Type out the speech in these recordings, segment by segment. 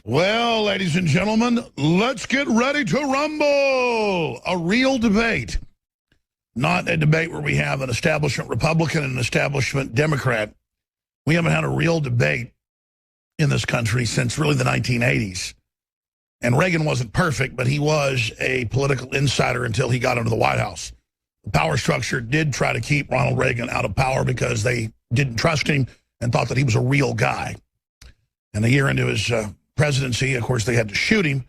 Well, ladies and gentlemen, let's get ready to rumble. A real debate. Not a debate where we have an establishment Republican and an establishment Democrat. We haven't had a real debate in this country since really the 1980s. And Reagan wasn't perfect, but he was a political insider until he got into the White House. The power structure did try to keep Ronald Reagan out of power because they didn't trust him and thought that he was a real guy. And a year into his presidency, of course, they had to shoot him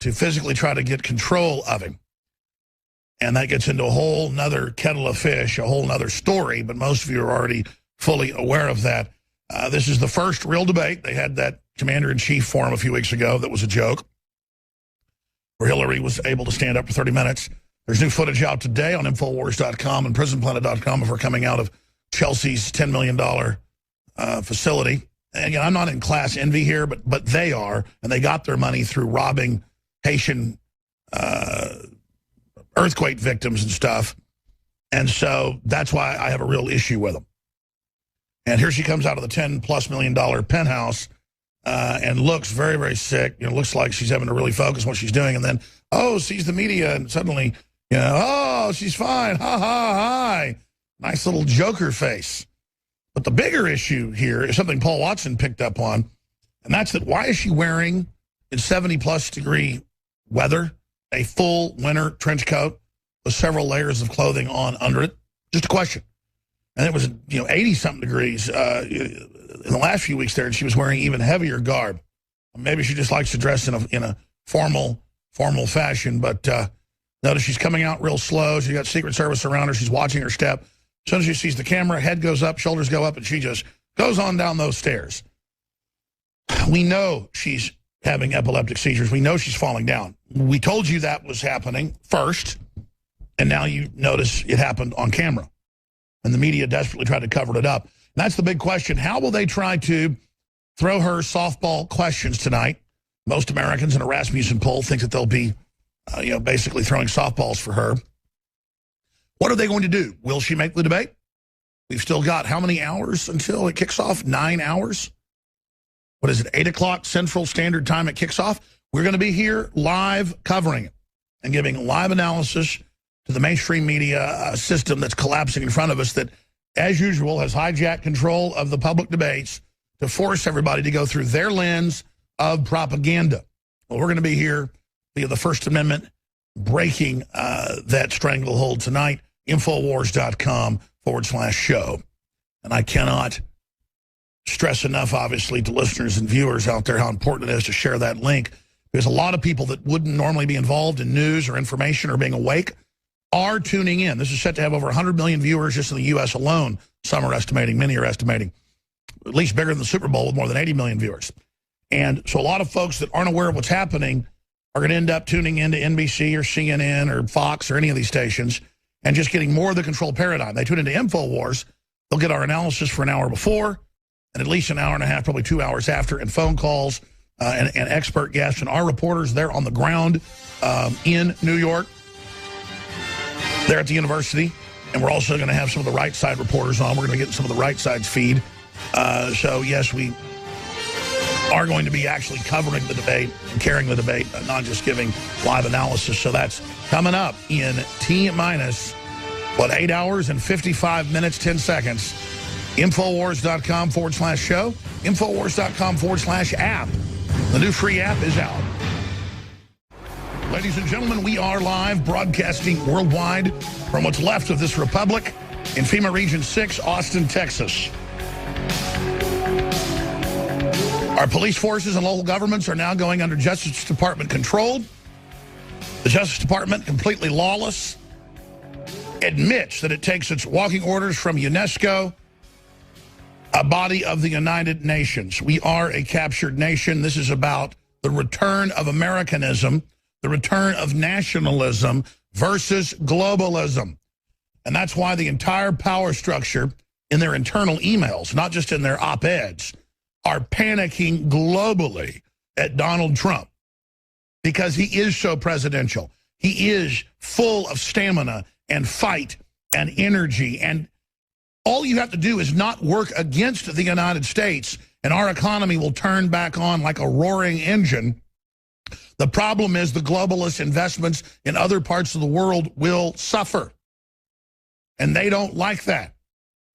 to physically try to get control of him. And that gets into a whole nother kettle of fish, a whole nother story, but most of you are already fully aware of that. This is the first real debate. They had that commander-in-chief forum a few weeks ago that was a joke, where Hillary was able to stand up for 30 minutes. There's new footage out today on Infowars.com and PrisonPlanet.com of her coming out of Chelsea's $10 million facility. And again, I'm not in class envy here, but they are, and they got their money through robbing Haitian earthquake victims and stuff. And so that's why I have a real issue with them. And here she comes out of the $10+ million penthouse and looks very, very sick. You know, looks like she's having to really focus on what she's doing. And then, sees the media and suddenly, she's fine. Ha, ha, hi. Nice little Joker face. But the bigger issue here is something Paul Watson picked up on, and that's that why is she wearing, in 70+ degree weather, a full winter trench coat with several layers of clothing on under it? Just a question. And it was 80-something degrees in the last few weeks there, and she was wearing even heavier garb. Maybe she just likes to dress in a formal fashion, but notice she's coming out real slow. She's got Secret Service around her. She's watching her step. As soon as she sees the camera, head goes up, shoulders go up, and she just goes on down those stairs. We know she's having epileptic seizures. We know she's falling down. We told you that was happening first, and now you notice it happened on camera. And the media desperately tried to cover it up. And that's the big question. How will they try to throw her softball questions tonight? Most Americans in a Rasmussen poll think that they'll be, basically throwing softballs for her. What are they going to do? Will she make the debate? We've still got how many hours until it kicks off? 9 hours? What is it, 8 o'clock Central Standard Time it kicks off? We're going to be here live covering it and giving live analysis to the mainstream media system that's collapsing in front of us that, as usual, has hijacked control of the public debates to force everybody to go through their lens of propaganda. Well, we're going to be here via the First Amendment breaking that stranglehold tonight. Infowars.com/show. And I cannot stress enough, obviously, to listeners and viewers out there how important it is to share that link. Because a lot of people that wouldn't normally be involved in news or information or being awake are tuning in. This is set to have over 100 million viewers just in the U.S. alone. Some are estimating, many are estimating. At least bigger than the Super Bowl with more than 80 million viewers. And so a lot of folks that aren't aware of what's happening are going to end up tuning into NBC or CNN or Fox or any of these stations and just getting more of the control paradigm. They tune into InfoWars. They'll get our analysis for an hour before and at least an hour and a half, probably 2 hours after, and phone calls and expert guests. And our reporters, they're on the ground in New York. They're at the university. And we're also going to have some of the right side reporters on. We're going to get some of the right side's feed. So, yes, we are going to be actually covering the debate and carrying the debate, not just giving live analysis. So that's coming up in T-minus, 8 hours and 55 minutes, 10 seconds. Infowars.com/show, Infowars.com/app. The new free app is out. Ladies and gentlemen, we are live broadcasting worldwide from what's left of this republic in FEMA Region 6, Austin, Texas. Our police forces and local governments are now going under Justice Department control. The Justice Department, completely lawless, admits that it takes its walking orders from UNESCO, a body of the United Nations. We are a captured nation. This is about the return of Americanism, the return of nationalism versus globalism. And that's why the entire power structure in their internal emails, not just in their op-eds, are panicking globally at Donald Trump because he is so presidential. He is full of stamina and fight and energy. And all you have to do is not work against the United States, and our economy will turn back on like a roaring engine. The problem is the globalist investments in other parts of the world will suffer. And they don't like that.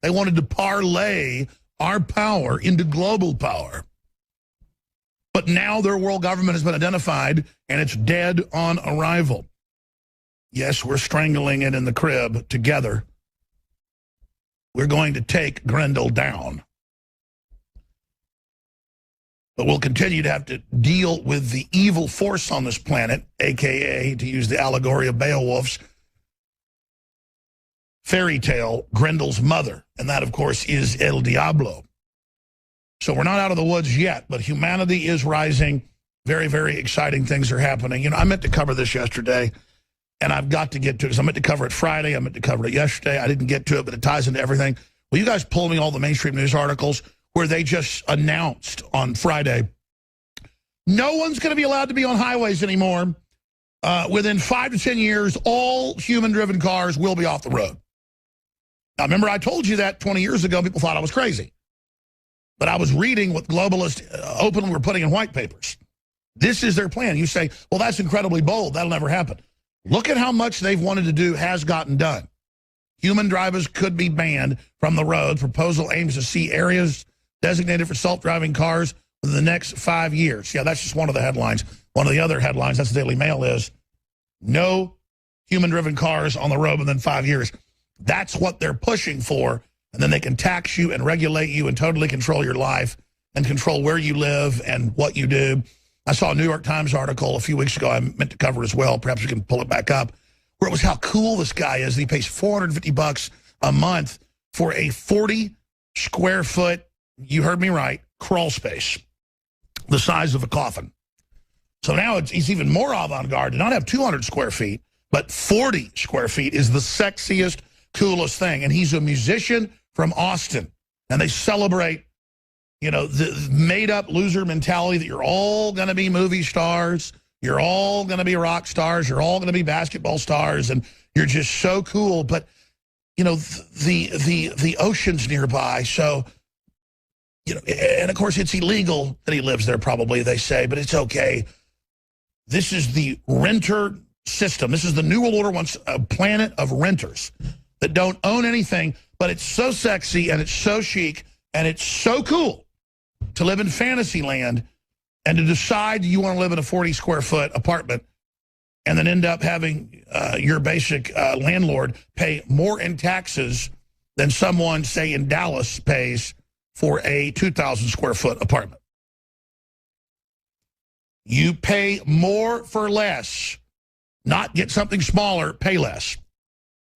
They wanted to parlay our power into global power. But now their world government has been identified, and it's dead on arrival. Yes, we're strangling it in the crib together. We're going to take Grendel down. But we'll continue to have to deal with the evil force on this planet, a.k.a., to use the allegory of Beowulf's fairy tale, Grendel's mother. And that, of course, is El Diablo. So we're not out of the woods yet, but humanity is rising. Very, very exciting things are happening. You know, I meant to cover this yesterday, and I've got to get to it because I meant to cover it Friday. I meant to cover it yesterday. I didn't get to it, but it ties into everything. Will you guys pull me all the mainstream news articles where they just announced on Friday, no one's going to be allowed to be on highways anymore. Within 5 to 10 years, all human-driven cars will be off the road. Now, remember, I told you that 20 years ago. People thought I was crazy. But I was reading what globalists openly were putting in white papers. This is their plan. You say, well, that's incredibly bold. That'll never happen. Look at how much they've wanted to do has gotten done. Human drivers could be banned from the road. Proposal aims to see areas designated for self-driving cars within the next 5 years. Yeah, that's just one of the headlines. One of the other headlines, that's the Daily Mail, is no human-driven cars on the road within 5 years. That's what they're pushing for, and then they can tax you and regulate you and totally control your life and control where you live and what you do. I saw a New York Times article a few weeks ago I meant to cover as well. Perhaps we can pull it back up, where it was how cool this guy is. He pays $450 a month for a 40-square-foot, you heard me right, crawl space, the size of a coffin. So now he's even more avant-garde to not have 200 square feet, but 40 square feet is the sexiest, coolest thing. And he's a musician from Austin. And they celebrate, you know, the made-up loser mentality that you're all going to be movie stars, you're all going to be rock stars, you're all going to be basketball stars, and you're just so cool. But, you know, the ocean's nearby, so, you know, and of course it's illegal that he lives there probably, they say, but it's okay. This is the renter system. This is the New World Order wants a planet of renters that don't own anything, but it's so sexy and it's so chic and it's so cool to live in fantasy land and to decide you want to live in a 40-square-foot apartment and then end up having your basic landlord pay more in taxes than someone, say, in Dallas pays for a 2,000-square-foot apartment. You pay more for less, not get something smaller, pay less.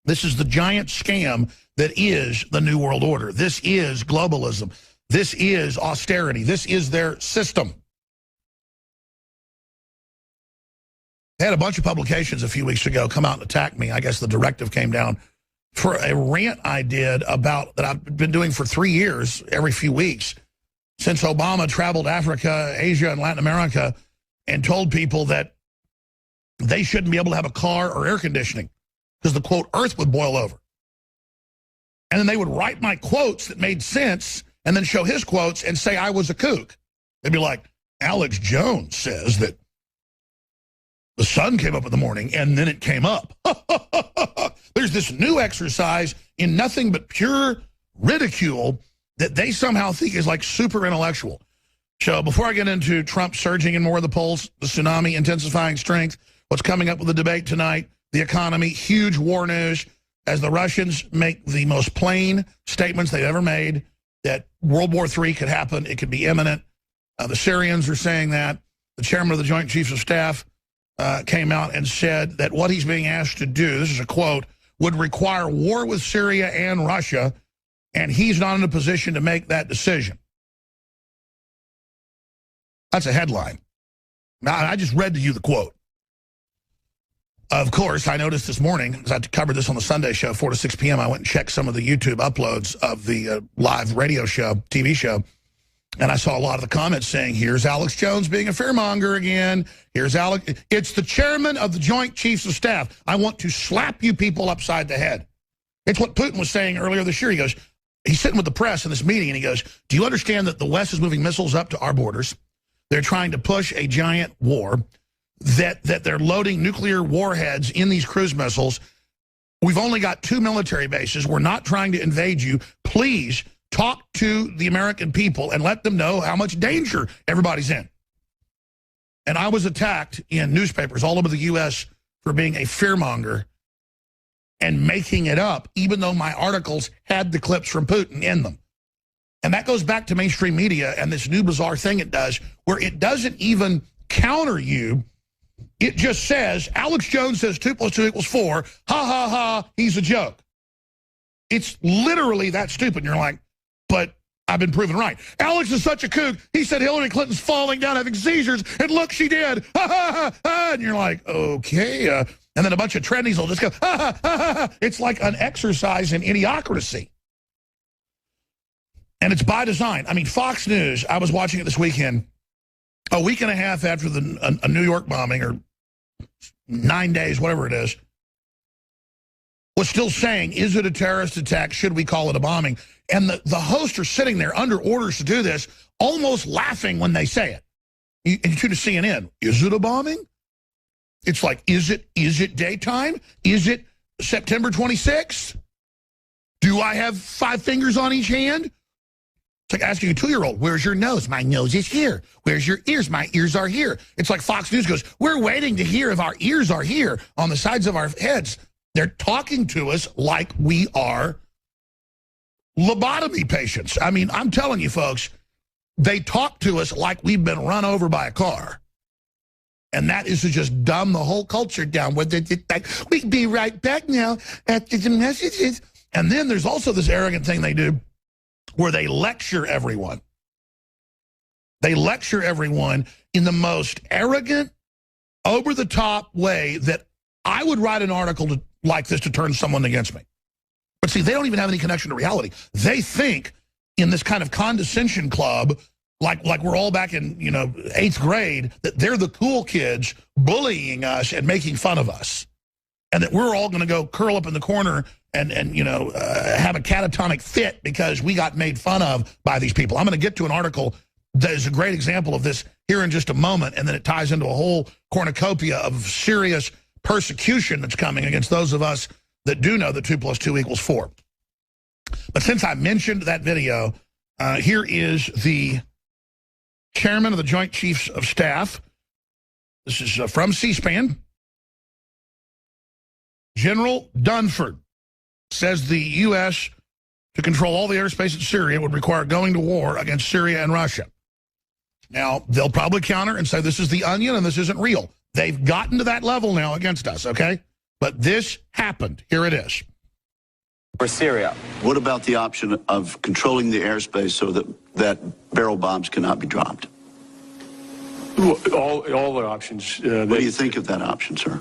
This is the giant scam that is the New World Order. This is globalism. This is austerity. This is their system. They had a bunch of publications a few weeks ago come out and attack me. I guess the directive came down for a rant I did about that I've been doing for 3 years, every few weeks, since Obama traveled Africa, Asia, and Latin America and told people that they shouldn't be able to have a car or air conditioning because the, quote, earth would boil over. And then they would write my quotes that made sense and then show his quotes and say I was a kook. They'd be like, Alex Jones says that the sun came up in the morning and then it came up. There's this new exercise in nothing but pure ridicule that they somehow think is like super intellectual. So before I get into Trump surging in more of the polls, the tsunami intensifying strength, what's coming up with the debate tonight, the economy, huge war news, as the Russians make the most plain statements they've ever made that World War III could happen, it could be imminent. The Syrians are saying that. The chairman of the Joint Chiefs of Staff came out and said that what he's being asked to do, this is a quote, would require war with Syria and Russia, and he's not in a position to make that decision. That's a headline. Now, I just read to you the quote. Of course, I noticed this morning, because I covered this on the Sunday show, 4 to 6 p.m., I went and checked some of the YouTube uploads of the live radio show, TV show, and I saw a lot of the comments saying, here's Alex Jones being a fearmonger again. Here's Alex. It's the chairman of the Joint Chiefs of Staff. I want to slap you people upside the head. It's what Putin was saying earlier this year. He goes, he's sitting with the press in this meeting, and he goes, do you understand that the West is moving missiles up to our borders? They're trying to push a giant war, that they're loading nuclear warheads in these cruise missiles. We've only got 2 military bases. We're not trying to invade you. Please talk to the American people and let them know how much danger everybody's in. And I was attacked in newspapers all over the U.S. for being a fearmonger and making it up, even though my articles had the clips from Putin in them. And that goes back to mainstream media and this new bizarre thing it does, where it doesn't even counter you. It just says, Alex Jones says 2 + 2 = 4. Ha, ha, ha, he's a joke. It's literally that stupid. And you're like, but I've been proven right. Alex is such a kook. He said Hillary Clinton's falling down having seizures, and look, she did. Ha, ha, ha, ha. And you're like, okay. And then a bunch of trendies will just go, ha, ha, ha, ha. It's like an exercise in idiocracy. And it's by design. I mean, Fox News, I was watching it this weekend, a week and a half after a New York bombing, or 9 days, whatever it is, was still saying, is it a terrorist attack? Should we call it a bombing? And the hosts are sitting there under orders to do this, almost laughing when they say it. And you tune to CNN. Is it a bombing? It's like, is it daytime? Is it September 26th? Do I have 5 fingers on each hand? It's like asking a 2-year-old, where's your nose? My nose is here. Where's your ears? My ears are here. It's like Fox News goes, we're waiting to hear if our ears are here on the sides of our heads. They're talking to us like we are lobotomy patients. I mean, I'm telling you, folks, they talk to us like we've been run over by a car. And that is to just dumb the whole culture down. We'll be right back now after the messages. And then there's also this arrogant thing they do where they lecture everyone. They lecture everyone in the most arrogant, over-the-top way that I would write an article like this to turn someone against me. But see, they don't even have any connection to reality. They think in this kind of condescension club, like we're all back in 8th grade, that they're the cool kids bullying us and making fun of us, and that we're all going to go curl up in the corner and have a catatonic fit because we got made fun of by these people. I'm going to get to an article that is a great example of this here in just a moment, and then it ties into a whole cornucopia of serious persecution that's coming against those of us that do know that 2 + 2 = 4. But since I mentioned that video, here is the chairman of the Joint Chiefs of Staff. This is from C-SPAN. General Dunford says the U.S. to control all the airspace in Syria would require going to war against Syria and Russia. Now, they'll probably counter and say this is the Onion and this isn't real. They've gotten to that level now against us, okay? But this happened. Here it is. For Syria. What about the option of controlling the airspace so that barrel bombs cannot be dropped? All the options. What do you think of that option, sir?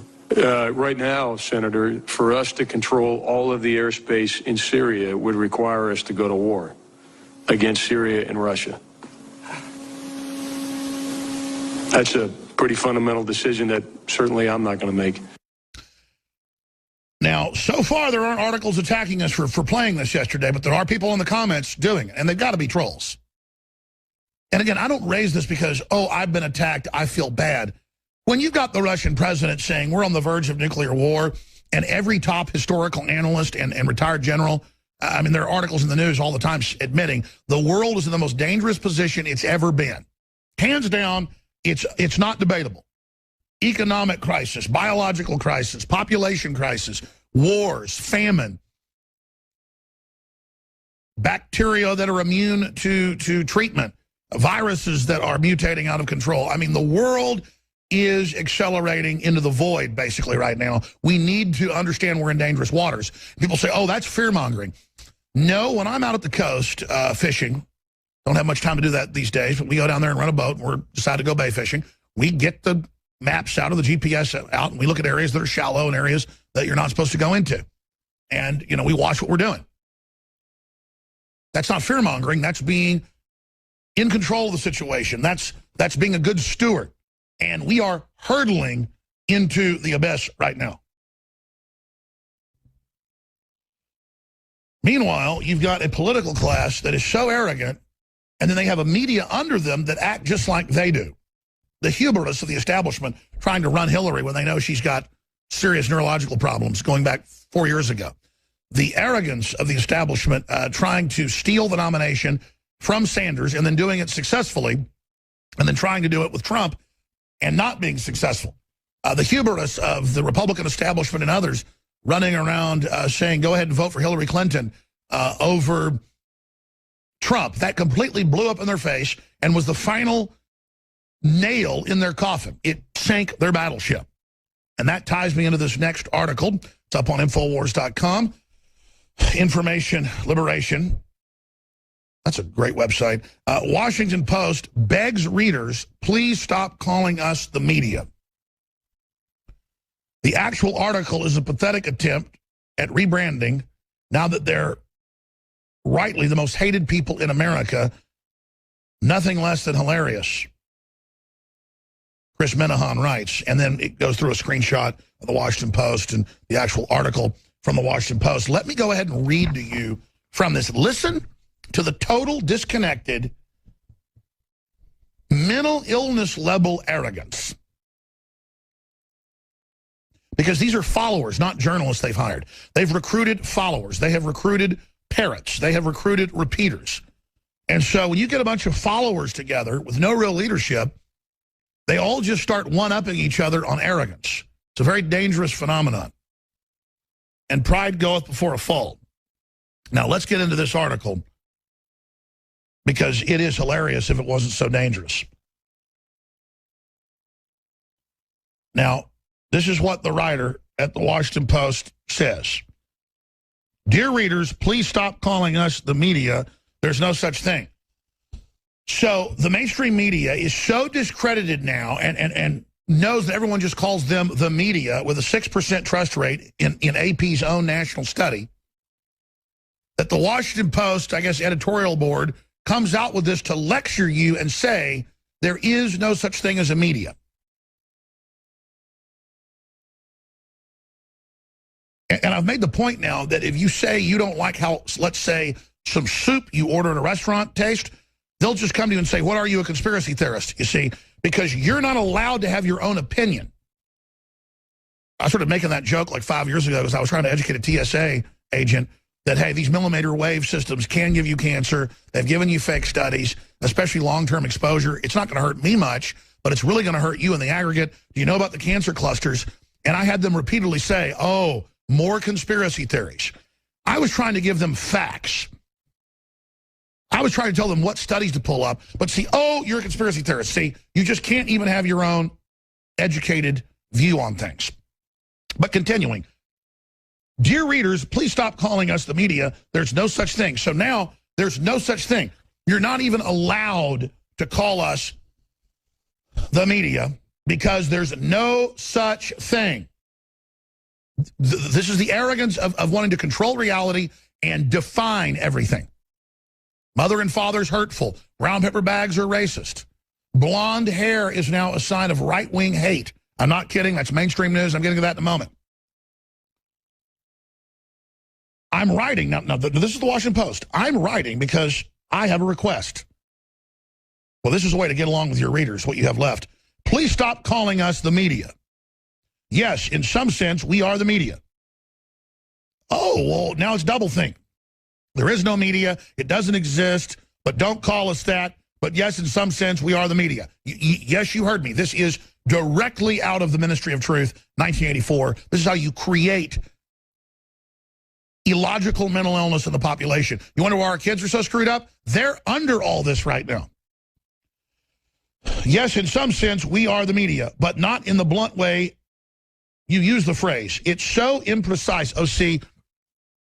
Right now, Senator, for us to control all of the airspace in Syria would require us to go to war against Syria and Russia. That's a pretty fundamental decision that certainly I'm not going to make. Now, so far, there aren't articles attacking us for playing this yesterday, but there are people in the comments doing it, and they've got to be trolls. And again, I don't raise this because, oh, I've been attacked, I feel bad. When you've got the Russian president saying we're on the verge of nuclear war, and every top historical analyst and retired general, I mean, there are articles in the news all the time admitting the world is in the most dangerous position it's ever been. Hands down, it's not debatable. Economic crisis, biological crisis, population crisis, wars, famine, bacteria that are immune to treatment, viruses that are mutating out of control. I mean, the world is accelerating into the void, basically, right now. We need to understand we're in dangerous waters. People say, oh, that's fear-mongering. No, when I'm out at the coast fishing, don't have much time to do that these days, but we go down there and run a boat, and we decide to go bay fishing. We get the maps out of the GPS out, and we look at areas that are shallow and areas that you're not supposed to go into. And, we watch what we're doing. That's not fear-mongering. That's being in control of the situation. That's being a good steward. And we are hurtling into the abyss right now. Meanwhile, you've got a political class that is so arrogant, and then they have a media under them that act just like they do. The hubris of the establishment trying to run Hillary when they know she's got serious neurological problems going back 4 years ago. The arrogance of the establishment trying to steal the nomination from Sanders and then doing it successfully, and then trying to do it with Trump and not being successful. The hubris of the Republican establishment and others running around saying, go ahead and vote for Hillary Clinton over Trump. That completely blew up in their face and was the final nail in their coffin. It sank their battleship. And that ties me into this next article. It's up on Infowars.com. Information Liberation. That's a great website. Washington Post begs readers, please stop calling us the media. The actual article is a pathetic attempt at rebranding now that they're rightly the most hated people in America. Nothing less than hilarious. Chris Menahan writes, and then it goes through a screenshot of the Washington Post and the actual article from the Washington Post. Let me go ahead and read to you from this. Listen to the total disconnected mental illness level arrogance. Because these are followers, not journalists they've hired. They've recruited followers. They have recruited parrots. They have recruited repeaters. And so when you get a bunch of followers together with no real leadership, they all just start one-upping each other on arrogance. It's a very dangerous phenomenon. And pride goeth before a fall. Now, let's get into this article because it is hilarious if it wasn't so dangerous. Now, this is what the writer at the Washington Post says. Dear readers, please stop calling us the media. There's no such thing. So the mainstream media is so discredited now and knows that everyone just calls them the media with a 6% trust rate in AP's own national study that the Washington Post, I guess, editorial board comes out with this to lecture you and say there is no such thing as a media. And I've made the point now that if you say you don't like how, let's say, some soup you order at a restaurant tastes, they'll just come to you and say, what are you, a conspiracy theorist? You see, because you're not allowed to have your own opinion. I started making that joke like 5 years ago because I was trying to educate a TSA agent that, hey, these millimeter wave systems can give you cancer. They've given you fake studies, especially long-term exposure. It's not going to hurt me much, but it's really going to hurt you in the aggregate. Do you know about the cancer clusters? And I had them repeatedly say, oh, more conspiracy theories. I was trying to give them facts. I was trying to tell them what studies to pull up. But see, oh, you're a conspiracy theorist. See, you just can't even have your own educated view on things. But continuing, dear readers, please stop calling us the media. There's no such thing. So now there's no such thing. You're not even allowed to call us the media because there's no such thing. This is the arrogance of wanting to control reality and define everything. Mother and father's hurtful. Brown paper bags are racist. Blonde hair is now a sign of right-wing hate. I'm not kidding. That's mainstream news. I'm getting to that in a moment. I'm writing. Now, this is the Washington Post. I'm writing because I have a request. Well, this is a way to get along with your readers, what you have left. Please stop calling us the media. Yes, in some sense, we are the media. Oh, well, now it's doublethink. There is no media. It doesn't exist, but don't call us that. But yes, in some sense, we are the media. Yes, you heard me. This is directly out of the Ministry of Truth, 1984. This is how you create illogical mental illness in the population. You wonder why our kids are so screwed up? They're under all this right now. Yes, in some sense, we are the media, but not in the blunt way you use the phrase. It's so imprecise. Oh, see,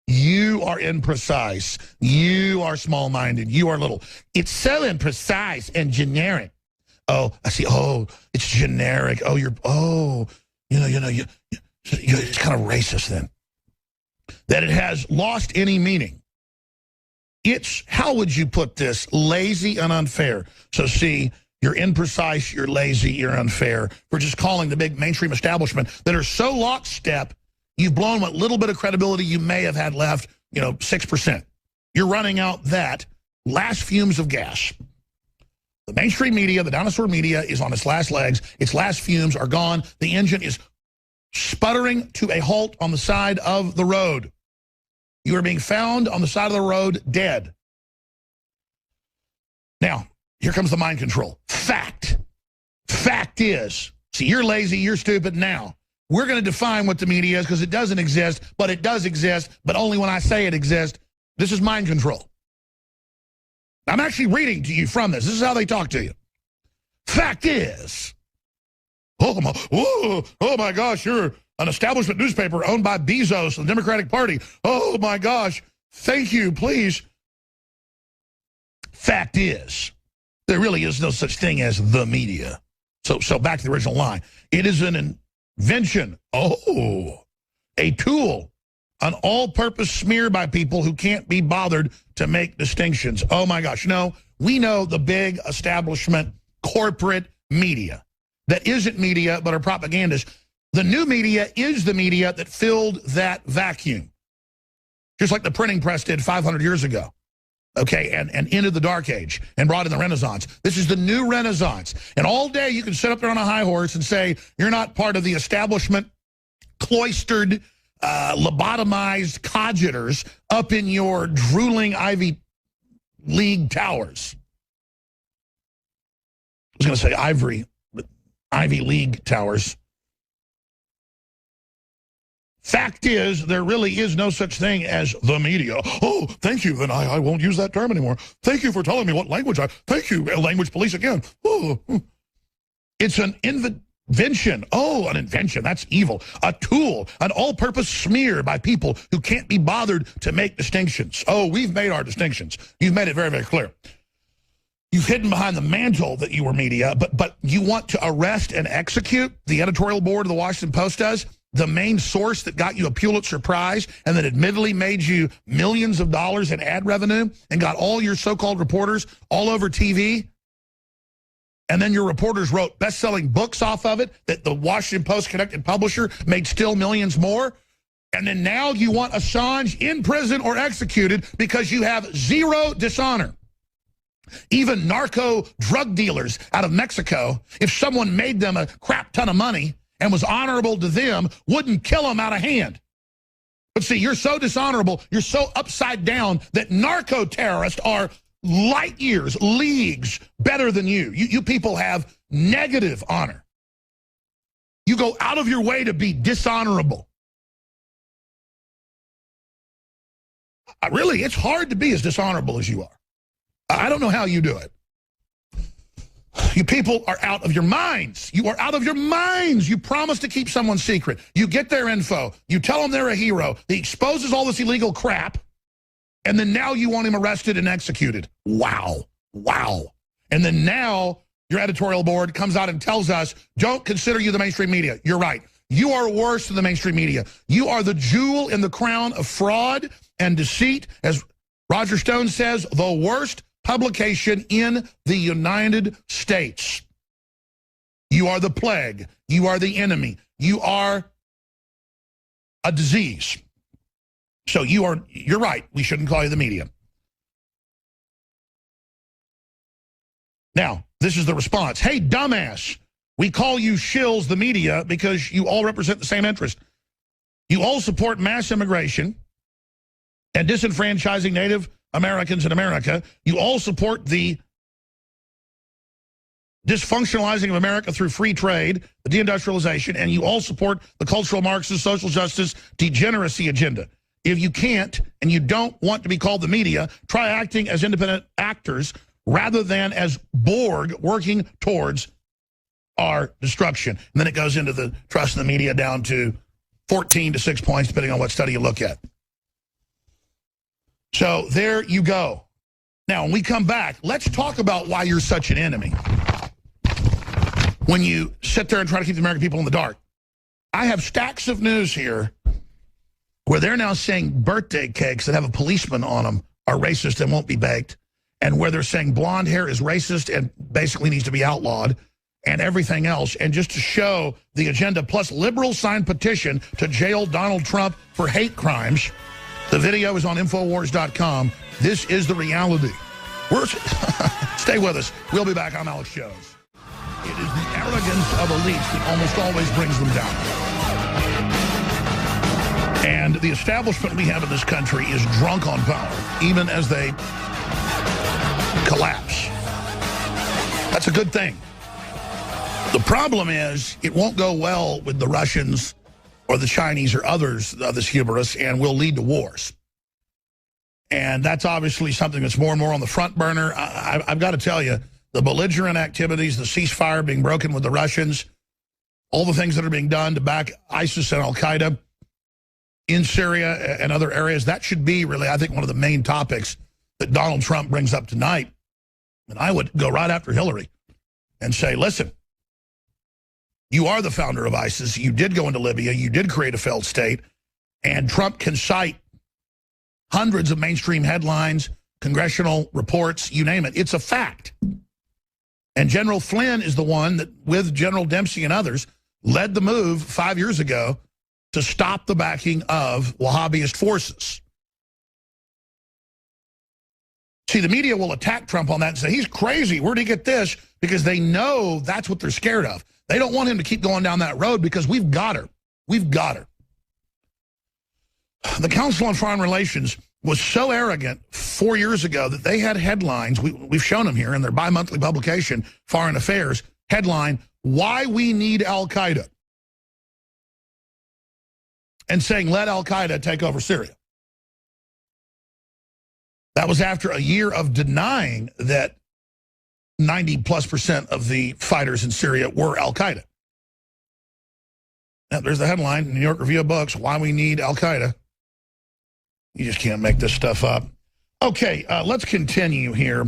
you are imprecise. You are small-minded. You are little. It's so imprecise and generic. Oh, I see. Oh, it's generic. Oh, you're it's kind of racist then. That it has lost any meaning. It's, how would you put this? Lazy and unfair. So see, you're imprecise, you're lazy, you're unfair for just calling the big mainstream establishment that are so lockstep, you've blown what little bit of credibility you may have had left 6%. You're running out that last fumes of gas. The mainstream media, the dinosaur media, is on its last legs. Its last fumes are gone. The engine is sputtering to a halt on the side of the road. You are being found on the side of the road dead. Now, here comes the mind control. Fact. Fact is, see, you're lazy, you're stupid now. We're going to define what the media is because it doesn't exist, but it does exist, but only when I say it exists. This is mind control. I'm actually reading to you from this. This is how they talk to you. Fact is, oh my gosh, you're an establishment newspaper owned by Bezos and the Democratic Party. Oh my gosh, thank you, please. Fact is, there really is no such thing as the media. So back to the original line. It is an invention, a tool, an all-purpose smear by people who can't be bothered to make distinctions. Oh, my gosh. No, we know the big establishment corporate media that isn't media but are propagandists. The new media is the media that filled that vacuum, just like the printing press did 500 years ago, okay, and ended the Dark Age and brought in the Renaissance. This is the new Renaissance. And all day you can sit up there on a high horse and say you're not part of the establishment, cloistered, lobotomized codgetors up in your drooling Ivy League towers. I was going to say ivory, but Ivy League towers. Fact is, there really is no such thing as the media. Oh, thank you, then I won't use that term anymore. Thank you for telling me what language thank you, language police again. Oh. It's an invention. Oh, an invention, that's evil. A tool, an all-purpose smear by people who can't be bothered to make distinctions. Oh, we've made our distinctions. You've made it very, very clear. You've hidden behind the mantle that you were media, but you want to arrest and execute, the editorial board of the Washington Post does, the main source that got you a Pulitzer Prize and that admittedly made you millions of dollars in ad revenue and got all your so-called reporters all over TV. And then your reporters wrote best-selling books off of it that the Washington Post connected publisher made still millions more. And then now you want Assange in prison or executed because you have zero dishonor. Even narco drug dealers out of Mexico, if someone made them a crap ton of money and was honorable to them, wouldn't kill them out of hand. But see, you're so dishonorable, you're so upside down that narco terrorists are light years, leagues better than you. You people have negative honor. You go out of your way to be dishonorable. Really, it's hard to be as dishonorable as you are. I don't know how you do it. You people are out of your minds. You are out of your minds. You promise to keep someone's secret. You get their info. You tell them they're a hero. He exposes all this illegal crap. And then now you want him arrested and executed. Wow. Wow. And then now your editorial board comes out and tells us, don't consider you the mainstream media. You're right. You are worse than the mainstream media. You are the jewel in the crown of fraud and deceit. As Roger Stone says, the worst publication in the United States. You are the plague. You are the enemy. You are a disease. So you're right. We shouldn't call you the media. Now, this is the response. Hey, dumbass, we call you shills the media because you all represent the same interest. You all support mass immigration and disenfranchising Native Americans in America. You all support the dysfunctionalizing of America through free trade, the deindustrialization, and you all support the cultural Marxist social justice degeneracy agenda. If you can't and you don't want to be called the media, try acting as independent actors rather than as Borg working towards our destruction. And then it goes into the trust in the media down to 14 to 6 points, depending on what study you look at. So there you go. Now, when we come back, let's talk about why you're such an enemy. When you sit there and try to keep the American people in the dark. I have stacks of news here where they're now saying birthday cakes that have a policeman on them are racist and won't be baked, and where they're saying blonde hair is racist and basically needs to be outlawed, and everything else. And just to show the agenda, plus liberals signed petition to jail Donald Trump for hate crimes. The video is on Infowars.com. This is the reality. Stay with us. We'll be back. I'm Alex Jones. It is the arrogance of elites that almost always brings them down. And the establishment we have in this country is drunk on power, even as they collapse. That's a good thing. The problem is it won't go well with the Russians or the Chinese or others of this hubris, and will lead to wars. And that's obviously something that's more and more on the front burner. I've got to tell you, the belligerent activities, the ceasefire being broken with the Russians, all the things that are being done to back ISIS and al-Qaeda in Syria and other areas, that should be really, I think, one of the main topics that Donald Trump brings up tonight. And I would go right after Hillary and say, listen, you are the founder of ISIS. You did go into Libya. You did create a failed state. And Trump can cite hundreds of mainstream headlines, congressional reports, you name it. It's a fact. And General Flynn is the one that, with General Dempsey and others, led the move 5 years ago to stop the backing of Wahhabist forces. See, the media will attack Trump on that and say, he's crazy. Where'd he get this? Because they know that's what they're scared of. They don't want him to keep going down that road because we've got her. We've got her. The Council on Foreign Relations was so arrogant 4 years ago that they had headlines. We've shown them here in their bi-monthly publication, Foreign Affairs, headline, Why We Need Al-Qaeda. And saying, let Al-Qaeda take over Syria. That was after a year of denying that 90+% of the fighters in Syria were Al-Qaeda. Now, there's the headline, New York Review of Books, Why We Need Al-Qaeda. You just can't make this stuff up. Okay, let's continue here.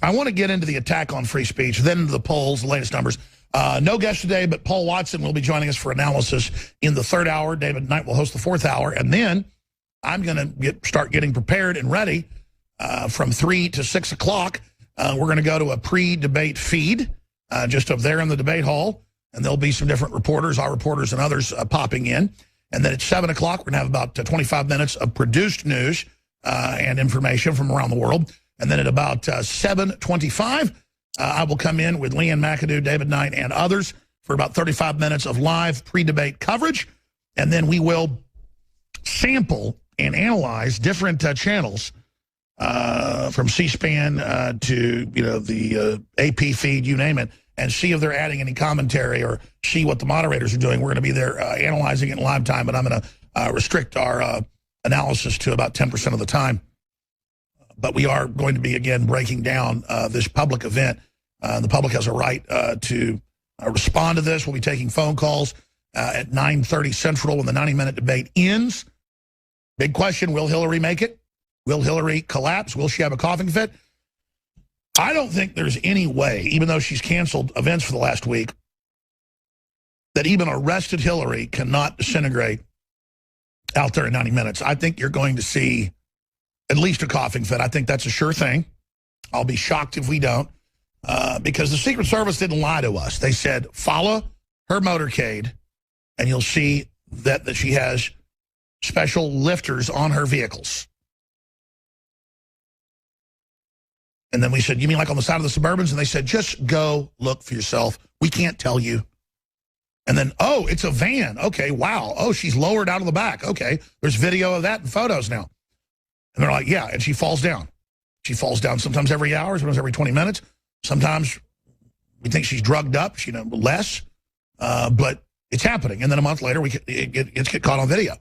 I want to get into the attack on free speech, then into the polls, the latest numbers. No guest today, but Paul Watson will be joining us for analysis in the third hour. David Knight will host the fourth hour. And then I'm going to start getting prepared and ready from 3 to 6 o'clock. We're going to go to a pre-debate feed just up there in the debate hall. And there'll be some different reporters, our reporters and others popping in. And then at 7 o'clock, we're going to have about 25 minutes of produced news and information from around the world. And then at about 7:25, I will come in with Leanne McAdoo, David Knight, and others for about 35 minutes of live pre-debate coverage. And then we will sample and analyze different channels from C-SPAN to the AP feed, you name it, and see if they're adding any commentary or see what the moderators are doing. We're going to be there analyzing it in live time, but I'm going to restrict our analysis to about 10% of the time. But we are going to be, again, breaking down this public event. The public has a right to respond to this. We'll be taking phone calls at 9:30 Central when the 90-minute debate ends. Big question, will Hillary make it? Will Hillary collapse? Will she have a coughing fit? I don't think there's any way, even though she's canceled events for the last week, that even arrested Hillary cannot disintegrate out there in 90 minutes. I think you're going to see at least a coughing fit. I think that's a sure thing. I'll be shocked if we don't, because the Secret Service didn't lie to us. They said, follow her motorcade, and you'll see that she has special lifters on her vehicles. And then we said, you mean like on the side of the Suburbans? And they said, just go look for yourself. We can't tell you. And then, oh, it's a van. Okay, wow. Oh, she's lowered out of the back. Okay, there's video of that and photos now. And they're like, yeah, and she falls down. She falls down sometimes every hour, sometimes every 20 minutes. Sometimes we think she's drugged up, less. But it's happening. And then a month later, it gets caught on video.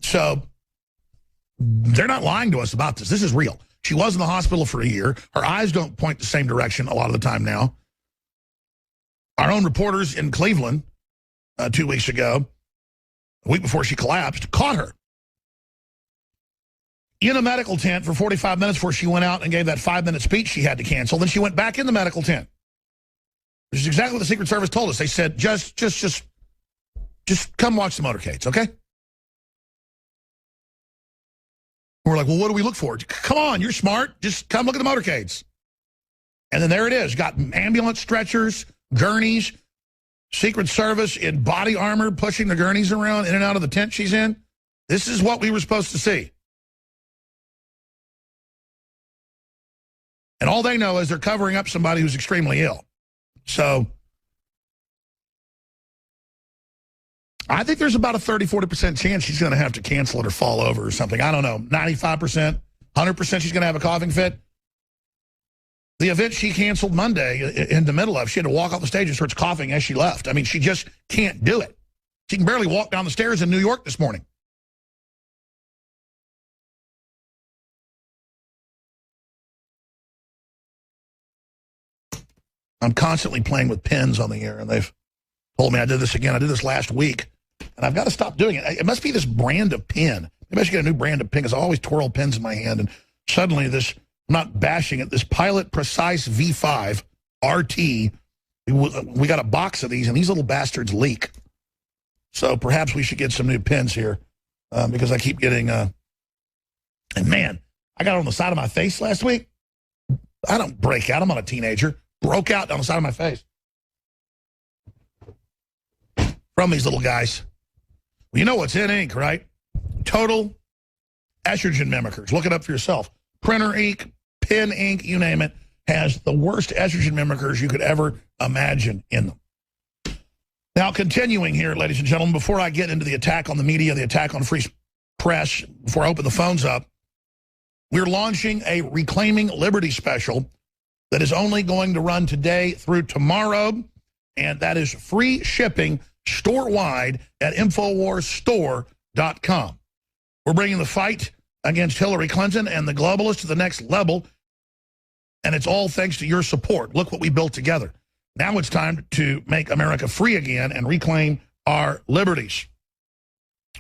So they're not lying to us about this. This is real. She was in the hospital for a year. Her eyes don't point the same direction a lot of the time now. Our own reporters in Cleveland 2 weeks ago, a week before she collapsed, caught her in a medical tent for 45 minutes before she went out and gave that 5-minute speech she had to cancel. Then she went back in the medical tent. Which is exactly what the Secret Service told us. They said, just come watch the motorcades, okay? We're like, well, what do we look for? Come on, you're smart. Just come look at the motorcades. And then there it is. Got ambulance stretchers, gurneys, Secret Service in body armor pushing the gurneys around in and out of the tent she's in. This is what we were supposed to see. And all they know is they're covering up somebody who's extremely ill. So I think there's about a 30-40% chance she's going to have to cancel it or fall over or something. I don't know, 95%, 100% she's going to have a coughing fit. The event she canceled Monday in the middle of, she had to walk off the stage and starts coughing as she left. I mean, she just can't do it. She can barely walk down the stairs in New York this morning. I'm constantly playing with pens on the air, and they've told me I did this again. I did this last week, and I've got to stop doing it. It must be this brand of pen. Maybe I should get a new brand of pen, because I always twirl pens in my hand, and suddenly this, I'm not bashing it, this Pilot Precise V5 RT, we got a box of these, and these little bastards leak. So perhaps we should get some new pens here, because I keep getting, and man, I got it on the side of my face last week. I don't break out. I'm not a teenager. Broke out down the side of my face from these little guys. Well, you know what's in ink, right? Total estrogen mimickers. Look it up for yourself. Printer ink, pen ink, you name it, has the worst estrogen mimickers you could ever imagine in them. Now, continuing here, ladies and gentlemen, before I get into the attack on the media, the attack on free press, before I open the phones up, we're launching a Reclaiming Liberty special that is only going to run today through tomorrow, and that is free shipping store-wide at InfoWarsStore.com. We're bringing the fight against Hillary Clinton and the globalists to the next level, and it's all thanks to your support. Look what we built together. Now it's time to make America free again and reclaim our liberties.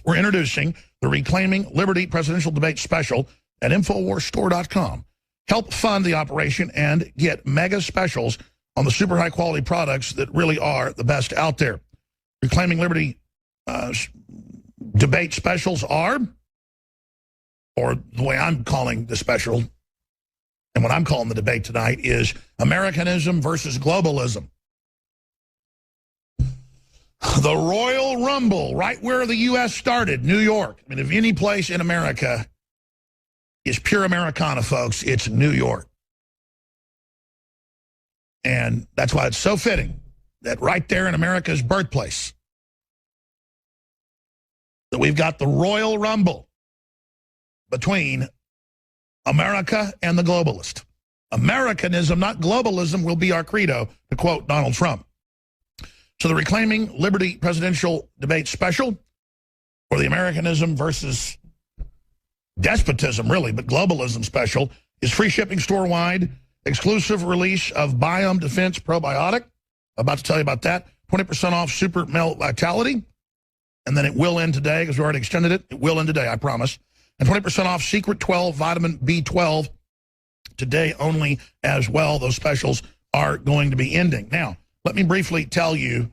We're introducing the Reclaiming Liberty Presidential Debate Special at InfoWarsStore.com. Help fund the operation and get mega specials on the super high-quality products that really are the best out there. Reclaiming Liberty debate specials are, or the way I'm calling the special, and what I'm calling the debate tonight, is Americanism versus globalism. The Royal Rumble, right where the U.S. started, New York. I mean, if any place in America is pure Americana, folks, it's New York. And that's why it's so fitting that right there in America's birthplace, that we've got the Royal Rumble between America and the globalist. Americanism, not globalism, will be our credo, to quote Donald Trump. So the Reclaiming Liberty Presidential Debate Special, or the Americanism versus despotism, really, but globalism special, is free shipping store-wide, exclusive release of Biome Defense Probiotic. I'm about to tell you about that. 20% off Super Male Vitality. And then it will end today, because we already extended it. It will end today, I promise. And 20% off Secret 12 Vitamin B12 today only as well. Those specials are going to be ending. Now, let me briefly tell you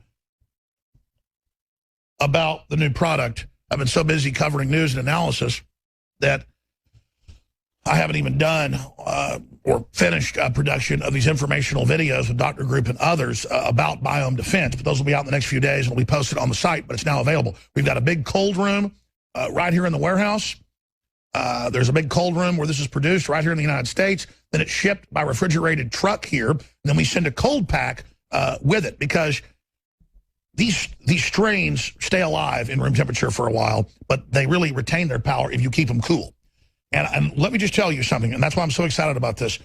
about the new product. I've been so busy covering news and analysis that I haven't even done or finished production of these informational videos with Dr. Group and others about Biome Defense. But those will be out in the next few days and will be posted on the site, but it's now available. We've got a big cold room right here in the warehouse. There's a big cold room where this is produced right here in the United States. Then it's shipped by refrigerated truck here. And then we send a cold pack with it, because these strains stay alive in room temperature for a while, but they really retain their power if you keep them cool. And let me just tell you something, and that's why I'm so excited about this.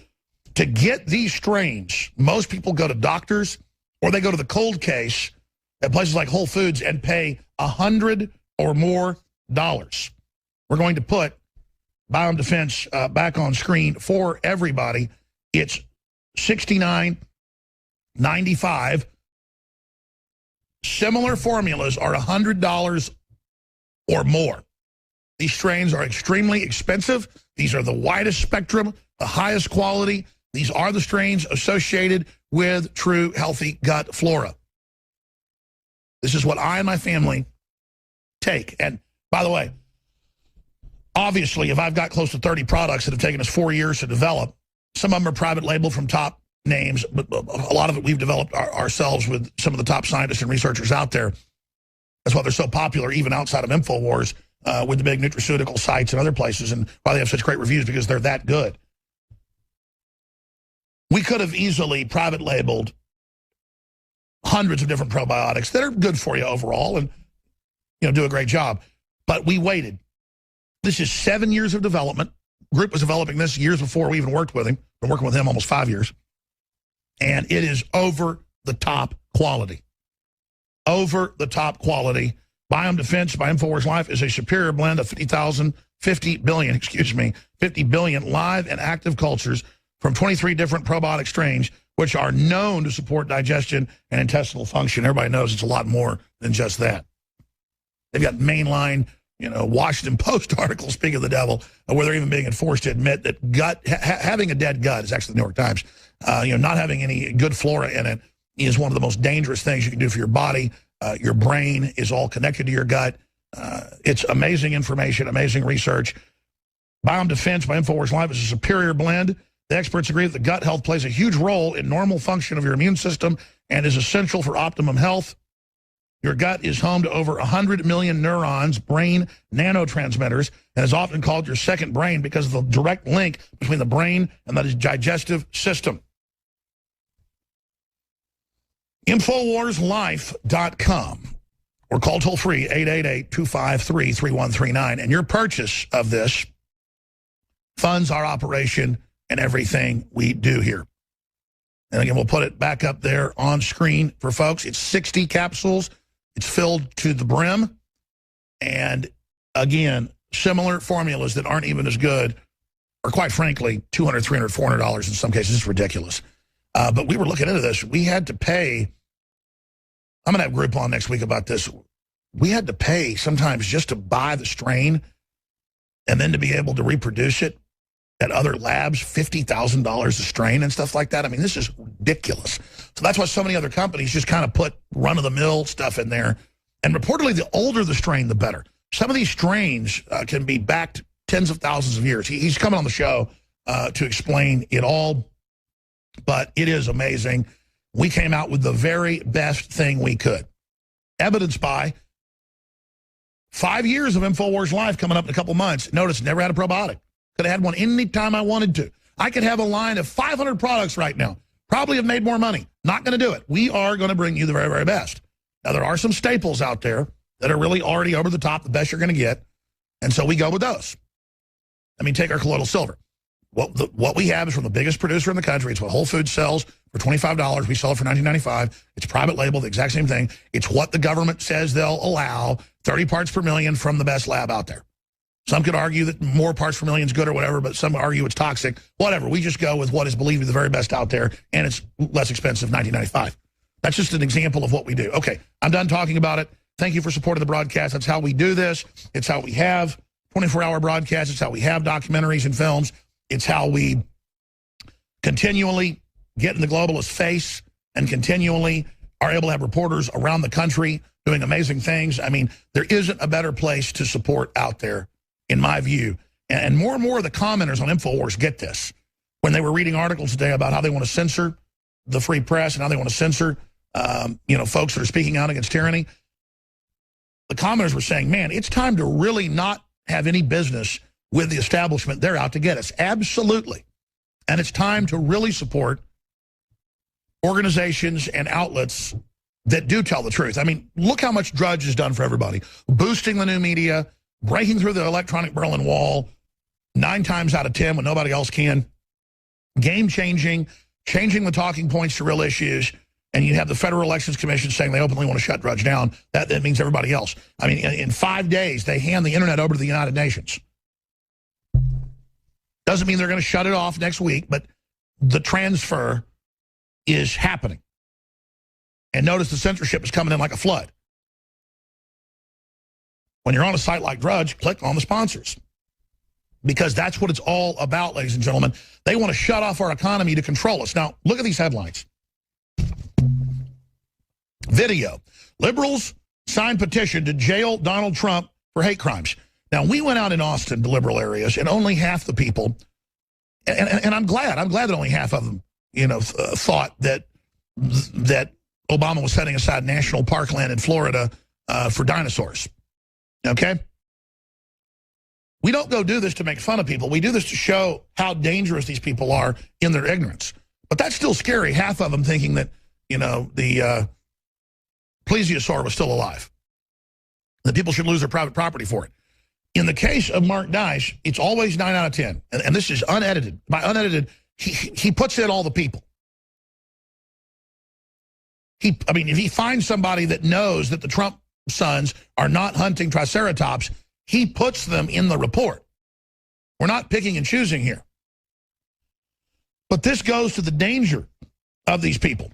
To get these strains, most people go to doctors or they go to the cold case at places like Whole Foods and pay $100 or more. We're going to put Biome Defense back on screen for everybody. It's $69.95. Similar formulas are $100 or more. These strains are extremely expensive. These are the widest spectrum, the highest quality. These are the strains associated with true healthy gut flora. This is what I and my family take. And by the way, obviously, if I've got close to 30 products that have taken us 4 years to develop, some of them are private label from top names, but a lot of it we've developed ourselves with some of the top scientists and researchers out there. That's why they're so popular, even outside of InfoWars, with the big nutraceutical sites and other places, and why they have such great reviews, because they're that good. We could have easily private labeled hundreds of different probiotics that are good for you overall and do a great job. But we waited. This is 7 years of development. Group was developing this years before we even worked with him. Been working with him almost 5 years. And it is over the top quality. Over the top quality. Biome Defense by InfoWars Life is a superior blend of 50 billion live and active cultures from 23 different probiotic strains, which are known to support digestion and intestinal function. Everybody knows it's a lot more than just that. They've got mainline, Washington Post articles, speaking of the devil, where they're even being enforced to admit that having a dead gut, is actually the New York Times, not having any good flora in it is one of the most dangerous things you can do for your body. Your brain is all connected to your gut. It's amazing information, amazing research. Biome Defense by InfoWars Life is a superior blend. The experts agree that the gut health plays a huge role in normal function of your immune system and is essential for optimum health. Your gut is home to over 100 million neurons, brain nanotransmitters, and is often called your second brain because of the direct link between the brain and the digestive system. InfoWarsLife.com or call toll-free 888-253-3139. And your purchase of this funds our operation and everything we do here. And again, we'll put it back up there on screen for folks. It's 60 capsules. It's filled to the brim. And again, similar formulas that aren't even as good are, quite frankly, $200, $300, $400 in some cases. It's ridiculous. But we were looking into this. We had to pay. I'm going to have a group on next week about this. We had to pay sometimes just to buy the strain and then to be able to reproduce it at other labs, $50,000 a strain and stuff like that. I mean, this is ridiculous. So that's why so many other companies just kind of put run-of-the-mill stuff in there. And reportedly, the older the strain, the better. Some of these strains can be backed tens of thousands of years. He's coming on the show to explain it all, but it is amazing. We came out with the very best thing we could. Evidenced by 5 years of InfoWars Life coming up in a couple months. Notice, never had a probiotic. Could have had one anytime I wanted to. I could have a line of 500 products right now. Probably have made more money. Not going to do it. We are going to bring you the very, very best. Now, there are some staples out there that are really already over the top, the best you're going to get. And so we go with those. I mean, take our colloidal silver. What we have is from the biggest producer in the country. It's what Whole Foods sells for $25. We sell it for $19.95. It's private label, the exact same thing. It's what the government says they'll allow, 30 parts per million from the best lab out there. Some could argue that more parts per million is good or whatever, but some argue it's toxic. Whatever. We just go with what is believed to be the very best out there, and it's less expensive, $19.95. That's just an example of what we do. Okay, I'm done talking about it. Thank you for supporting the broadcast. That's how we do this. It's how we have 24-hour broadcasts. It's how we have documentaries and films. It's how we continually get in the globalist face and continually are able to have reporters around the country doing amazing things. I mean, there isn't a better place to support out there, in my view. And more of the commenters on InfoWars get this. When they were reading articles today about how they want to censor the free press and how they want to censor, folks that are speaking out against tyranny, the commenters were saying, man, it's time to really not have any business with the establishment. They're out to get us. Absolutely. And it's time to really support organizations and outlets that do tell the truth. I mean, look how much Drudge has done for everybody. Boosting the new media, breaking through the electronic Berlin Wall 9 times out of 10 when nobody else can. Game-changing, changing the talking points to real issues. And you have the Federal Elections Commission saying they openly want to shut Drudge down. That means everybody else. I mean, in 5 days, they hand the internet over to the United Nations. Doesn't mean they're going to shut it off next week, but the transfer is happening. And notice the censorship is coming in like a flood. When you're on a site like Drudge, click on the sponsors. Because that's what it's all about, ladies and gentlemen. They want to shut off our economy to control us. Now, look at these headlines. Video. Liberals sign petition to jail Donald Trump for hate crimes. Now, we went out in Austin to liberal areas, and only half the people, and I'm glad that only half of them, thought that Obama was setting aside national parkland in Florida for dinosaurs. Okay? We don't go do this to make fun of people. We do this to show how dangerous these people are in their ignorance. But that's still scary, half of them thinking that, you know, the plesiosaur was still alive, that people should lose their private property for it. In the case of Mark Dice, it's always 9 out of 10. And this is unedited. By unedited, he puts in all the people. I mean, if he finds somebody that knows that the Trump sons are not hunting triceratops, he puts them in the report. We're not picking and choosing here. But this goes to the danger of these people.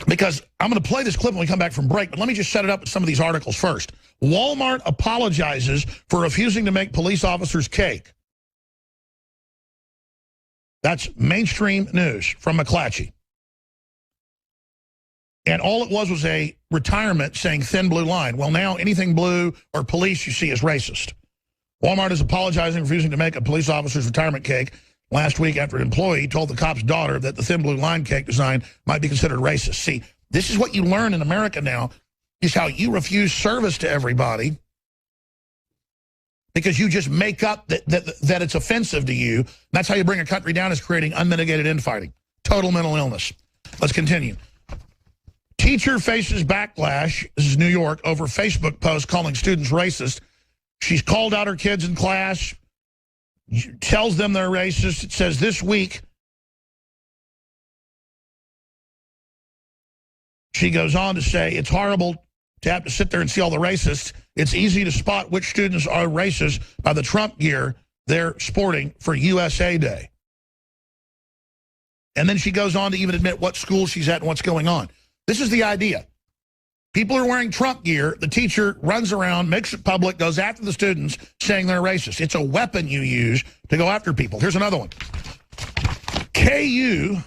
Because I'm going to play this clip when we come back from break, but let me just set it up with some of these articles first. Walmart apologizes for refusing to make police officers cake. That's mainstream news from McClatchy. And all it was a retirement saying thin blue line. Well, now anything blue or police you see is racist. Walmart is apologizing for refusing to make a police officer's retirement cake last week after an employee told the cop's daughter that the thin blue line cake design might be considered racist. See, this is what you learn in America now, is how you refuse service to everybody because you just make up that it's offensive to you. That's how you bring a country down, is creating unmitigated infighting. Total mental illness. Let's continue. Teacher faces backlash, this is New York, over Facebook post calling students racist. She's called out her kids in class, tells them they're racist. It says this week, she goes on to say, it's horrible to have to sit there and see all the racists. It's easy to spot which students are racist by the Trump gear they're sporting for USA Day. And then she goes on to even admit what school she's at and what's going on. This is the idea. People are wearing Trump gear. The teacher runs around, makes it public, goes after the students, saying they're racist. It's a weapon you use to go after people. Here's another one. KU,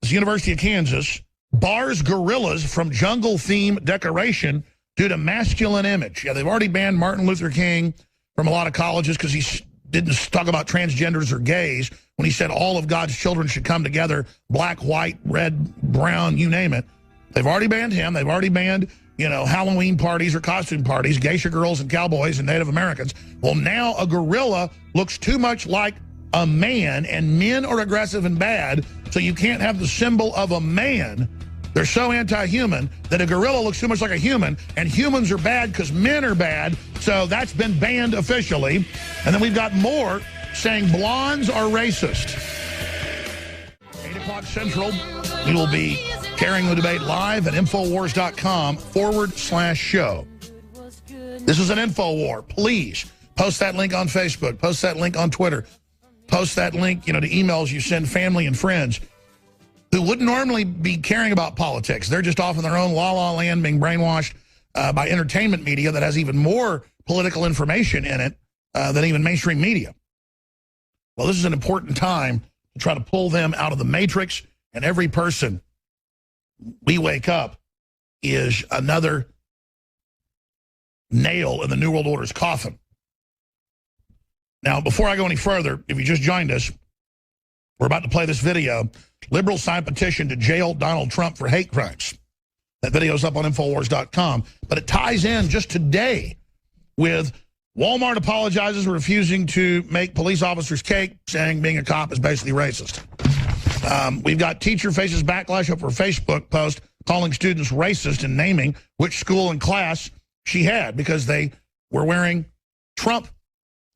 the University of Kansas, bars gorillas from jungle theme decoration due to masculine image. Yeah, they've already banned Martin Luther King from a lot of colleges because he didn't talk about transgenders or gays when he said all of God's children should come together, black, white, red, brown, you name it. They've already banned him. They've already banned, you know, Halloween parties or costume parties, geisha girls and cowboys and Native Americans. Well, now a gorilla looks too much like a man, and men are aggressive and bad, so you can't have the symbol of a man. They're so anti-human that a gorilla looks too much like a human, and humans are bad because men are bad, so that's been banned officially. And then we've got more saying blondes are racist. 8 o'clock Central, we will be carrying the debate live at Infowars.com/show. This is an info war. Please post that link on Facebook. Post that link on Twitter. Post that link, you know, to emails you send family and friends who wouldn't normally be caring about politics. They're just off in their own la-la land being brainwashed by entertainment media that has even more political information in it than even mainstream media. Well, this is an important time to try to pull them out of the matrix, and every person we wake up is another nail in the New World Order's coffin. Now, before I go any further, if you just joined us, we're about to play this video. Liberals sign petition to jail Donald Trump for hate crimes. That video's up on Infowars.com. But it ties in just today with Walmart apologizes for refusing to make police officers cake, saying being a cop is basically racist. We've got teacher faces backlash over a Facebook post calling students racist and naming which school and class she had because they were wearing Trump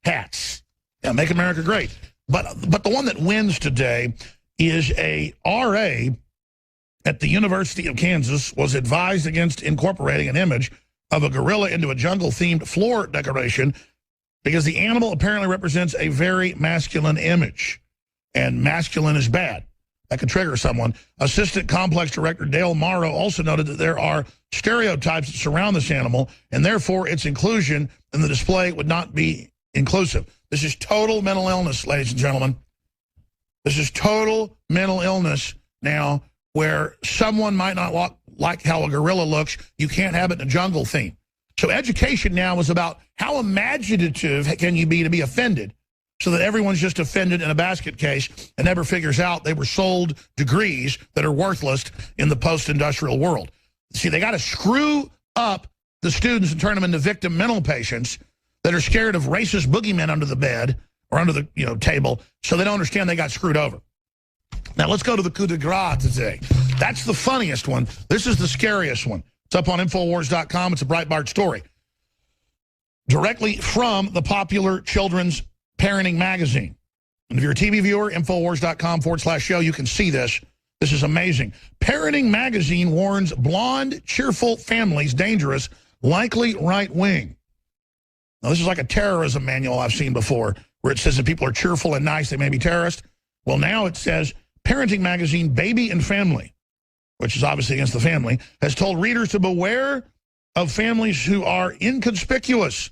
hats. Yeah, make America great. But the one that wins today is a RA at the University of Kansas was advised against incorporating an image of a gorilla into a jungle-themed floor decoration because the animal apparently represents a very masculine image, and masculine is bad. That could trigger someone. Assistant Complex Director Dale Morrow also noted that there are stereotypes that surround this animal, and therefore its inclusion in the display would not be inclusive. This is total mental illness, ladies and gentlemen. This is total mental illness now, where someone might not like how a gorilla looks. You can't have it in a jungle theme. So education now is about how imaginative can you be to be offended, so that everyone's just offended in a basket case and never figures out they were sold degrees that are worthless in the post-industrial world. See, they got to screw up the students and turn them into victim mental patients that are scared of racist boogeymen under the bed or under the table, so they don't understand they got screwed over. Now, let's go to the coup de grace today. That's the funniest one. This is the scariest one. It's up on Infowars.com. It's a Breitbart story. Directly from the popular children's parenting magazine. And if you're a TV viewer, Infowars.com/show, you can see this. This is amazing. Parenting magazine warns blonde, cheerful families dangerous, likely right-wing. Now, this is like a terrorism manual I've seen before, where it says if people are cheerful and nice, they may be terrorists. Well, now it says parenting magazine Baby and Family, which is obviously against the family, has told readers to beware of families who are inconspicuous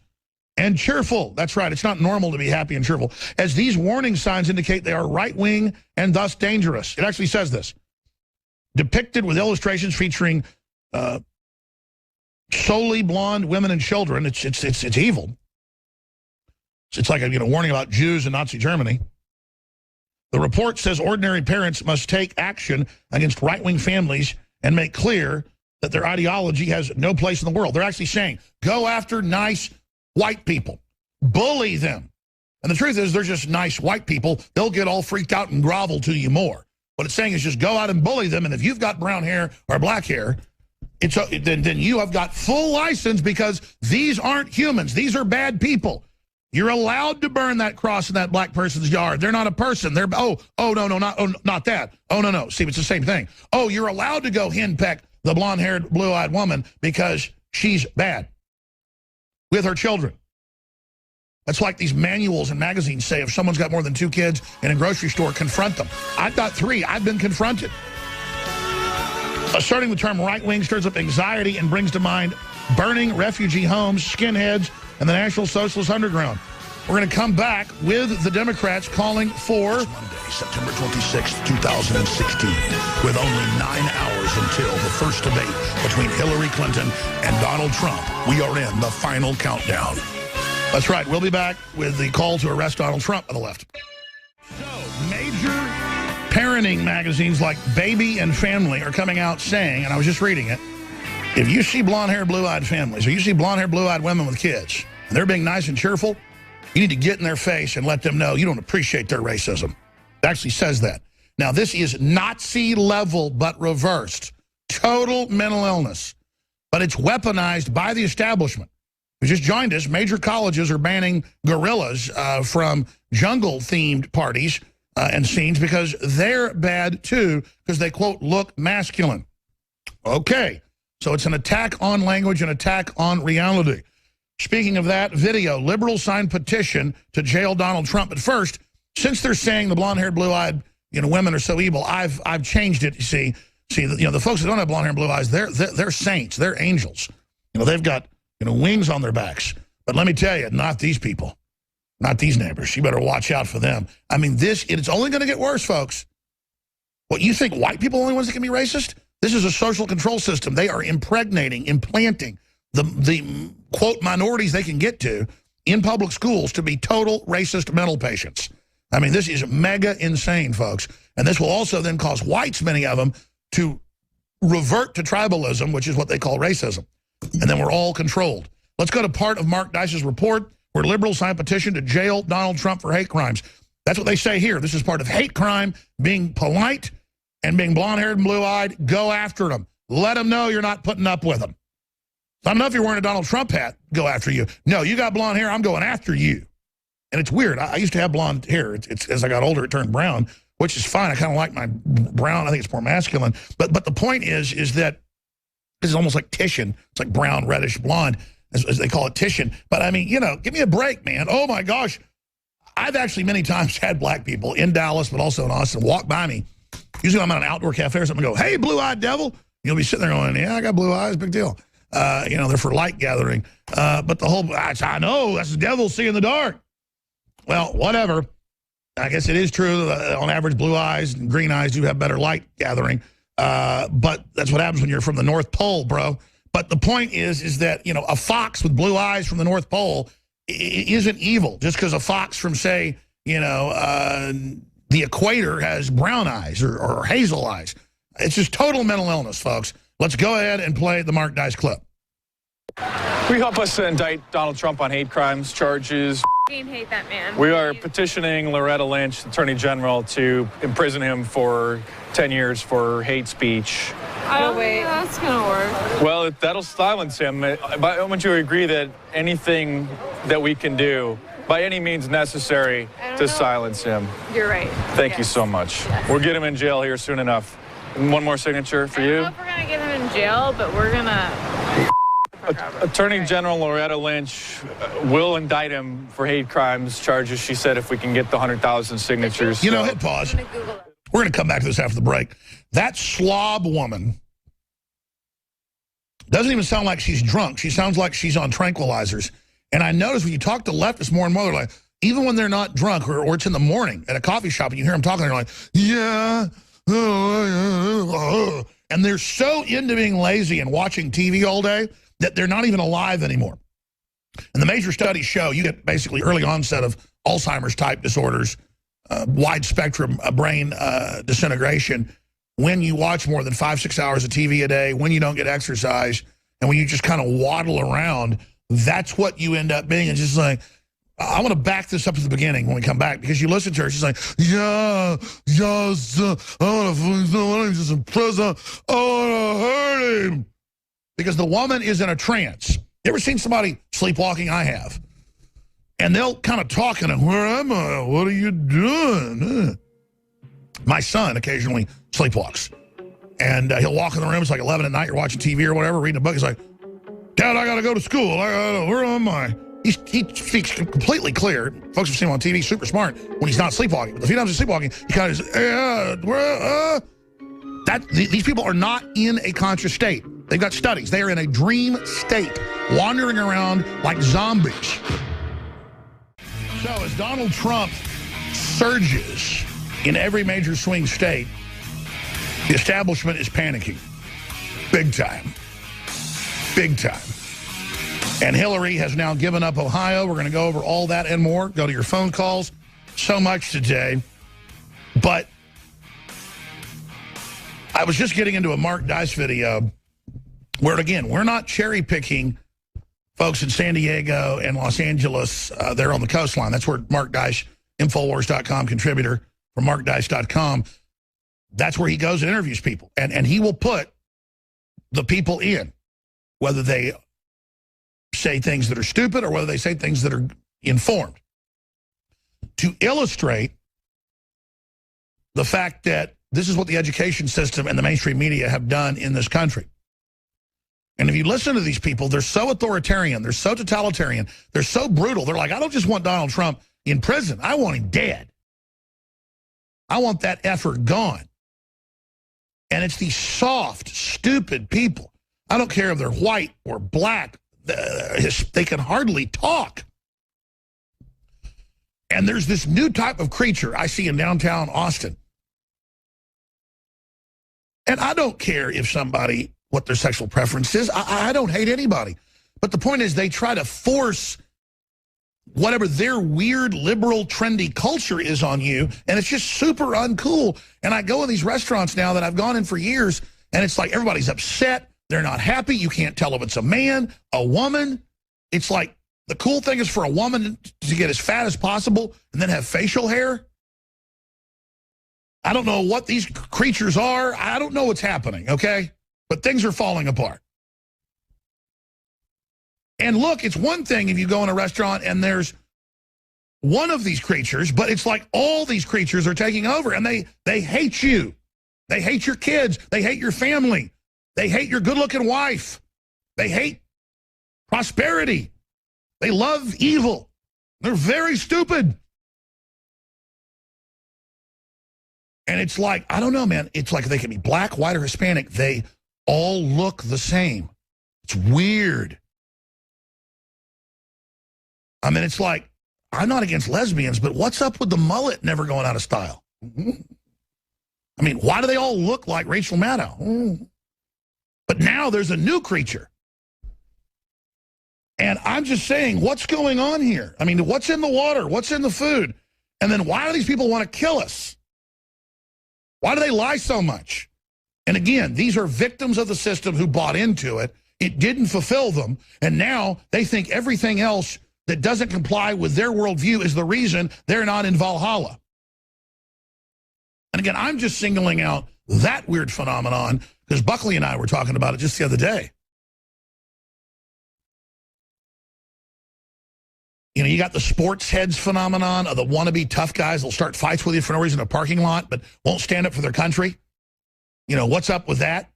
and cheerful. That's right. It's not normal to be happy and cheerful, as these warning signs indicate they are right-wing and thus dangerous. It actually says this. Depicted with illustrations featuring solely blonde women and children. It's evil. It's like a warning about Jews in Nazi Germany. The report says ordinary parents must take action against right-wing families and make clear that their ideology has no place in the world. They're actually saying, go after nice white people. Bully them. And the truth is, they're just nice white people. They'll get all freaked out and grovel to you more. What it's saying is just go out and bully them, and if you've got brown hair or black hair, then you have got full license, because these aren't humans. These are bad people. You're allowed to burn that cross in that black person's yard. They're not a person. They're no, not that. Oh, no. See, it's the same thing. Oh, you're allowed to go henpeck the blonde-haired, blue-eyed woman because she's bad with her children. That's like these manuals and magazines say if someone's got more than 2 kids in a grocery store, confront them. I've got 3. I've been confronted. Asserting the term right-wing stirs up anxiety and brings to mind burning refugee homes, skinheads, and the National Socialist Underground. We're going to come back with the Democrats calling for Monday, September 26th, 2016, with only 9 hours until the first debate between Hillary Clinton and Donald Trump. We are in the final countdown. That's right. We'll be back with the call to arrest Donald Trump on the left. So, major parenting magazines like Baby and Family are coming out saying, and I was just reading it, if you see blonde-haired, blue-eyed families, or you see blonde-haired, blue-eyed women with kids, and they're being nice and cheerful, you need to get in their face and let them know you don't appreciate their racism. It actually says that. Now, this is Nazi level, but reversed. Total mental illness. But it's weaponized by the establishment. Who just joined us, major colleges are banning gorillas from jungle-themed parties and scenes because they're bad, too, because they, quote, look masculine. Okay. So it's an attack on language, an attack on reality. Speaking of that, video, liberals signed petition to jail Donald Trump. But first, since they're saying the blonde-haired, blue-eyed, women are so evil, I've changed it. You see, the folks that don't have blonde hair and blue eyes, they're saints, they're angels. They've got wings on their backs. But let me tell you, not these people, not these neighbors. You better watch out for them. I mean, it's only going to get worse, folks. What, you think white people are the only ones that can be racist? This is a social control system. They are implanting the quote, minorities they can get to in public schools to be total racist mental patients. I mean, this is mega insane, folks. And this will also then cause whites, many of them, to revert to tribalism, which is what they call racism. And then we're all controlled. Let's go to part of Mark Dice's report where liberals signed a petition to jail Donald Trump for hate crimes. That's what they say here. This is part of hate crime, being polite and being blonde-haired and blue-eyed. Go after them. Let them know you're not putting up with them. I don't know if you're wearing a Donald Trump hat, go after you. No, you got blonde hair, I'm going after you. And it's weird. I used to have blonde hair. It's as I got older, it turned brown, which is fine. I kind of like my brown. I think it's more masculine. But the point is that this is almost like Titian. It's like brown, reddish, blonde, as they call it, Titian. But I mean, give me a break, man. Oh, my gosh. I've actually many times had black people in Dallas, but also in Austin, walk by me. Usually I'm at an outdoor cafe or something and go, hey, blue-eyed devil. You'll be sitting there going, yeah, I got blue eyes, big deal. They're for light gathering. But the whole, I know, that's the devil seeing the dark. Well, whatever. I guess it is true that on average, blue eyes and green eyes do have better light gathering. But that's what happens when you're from the North Pole, bro. But the point is that, a fox with blue eyes from the North Pole isn't evil just because a fox from, say, the equator has brown eyes or hazel eyes. It's just total mental illness, folks. Let's go ahead and play the Mark Dice clip. Will you help us indict Donald Trump on hate crimes charges? Hate that man. We are petitioning Loretta Lynch, Attorney General, to imprison him for 10 years for hate speech. I don't think that's going to work. Well, that'll silence him. But I want you to agree that anything that we can do, by any means necessary, to silence him. You're right. Thank you so much. Yes. We'll get him in jail here soon enough. And one more signature for you. I don't know if we're going to get him in jail, but we're going to... Attorney General Loretta Lynch will indict him for hate crimes charges, she said, if we can get the 100,000 signatures. You know, hit pause. We're going to come back to this after the break. That slob woman doesn't even sound like she's drunk. She sounds like she's on tranquilizers. And I notice when you talk to leftists more and more, they're like, even when they're not drunk or it's in the morning at a coffee shop and you hear them talking, they're like, yeah. And they're so into being lazy and watching TV all day that they're not even alive anymore. And the major studies show you get basically early onset of Alzheimer's type disorders, wide spectrum brain disintegration when you watch more than 5-6 hours of TV a day, when you don't get exercise, and when you just kind of waddle around. That's what you end up being. It's just like, I want to back this up to the beginning when we come back, because you listen to her, she's like, yeah, yes, I want to just impress him, I want to hurt him. Because the woman is in a trance. You ever seen somebody sleepwalking? I have. And they'll kind of talk and, where am I? What are you doing? My son occasionally sleepwalks. And he'll walk in the room. It's like 11 at night. You're watching TV or whatever, reading a book. He's like, Dad, I got to go to school. Where am I? He speaks completely clear. Folks have seen him on TV, super smart, when he's not sleepwalking. But if he doesn't sleepwalking, he kind of says, these people are not in a conscious state. They've got studies. They are in a dream state, wandering around like zombies. So as Donald Trump surges in every major swing state, the establishment is panicking. Big time. Big time. And Hillary has now given up Ohio. We're going to go over all that and more. Go to your phone calls. So much today. But I was just getting into a Mark Dice video where, again, we're not cherry picking folks in San Diego and Los Angeles. They're on the coastline. That's where Mark Dice, Infowars.com contributor from MarkDice.com, that's where he goes and interviews people. And he will put the people in, whether they say things that are stupid or whether they say things that are informed, to illustrate the fact that this is what the education system and the mainstream media have done in this country. And if you listen to these people, they're so authoritarian, they're so totalitarian, they're so brutal. They're like, I don't just want Donald Trump in prison. I want him dead. I want that effort gone. And it's these soft, stupid people. I don't care if they're white or black. They can hardly talk. And there's this new type of creature I see in downtown Austin. And I don't care if somebody, what their sexual preference is. I don't hate anybody. But the point is they try to force whatever their weird, liberal, trendy culture is on you, and it's just super uncool. And I go in these restaurants now that I've gone in for years, and it's like everybody's upset. They're not happy. You can't tell if it's a man, a woman. It's like the cool thing is for a woman to get as fat as possible and then have facial hair. I don't know what these creatures are. I don't know what's happening, okay? But things are falling apart. And look, it's one thing if you go in a restaurant and there's one of these creatures, but it's like all these creatures are taking over, and they hate you. They hate your kids. They hate your family. They hate your good-looking wife. They hate prosperity. They love evil. They're very stupid. And it's like, I don't know, man. It's like they can be black, white, or Hispanic. They all look the same. It's weird. I mean, it's like, I'm not against lesbians, but what's up with the mullet never going out of style? I mean, why do they all look like Rachel Maddow? But now there's a new creature. And I'm just saying, what's going on here? I mean, what's in the water? What's in the food? And then why do these people want to kill us? Why do they lie so much? And again, these are victims of the system who bought into it, It didn't fulfill them, and now they think everything else that doesn't comply with their worldview is the reason they're not in Valhalla. And again, I'm just singling out that weird phenomenon because Buckley and I were talking about it just the other day. You know, you got the sports heads phenomenon of the wannabe tough guys that'll start fights with you for no reason in a parking lot but won't stand up for their country. You know, what's up with that?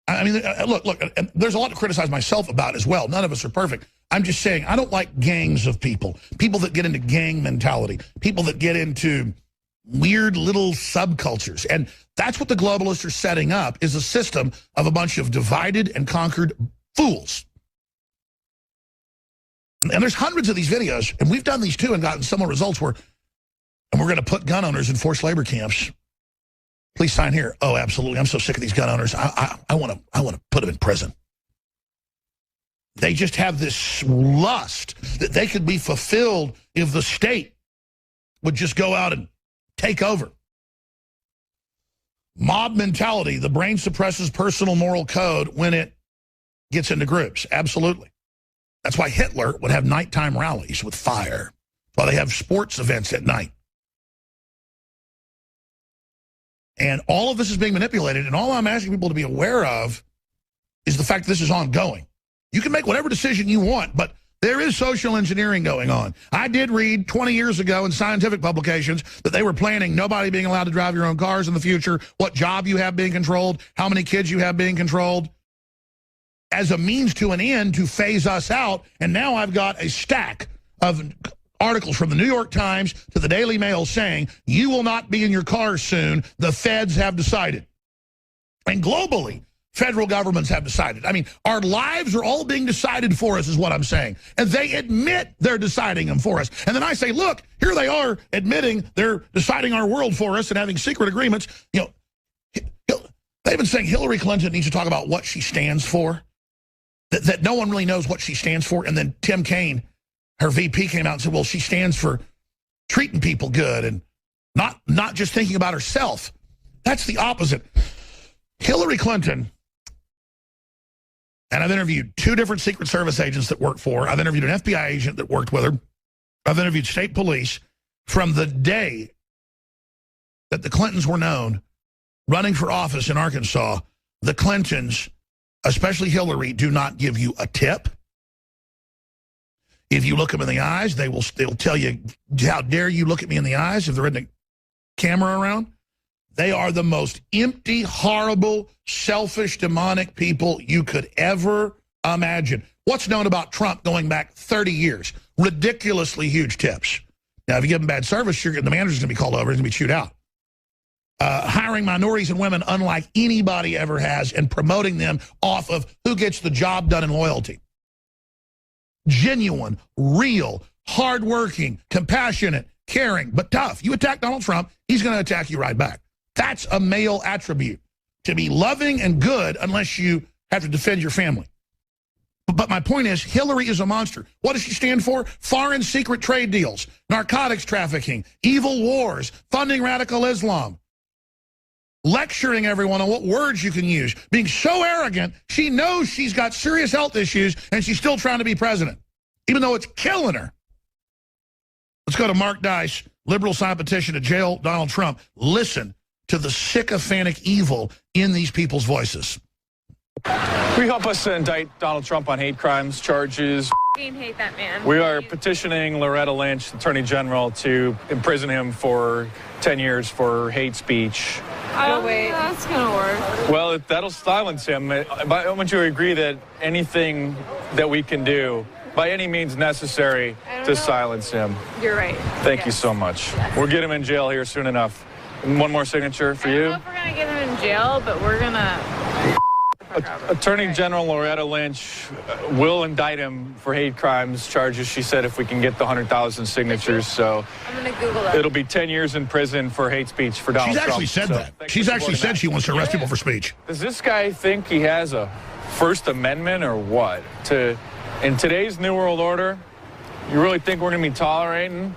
I mean, look, there's a lot to criticize myself about as well. None of us are perfect. I'm just saying I don't like gangs of people that get into gang mentality, people that get into weird little subcultures. And that's what the globalists are setting up, is a system of a bunch of divided and conquered fools. And there's hundreds of these videos, and we've done these too and gotten similar results where, and we're going to put gun owners in forced labor camps. Please sign here. Oh, absolutely. I'm so sick of these gun owners. I want to put them in prison. They just have this lust that they could be fulfilled if the state would just go out and take over. Mob mentality. The brain suppresses personal moral code when it gets into groups. Absolutely. That's why Hitler would have nighttime rallies with fire. That's why they have sports events at night. And all of this is being manipulated, and all I'm asking people to be aware of is the fact that this is ongoing. You can make whatever decision you want, but there is social engineering going on. I did read 20 years ago in scientific publications that they were planning nobody being allowed to drive your own cars in the future, what job you have being controlled, how many kids you have being controlled, as a means to an end to phase us out. And now I've got a stack of articles from the New York Times to the Daily Mail saying, you will not be in your cars soon. The feds have decided. And globally, federal governments have decided. I mean, our lives are all being decided for us is what I'm saying. And they admit they're deciding them for us. And then I say, look, here they are admitting they're deciding our world for us and having secret agreements. You know, they've been saying Hillary Clinton needs to talk about what she stands for, that no one really knows what she stands for. And then Tim Kaine, her VP, came out and said, well, she stands for treating people good and not just thinking about herself. That's the opposite. Hillary Clinton, and I've interviewed 2 different Secret Service agents that worked for her. I've interviewed an FBI agent that worked with her. I've interviewed state police. From the day that the Clintons were known running for office in Arkansas, the Clintons, especially Hillary, do not give you a tip. If you look them in the eyes, they'll tell you, how dare you look at me in the eyes if they're in the camera around. They are the most empty, horrible, selfish, demonic people you could ever imagine. What's known about Trump going back 30 years? Ridiculously huge tips. Now, if you give them bad service, the manager's going to be called over and going to be chewed out. Hiring minorities and women unlike anybody ever has and promoting them off of who gets the job done and loyalty. Genuine, real, hardworking, compassionate, caring, but tough. You attack Donald Trump, he's going to attack you right back. That's a male attribute, to be loving and good unless you have to defend your family. But my point is, Hillary is a monster. What does she stand for? Foreign secret trade deals, narcotics trafficking, evil wars, funding radical Islam, lecturing everyone on what words you can use, being so arrogant, she knows she's got serious health issues and she's still trying to be president, even though it's killing her. Let's go to Mark Dice, liberal sign petition to jail Donald Trump. Listen to the sycophantic evil in these people's voices. Will you help us indict Donald Trump on hate crimes charges? Hate that man. We are petitioning Loretta Lynch, Attorney General, to imprison him for 10 years for hate speech. I don't think that's going to work. Well, that'll silence him. I want you to agree that anything that we can do, by any means necessary, to silence him. You're right. Thank you so much. Yes. We'll get him in jail here soon enough. One more signature for you. I don't know if we're going to get him in jail, but we're going to... Attorney General Loretta Lynch will indict him for hate crimes charges, she said, if we can get the 100,000 signatures. So I'm going to Google that. It'll be 10 years in prison for hate speech for Donald Trump. She's actually said that. She's actually said she wants to arrest people for speech. Does this guy think he has a First Amendment or what? In today's New World Order, you really think we're going to be tolerating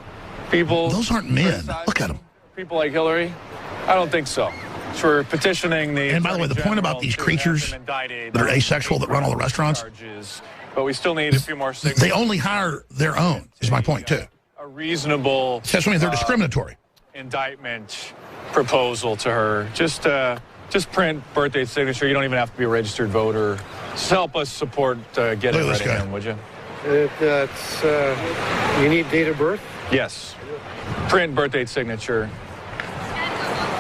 people? Those aren't men. Look at them. People like Hillary? I don't think so. we're petitioning the. And by the way, the point about these creatures that are asexual that run all the restaurants, but we still need a few more signatures. they only hire their own, is my point, too. A reasonable. That's what I mean, they're discriminatory. Indictment proposal to her. Just print birthday signature. You don't even have to be a registered voter. Just help us support getting rid of him, would you? You need date of birth? Yes. Print birthday signature.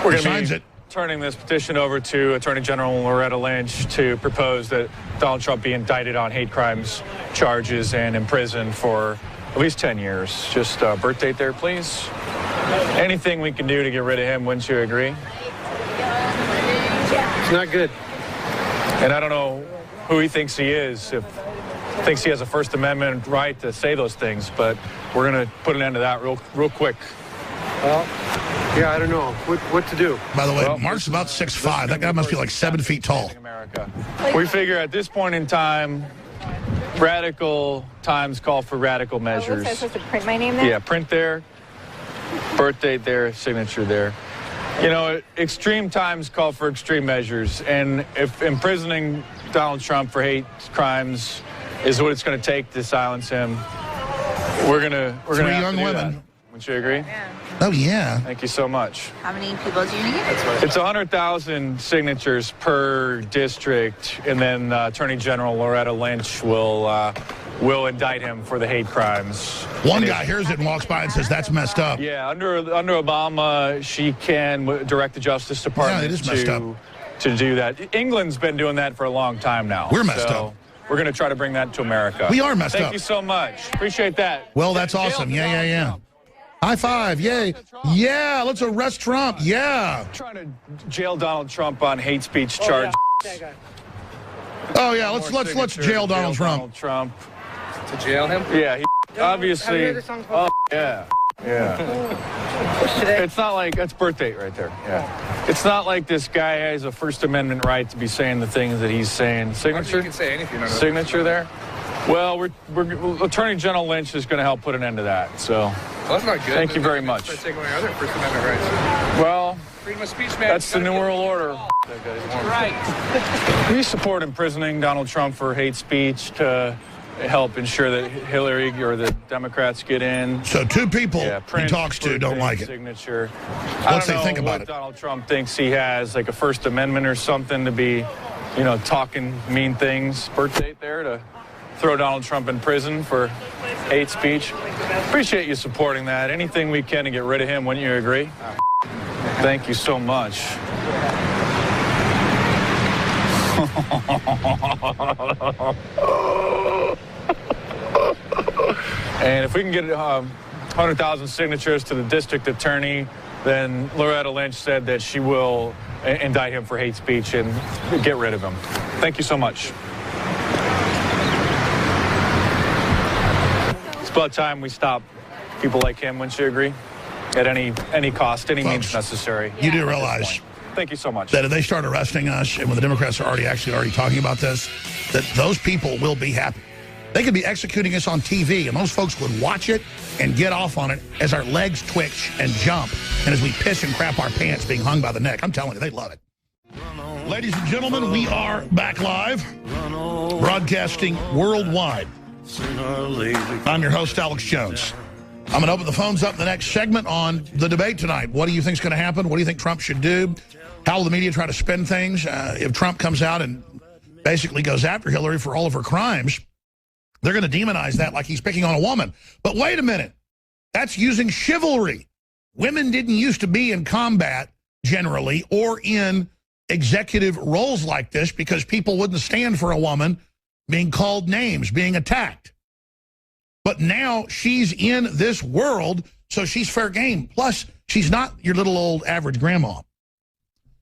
We're going to be turning this petition over to Attorney General Loretta Lynch to propose that Donald Trump be indicted on hate crimes charges and imprisoned for at least 10 years. Just birth date there, please. Anything we can do to get rid of him, wouldn't you agree? It's not good. And I don't know who he thinks he is, if he thinks he has a First Amendment right to say those things, but we're going to put an end to that real quick. Well, yeah, I don't know what to do. By the way, Mark's about 6'5". That guy must be like 7 feet tall. We figure at this point in time, radical times call for radical measures. I'm supposed to print my name there? Yeah, print there, birth date there, signature there. You know, extreme times call for extreme measures, and if imprisoning Donald Trump for hate crimes is what it's going to take to silence him, we're gonna Three have young to do women. that. Would you agree? Yeah. Oh, yeah. Thank you so much. How many people do you need? It's 100,000 signatures per district, and then Attorney General Loretta Lynch will indict him for the hate crimes. One guy hears it and walks by and says, that's messed up. Yeah, under Obama, she can direct the Justice Department it is messed up. to do that. England's been doing that for a long time now. We're messed up. We're going to try to bring that to America. We are messed up. Thank you so much. Appreciate that. Well, that's awesome. Yeah. High five. Yay. Yeah, let's arrest Trump. Yeah. Trying to jail Donald Trump on hate speech charges. Oh, yeah, let's jail Donald Trump. To jail him? Yeah, he obviously. Have you heard the song called Yeah. It's not like that's birth date right there. Yeah. It's not like this guy has a First Amendment right to be saying the things that he's saying. Signature. You can say anything. Signature there. Well, Attorney General Lynch is going to help put an end to that. So. Well, that's not good. Thank you very much. Start taking away other First Amendment rights. Well, freedom of speech, man. That's the New World Order. Right. We support imprisoning Donald Trump for hate speech to help ensure that Hillary or the Democrats get in. So two people he talks to don't like it. Signature. What's they think about it? Donald Trump thinks he has like a First Amendment or something to be, talking mean things. Birth date there to throw Donald Trump in prison for hate speech. Appreciate you supporting that. Anything we can to get rid of him, wouldn't you agree? Thank you so much. And if we can get 100,000 signatures to the district attorney, then Loretta Lynch said that she will indict him for hate speech and get rid of him. Thank you so much. It's about time we stop people like him, wouldn't you agree? At any cost, any means necessary. You do realize Thank you so much. that if they start arresting us, and when the Democrats are already talking about this, that those people will be happy. They could be executing us on TV, and those folks would watch it and get off on it as our legs twitch and jump, and as we piss and crap our pants being hung by the neck. I'm telling you, they love it. Ladies and gentlemen, we are back live, broadcasting worldwide. I'm your host, Alex Jones. I'm going to open the phones up in the next segment on the debate tonight. What do you think is going to happen? What do you think Trump should do? How will the media try to spin things? If Trump comes out and basically goes after Hillary for all of her crimes, they're going to demonize that like he's picking on a woman. But wait a minute. That's using chivalry. Women didn't used to be in combat generally or in executive roles like this because people wouldn't stand for a woman being called names, being attacked. But now she's in this world, so she's fair game. Plus, she's not your little old average grandma.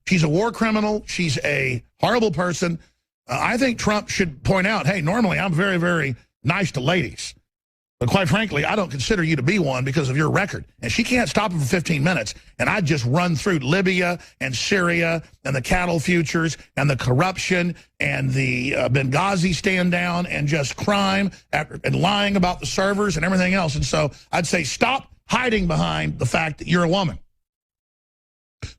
She's a war criminal. She's a horrible person. I think Trump should point out, hey, normally I'm very, very nice to ladies. But quite frankly, I don't consider you to be one because of your record. And she can't stop him for 15 minutes. And I'd just run through Libya and Syria and the cattle futures and the corruption and the Benghazi stand down and just crime and lying about the servers and everything else. And so I'd say stop hiding behind the fact that you're a woman.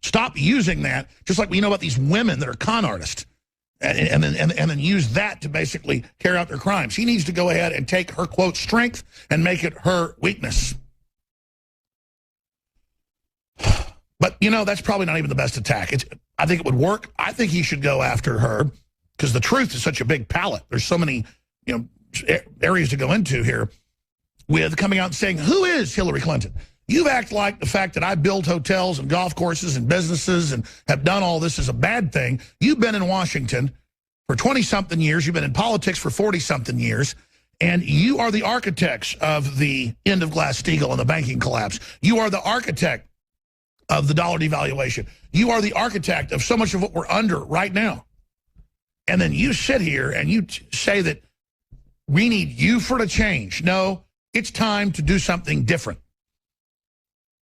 Stop using that, just like we know about these women that are con artists, and then use that to basically carry out their crimes. He needs to go ahead and take her, quote, strength and make it her weakness. But, you know, that's probably not even the best attack. I think it would work. I think he should go after her because the truth is such a big palette. There's so many, you know, areas to go into here with coming out and saying, who is Hillary Clinton? You act like the fact that I build hotels and golf courses and businesses and have done all this is a bad thing. You've been in Washington for 20-something years. You've been in politics for 40-something years. And you are the architects of the end of Glass-Steagall and the banking collapse. You are the architect of the dollar devaluation. You are the architect of so much of what we're under right now. And then you sit here and you say that we need you for the change. No, it's time to do something different.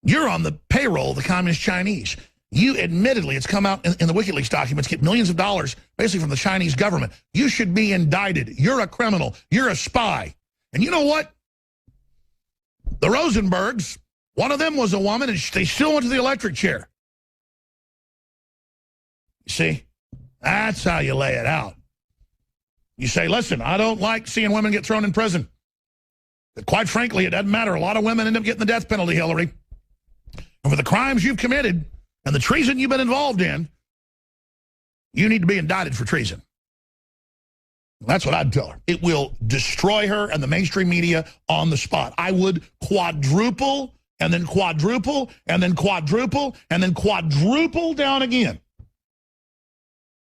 You're on the payroll of the Communist Chinese. You admittedly, it's come out in the WikiLeaks documents, get millions of dollars basically from the Chinese government. You should be indicted. You're a criminal. You're a spy. And you know what? The Rosenbergs, one of them was a woman, and they still went to the electric chair. You see? That's how you lay it out. You say, listen, I don't like seeing women get thrown in prison. But quite frankly, it doesn't matter. A lot of women end up getting the death penalty, Hillary. And for the crimes you've committed and the treason you've been involved in, you need to be indicted for treason. That's what I'd tell her. It will destroy her and the mainstream media on the spot. I would quadruple and then quadruple and then quadruple and then quadruple down again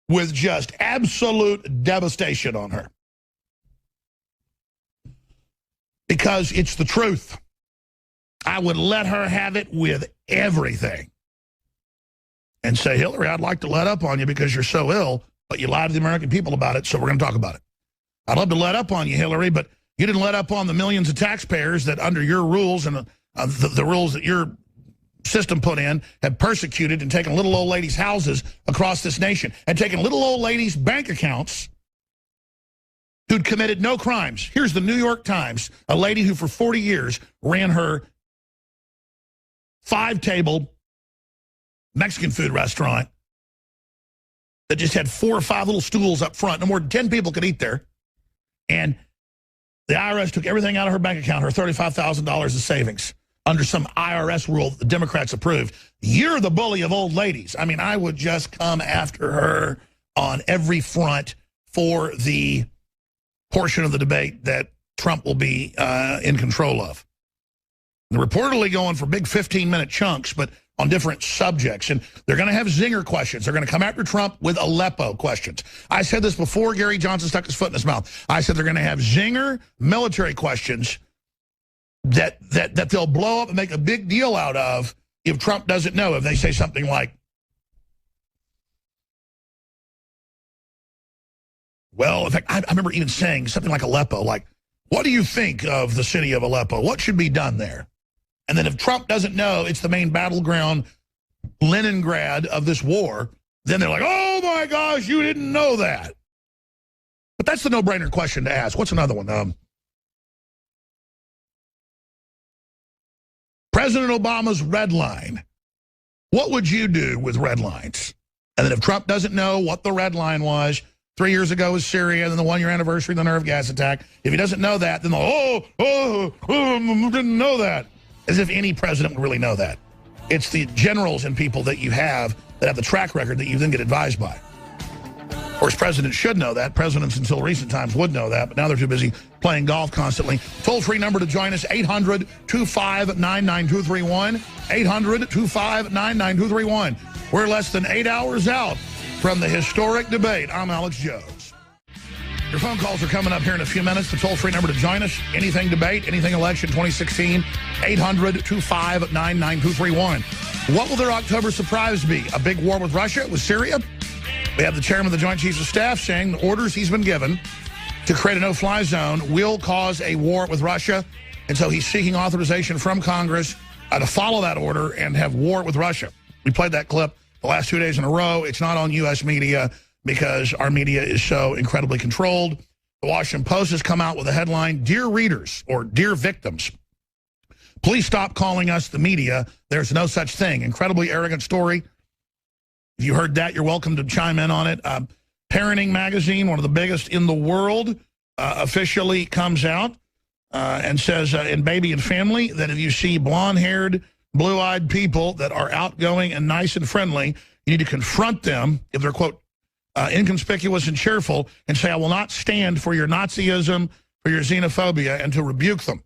with just absolute devastation on her. Because it's the truth. I would let her have it with everything. And say, Hillary, I'd like to let up on you because you're so ill, but you lied to the American people about it, so we're going to talk about it. I'd love to let up on you, Hillary, but you didn't let up on the millions of taxpayers that under your rules and the rules that your system put in have persecuted and taken little old ladies' houses across this nation and taken little old ladies' bank accounts who'd committed no crimes. Here's the New York Times, a lady who for 40 years ran her 5-table Mexican food restaurant that just had 4 or 5 little stools up front. No more than 10 people could eat there. And the IRS took everything out of her bank account, her $35,000 of savings, under some IRS rule that the Democrats approved. You're the bully of old ladies. I mean, I would just come after her on every front for the portion of the debate that Trump will be in control of. They're reportedly going for big 15-minute chunks, but on different subjects. And they're going to have zinger questions. They're going to come after Trump with Aleppo questions. I said this before Gary Johnson stuck his foot in his mouth. I said they're going to have zinger military questions that they'll blow up and make a big deal out of if Trump doesn't know. If they say something like, well, in fact, I remember even saying something like Aleppo, like, what do you think of the city of Aleppo? What should be done there? And then if Trump doesn't know it's the main battleground, Leningrad of this war, then they're like, oh my gosh, you didn't know that. But that's the no-brainer question to ask. What's another one? President Obama's red line. What would you do with red lines? And then if Trump doesn't know what the red line was, 3 years ago was Syria, then the 1-year anniversary of the nerve gas attack. If he doesn't know that, then didn't know that. As if any president would really know that. It's the generals and people that you have that have the track record that you then get advised by. Of course, presidents should know that. Presidents until recent times would know that, but now they're too busy playing golf constantly. Toll-free number to join us, 800-259-9231. 800-259-9231. We're less than 8 hours out from the historic debate. I'm Alex Jones. Your phone calls are coming up here in a few minutes. The toll-free number to join us, anything debate, anything election 2016, 800-259-9231. What will their October surprise be? A big war with Russia, with Syria? We have the chairman of the Joint Chiefs of Staff saying the orders he's been given to create a no-fly zone will cause a war with Russia. And so he's seeking authorization from Congress to follow that order and have war with Russia. We played that clip the last 2 days in a row. It's not on U.S. media because our media is so incredibly controlled. The Washington Post has come out with a headline, Dear Readers, or Dear Victims, please stop calling us the media. There's no such thing. Incredibly arrogant story. If you heard that, you're welcome to chime in on it. Parenting Magazine, one of the biggest in the world, officially comes out and says in Baby and Family that if you see blonde-haired, blue-eyed people that are outgoing and nice and friendly, you need to confront them if they're, quote, inconspicuous and cheerful, and say, I will not stand for your Nazism, for your xenophobia, and to rebuke them.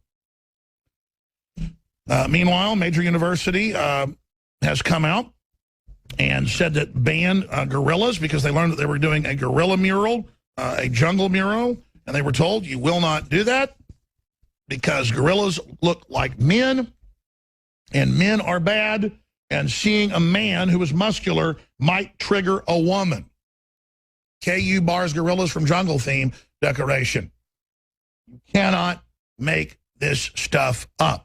Meanwhile, Major University has come out and said that banned gorillas because they learned that they were doing a gorilla mural, a jungle mural, and they were told you will not do that because gorillas look like men and men are bad, and seeing a man who is muscular might trigger a woman. KU bars gorillas from jungle theme decoration. You cannot make this stuff up.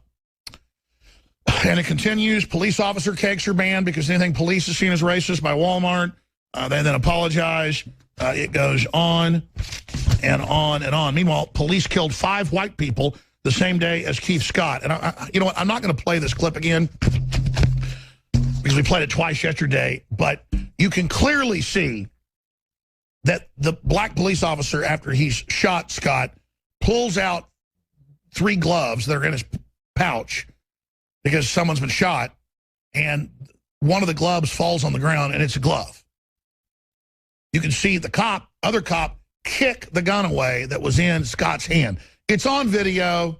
And it continues. Police officer cakes are banned because anything police is seen as racist by Walmart. They then apologize. It goes on and on and on. Meanwhile, police killed 5 white people the same day as Keith Scott. And you know what? I'm not going to play this clip again because we played it twice yesterday. But you can clearly see that the black police officer, after he's shot Scott, pulls out 3 gloves that are in his pouch because someone's been shot, and one of the gloves falls on the ground, and it's a glove. You can see the other cop, kick the gun away that was in Scott's hand. It's on video.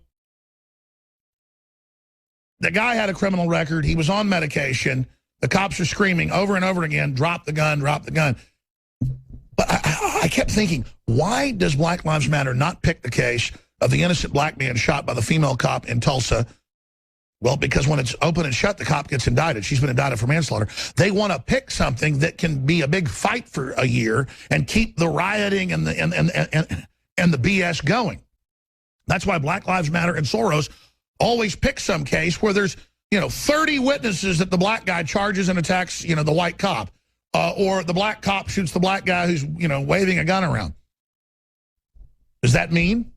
The guy had a criminal record. He was on medication. The cops are screaming over and over again, drop the gun, drop the gun. But I kept thinking, why does Black Lives Matter not pick the case of the innocent black man shot by the female cop in Tulsa? Well, because when it's open and shut, the cop gets indicted. She's been indicted for manslaughter. They want to pick something that can be a big fight for a year and keep the rioting and the BS going. That's why Black Lives Matter and Soros always pick some case where there's, 30 witnesses that the black guy charges and attacks, the white cop. Or the black cop shoots the black guy who's, waving a gun around. Does that mean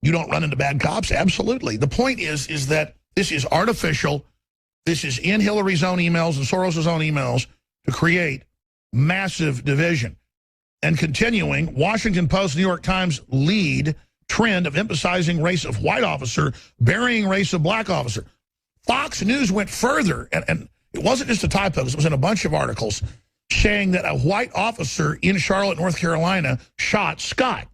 you don't run into bad cops? Absolutely. The point is that this is artificial. This is in Hillary's own emails and Soros' own emails to create massive division. And continuing, Washington Post, New York Times lead trend of emphasizing race of white officer, burying race of black officer. Fox News went further, and it wasn't just a typo, it was in a bunch of articles, saying that a white officer in Charlotte, North Carolina, shot Scott.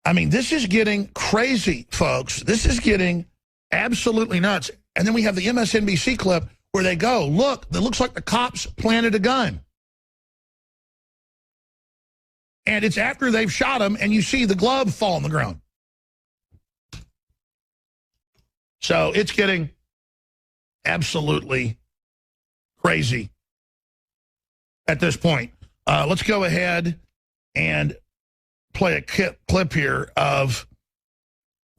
I mean, this is getting crazy, folks. This is getting absolutely nuts. And then we have the MSNBC clip where they go, look, it looks like the cops planted a gun. And it's after they've shot him, and you see the glove fall on the ground. So it's getting absolutely crazy at this point. Let's go ahead and play a clip here of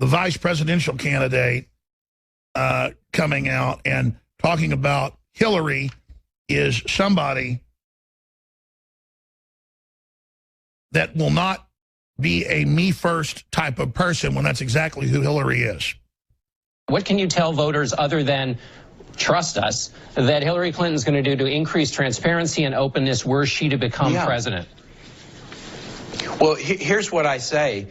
the vice presidential candidate coming out and talking about Hillary is somebody that will not be a me first type of person when that's exactly who Hillary is. What can you tell voters other than trust us that Hillary Clinton's going to do to increase transparency and openness were she to become president? Well, here's what I say.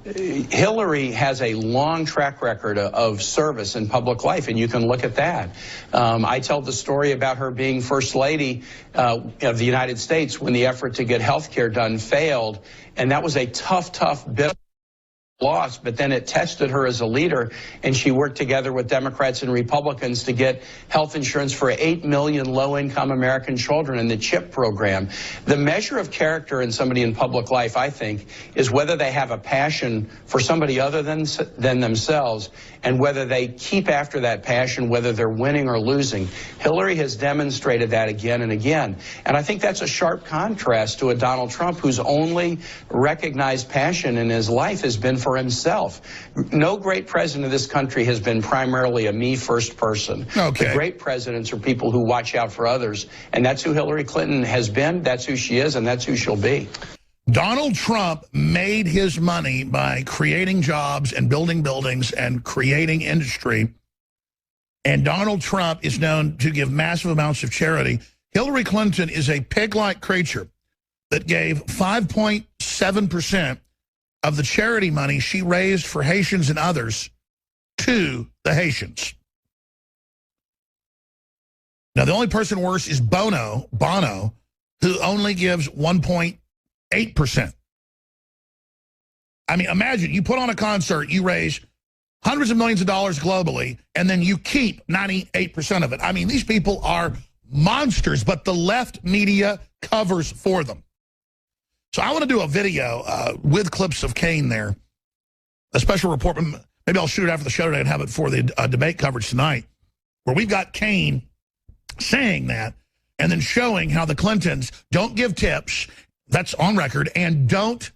Hillary has a long track record of service in public life, and you can look at that. I tell the story about her being First Lady of the United States when the effort to get health care done failed, and that was a tough bit. Lost, but then it tested her as a leader, and she worked together with Democrats and Republicans to get health insurance for 8 million low-income American children in the CHIP program. The measure of character in somebody in public life, I think, is whether they have a passion for somebody other than themselves, and whether they keep after that passion, whether they're winning or losing. Hillary has demonstrated that again and again, and I think that's a sharp contrast to a Donald Trump whose only recognized passion in his life has been for himself. No great president of this country has been primarily a me-first person. Okay. The great presidents are people who watch out for others, and that's who Hillary Clinton has been, that's who she is, and that's who she'll be. Donald Trump made his money by creating jobs and building buildings and creating industry and Donald Trump is known to give massive amounts of charity. Hillary Clinton is a pig-like creature that gave 5.7% of the charity money she raised for Haitians and others to the Haitians. Now, the only person worse is Bono, who only gives 1.8%. I mean, imagine you put on a concert, you raise hundreds of millions of dollars globally, and then you keep 98% of it. I mean, these people are monsters, but the left media covers for them. So I want to do a video with clips of Kane there, a special report. Maybe I'll shoot it after the show today and have it for the debate coverage tonight, where we've got Kane saying that and then showing how the Clintons don't give tips, that's on record, and don't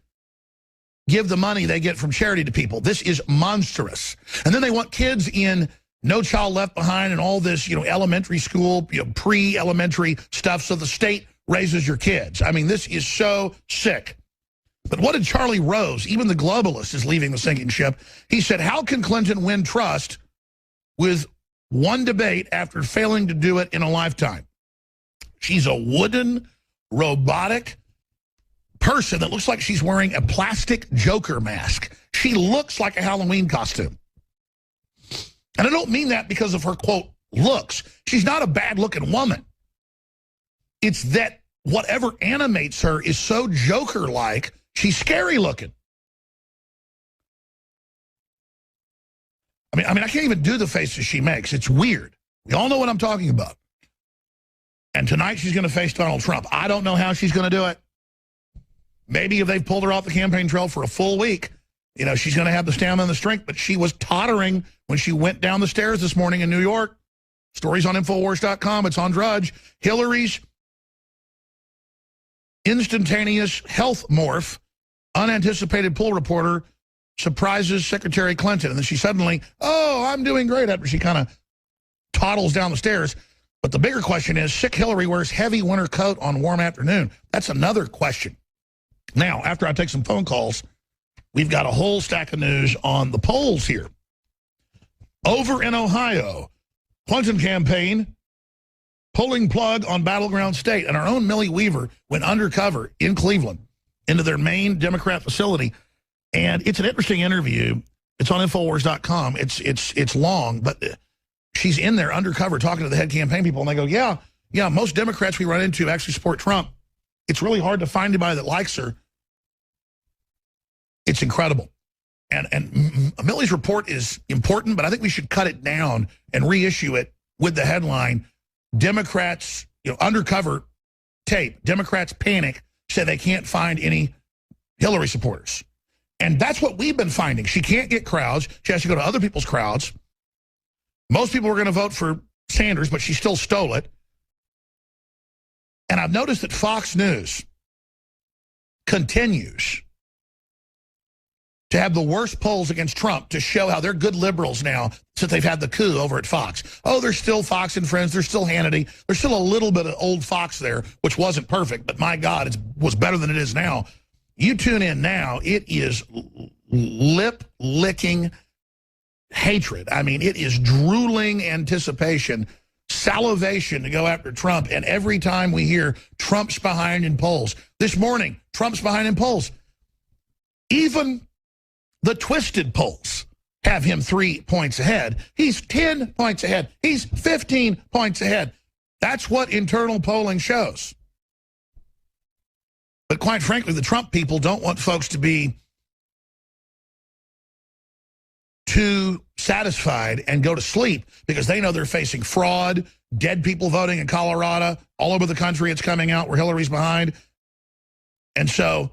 give the money they get from charity to people. This is monstrous. And then they want kids in No Child Left Behind and all this, elementary school, pre-elementary stuff, so the state raises your kids. I mean, this is so sick. But what did Charlie Rose, even the globalist, is leaving the sinking ship? He said, how can Clinton win trust with one debate after failing to do it in a lifetime? She's a wooden, robotic person that looks like she's wearing a plastic Joker mask. She looks like a Halloween costume. And I don't mean that because of her, quote, looks. She's not a bad-looking woman. It's that whatever animates her is so Joker-like, she's scary-looking. I mean, I can't even do the faces she makes. It's weird. We all know what I'm talking about. And tonight she's going to face Donald Trump. I don't know how she's going to do it. Maybe if they've pulled her off the campaign trail for a full week, she's going to have the stamina and the strength. But she was tottering when she went down the stairs this morning in New York. Stories on Infowars.com. It's on Drudge. Hillary's instantaneous health morph, unanticipated poll reporter surprises Secretary Clinton. And then she suddenly, oh, I'm doing great, after she kind of toddles down the stairs. But the bigger question is, sick Hillary wears heavy winter coat on warm afternoon. That's another question. Now, after I take some phone calls, we've got a whole stack of news on the polls here. Over in Ohio, Clinton campaign pulling plug on battleground state. And our own Millie Weaver went undercover in Cleveland into their main Democrat facility. And it's an interesting interview. It's on Infowars.com. It's long, but she's in there undercover talking to the head campaign people. And they go, yeah, most Democrats we run into actually support Trump. It's really hard to find anybody that likes her. It's incredible. And Millie's report is important, but I think we should cut it down and reissue it with the headline, Democrats, undercover tape, Democrats panic, say they can't find any Hillary supporters. And that's what we've been finding. She can't get crowds. She has to go to other people's crowds. Most people were going to vote for Sanders, but she still stole it. And I've noticed that Fox News continues to have the worst polls against Trump to show how they're good liberals now since they've had the coup over at Fox. Oh, there's still Fox and Friends. There's still Hannity. There's still a little bit of old Fox there, which wasn't perfect, but my God, it was better than it is now. You tune in now, it is lip-licking hatred. I mean, it is drooling anticipation, salivation to go after Trump. And every time we hear Trump's behind in polls, this morning, Trump's behind in polls. Even the twisted polls have him 3 points ahead. He's 10 points ahead. He's 15 points ahead. That's what internal polling shows. But quite frankly, the Trump people don't want folks to be too satisfied and go to sleep because they know they're facing fraud, dead people voting in Colorado, all over the country it's coming out where Hillary's behind. And so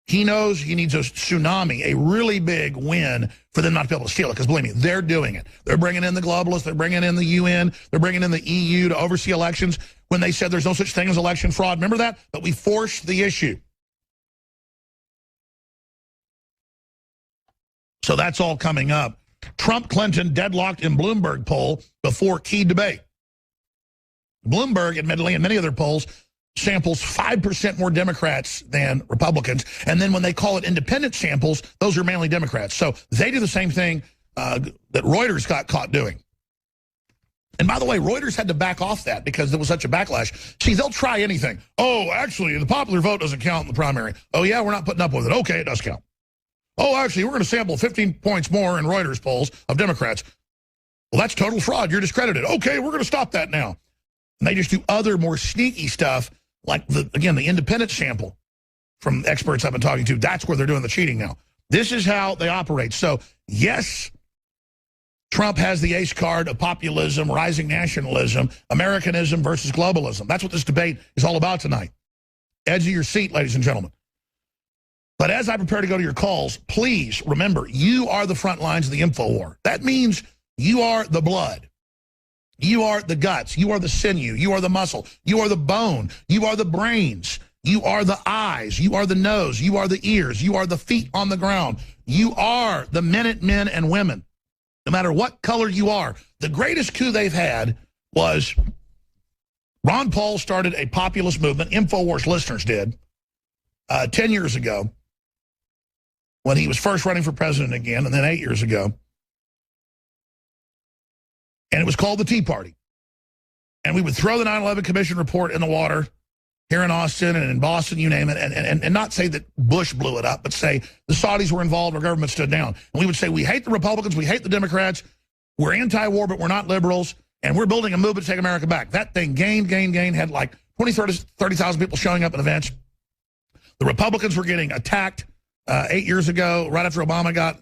he knows he needs a tsunami, a really big win for them not to be able to steal it. Because believe me, they're doing it. They're bringing in the globalists. They're bringing in the UN. They're bringing in the EU to oversee elections when they said there's no such thing as election fraud. Remember that? But we forced the issue. So that's all coming up. Trump-Clinton deadlocked in Bloomberg poll before key debate. Bloomberg, admittedly, in many other polls, samples 5% more Democrats than Republicans. And then when they call it independent samples, those are mainly Democrats. So they do the same thing that Reuters got caught doing. And by the way, Reuters had to back off that because there was such a backlash. See, they'll try anything. Oh, actually, the popular vote doesn't count in the primary. Oh, yeah, we're not putting up with it. Okay, it does count. Oh, actually, we're going to sample 15 points more in Reuters polls of Democrats. Well, that's total fraud. You're discredited. Okay, we're going to stop that now. And they just do other more sneaky stuff, like, the independent sample from experts I've been talking to. That's where they're doing the cheating now. This is how they operate. So, yes, Trump has the ace card of populism, rising nationalism, Americanism versus globalism. That's what this debate is all about tonight. Edge of your seat, ladies and gentlemen. But as I prepare to go to your calls, please remember, you are the front lines of the info war. That means you are the blood. You are the guts. You are the sinew. You are the muscle. You are the bone. You are the brains. You are the eyes. You are the nose. You are the ears. You are the feet on the ground. You are the Minutemen and women. No matter what color you are. The greatest coup they've had was Ron Paul started a populist movement, InfoWars listeners did, 10 years ago when he was first running for president again, and then 8 years ago. And it was called the Tea Party. And we would throw the 9/11 Commission report in the water here in Austin and in Boston, you name it, and not say that Bush blew it up, but say the Saudis were involved, our government stood down. And we would say, we hate the Republicans, we hate the Democrats, we're anti-war, but we're not liberals, and we're building a movement to take America back. That thing gained, had like 30,000 people showing up at events. The Republicans were getting attacked 8 years ago, right after Obama got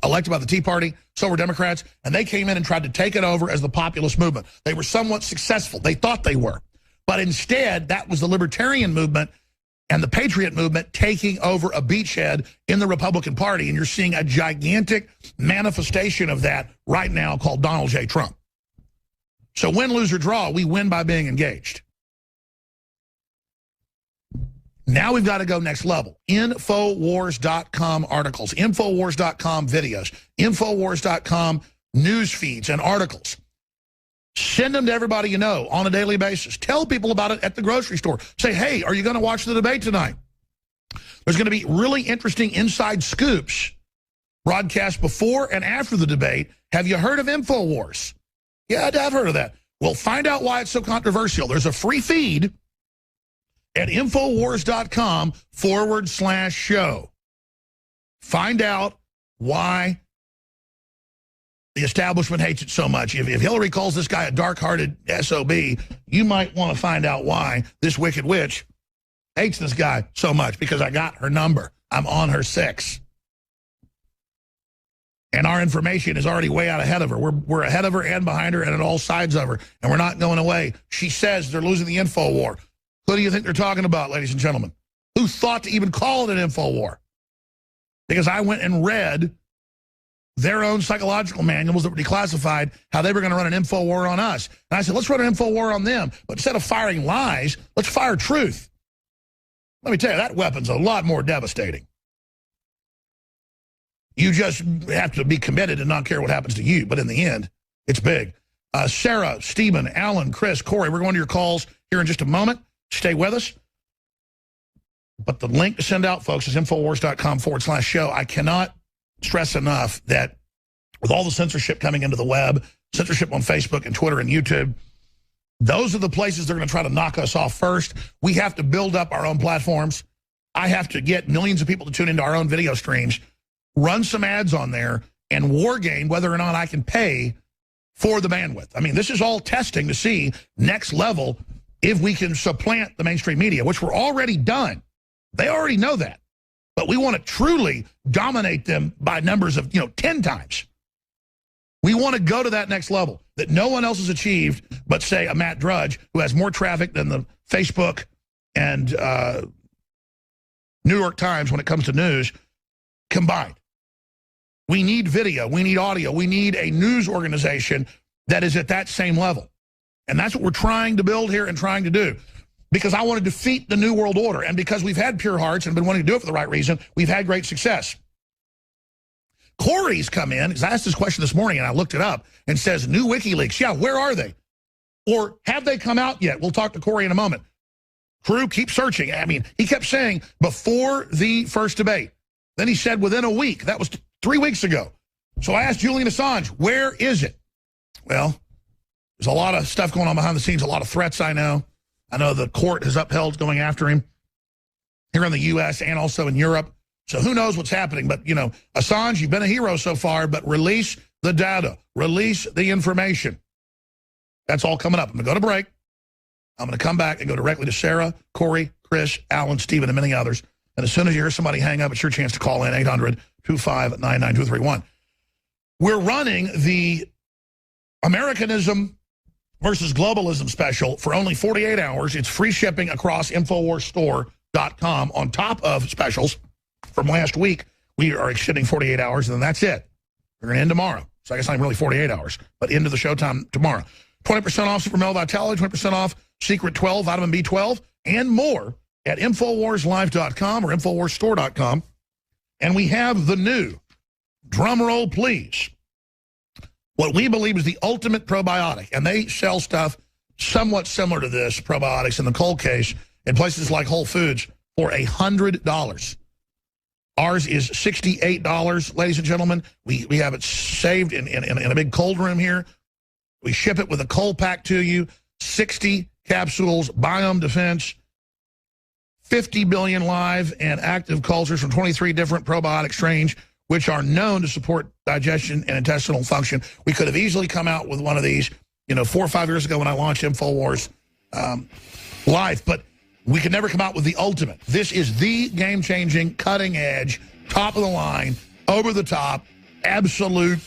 elected by the Tea Party. So were Democrats, and they came in and tried to take it over as the populist movement. They were somewhat successful. They thought they were. But instead, that was the libertarian movement and the patriot movement taking over a beachhead in the Republican Party. And you're seeing a gigantic manifestation of that right now called Donald J. Trump. So win, lose, or draw, we win by being engaged. Now we've got to go next level. Infowars.com articles, Infowars.com videos, Infowars.com news feeds and articles. Send them to everybody you know on a daily basis. Tell people about it at the grocery store. Say, hey, are you going to watch the debate tonight? There's going to be really interesting inside scoops broadcast before and after the debate. Have you heard of InfoWars? Yeah, I've heard of that. Well, find out why it's so controversial. There's a free feed at Infowars.com/show. Find out why the establishment hates it so much. If Hillary calls this guy a dark-hearted SOB, you might want to find out why this wicked witch hates this guy so much, because I got her number. I'm on her 6. And our information is already way out ahead of her. We're ahead of her and behind her and at all sides of her, and we're not going away. She says they're losing the info war. Who do you think they're talking about, ladies and gentlemen? Who thought to even call it an info war? Because I went and read their own psychological manuals that were declassified, how they were going to run an info war on us. And I said, let's run an info war on them. But instead of firing lies, let's fire truth. Let me tell you, that weapon's a lot more devastating. You just have to be committed and not care what happens to you. But in the end, it's big. Sarah, Stephen, Alan, Chris, Corey, we're going to your calls here in just a moment. Stay with us. But the link to send out, folks, is Infowars.com/show. I cannot stress enough that with all the censorship coming into the web, censorship on Facebook and Twitter and YouTube, those are the places they're going to try to knock us off first. We have to build up our own platforms. I have to get millions of people to tune into our own video streams, run some ads on there, and war game whether or not I can pay for the bandwidth. I mean, this is all testing to see next level if we can supplant the mainstream media, which we're already done. They already know that. But we want to truly dominate them by numbers of, 10 times. We want to go to that next level that no one else has achieved but, say, a Matt Drudge, who has more traffic than the Facebook and New York Times when it comes to news combined. We need video. We need audio. We need a news organization that is at that same level. And that's what we're trying to build here and trying to do. Because I want to defeat the New World Order. And because we've had pure hearts and been wanting to do it for the right reason, we've had great success. Corey's come in, because I asked this question this morning and I looked it up, and says, new WikiLeaks. Yeah, where are they? Or have they come out yet? We'll talk to Corey in a moment. Crew, keep searching. I mean, he kept saying before the first debate. Then he said within a week. That was 3 weeks ago. So I asked Julian Assange, where is it? Well, There's a lot of stuff going on behind the scenes, a lot of threats, I know. I know the court has upheld going after him here in the U.S. and also in Europe. So who knows what's happening. But, you know, Assange, you've been a hero so far, but release the data. Release the information. That's all coming up. I'm going to go to break. I'm going to come back and go directly to Sarah, Corey, Chris, Alan, Stephen, and many others. And as soon as you hear somebody hang up, it's your chance to call in 800-259-9231. We're running the Americanism versus globalism special for only 48 hours. It's free shipping across InfoWarsStore.com on top of specials from last week. We are extending 48 hours, and then that's it. We're going to end tomorrow. So I guess not really 48 hours, but into the showtime tomorrow. 20% off Super Male Vitality, 20% off Secret 12, Vitamin B12, and more at InfoWarsLive.com or InfoWarsStore.com. And we have the new, drumroll please, what we believe is the ultimate probiotic. And they sell stuff somewhat similar to this, probiotics in the cold case, in places like Whole Foods for $100. Ours is $68, ladies and gentlemen. We have it saved in a big cold room here. We ship it with a cold pack to you, 60 capsules, biome defense, 50 billion live and active cultures from 23 different probiotic strains, which are known to support digestion and intestinal function. We could have easily come out with one of these, 4 or 5 years ago when I launched InfoWars Live, but we could never come out with the ultimate. This is the game-changing, cutting-edge, top-of-the-line, over-the-top, absolute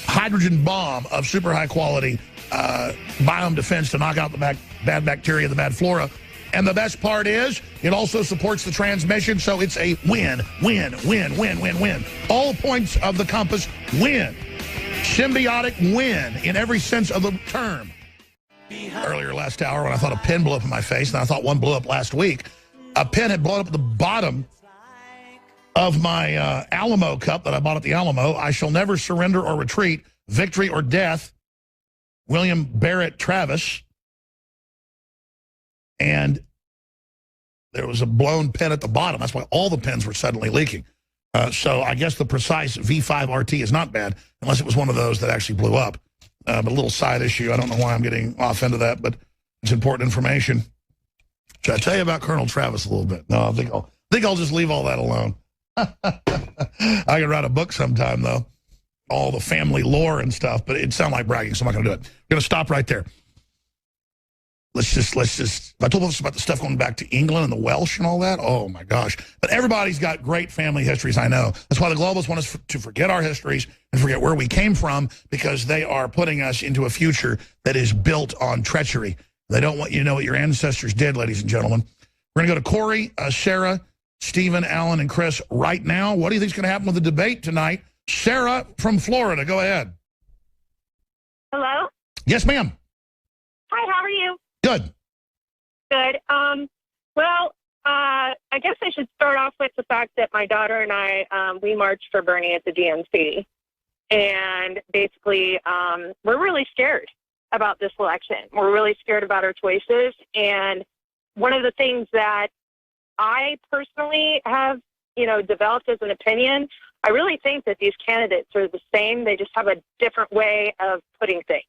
hydrogen bomb of super high-quality biome defense to knock out the bad bacteria, the bad flora. And the best part is it also supports the transmission, so it's a win, win, win, win, win, win. All points of the compass win. Symbiotic win in every sense of the term. Earlier last hour when I thought a pen blew up in my face, and I thought one blew up last week, a pen had blown up at the bottom of my Alamo cup that I bought at the Alamo. I shall never surrender or retreat. Victory or death. William Barrett Travis. And there was a blown pen at the bottom. That's why all the pens were suddenly leaking. So I guess the Precise V5 RT is not bad, unless it was one of those that actually blew up. But a little side issue. I don't know why I'm getting off into that, but it's important information. Should I tell you about Colonel Travis a little bit? No, I think I'll just leave all that alone. I could write a book sometime, though. All the family lore and stuff, but it'd sound like bragging, so I'm not going to do it. I'm going to stop right there. Let's just, I told us about the stuff going back to England and the Welsh and all that. Oh, my gosh. But everybody's got great family histories, I know. That's why the globalists want us to forget our histories and forget where we came from, because they are putting us into a future that is built on treachery. They don't want you to know what your ancestors did, ladies and gentlemen. We're going to go to Corey, Sarah, Stephen, Alan, and Chris right now. What do you think is going to happen with the debate tonight? Sarah from Florida, go ahead. Hello? Yes, ma'am. Hi, how are you? Good. Good. Well, I guess I should start off with the fact that my daughter and I, we marched for Bernie at the DNC. And basically, we're really scared about this election. We're really scared about our choices. And one of the things that I personally have, developed as an opinion, I really think that these candidates are the same. They just have a different way of putting things.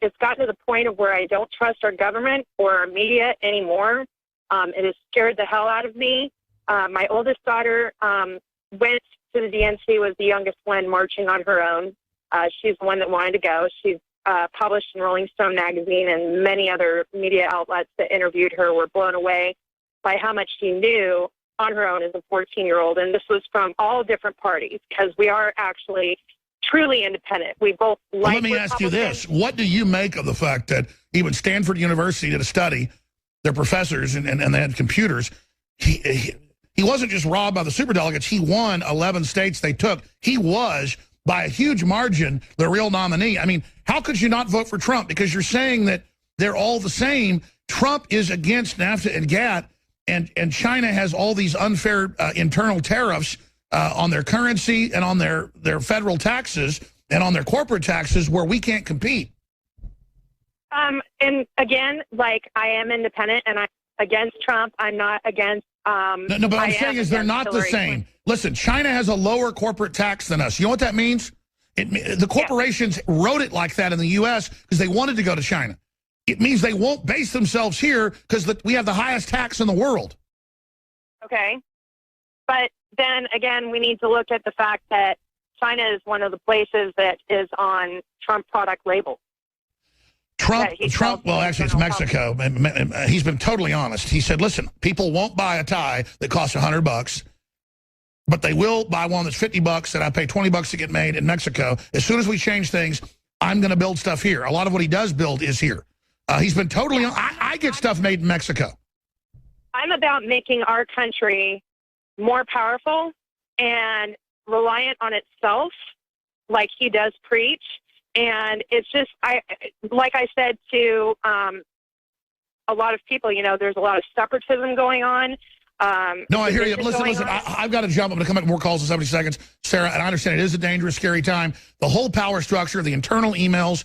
It's gotten to the point of where I don't trust our government or our media anymore. It has scared the hell out of me. My oldest daughter went to the DNC, was the youngest one marching on her own. She's the one that wanted to go. She's published in Rolling Stone magazine, and many other media outlets that interviewed her were blown away by how much she knew on her own as a 14-year-old. And this was from all different parties, because we are actually truly independent. We both like. Well, let me ask you this. What do you make of the fact that even Stanford University did a study, their professors, and they had computers, he wasn't just robbed by the superdelegates, he won 11 states they took. He was, by a huge margin, the real nominee. I mean, how could you not vote for Trump? Because you're saying that they're all the same. Trump is against NAFTA and GATT, and China has all these unfair internal tariffs on their currency and on their federal taxes and on their corporate taxes, where we can't compete. And again, like, I am independent, and I'm against Trump. I'm not against. No, but what I'm saying is they're not the same. Listen, China has a lower corporate tax than us. You know what that means? The corporations wrote it like that in the U.S. because they wanted to go to China. It means they won't base themselves here because we have the highest tax in the world. Okay. But then, again, we need to look at the fact that China is one of the places that is on Trump product label. Well, actually, it's Mexico. He's been totally honest. He said, listen, people won't buy a tie that costs $100, but they will buy one that's $50 that I pay $20 to get made in Mexico. As soon as we change things, I'm going to build stuff here. A lot of what he does build is here. He's been totally I get stuff made in Mexico. I'm about making our country more powerful and reliant on itself, like he does preach. And it's just, like I said to a lot of people, there's a lot of separatism going on. No, I hear you. Listen, I've got to jump. I'm going to come back with more calls in 70 seconds. Sarah, and I understand it is a dangerous, scary time. The whole power structure, the internal emails,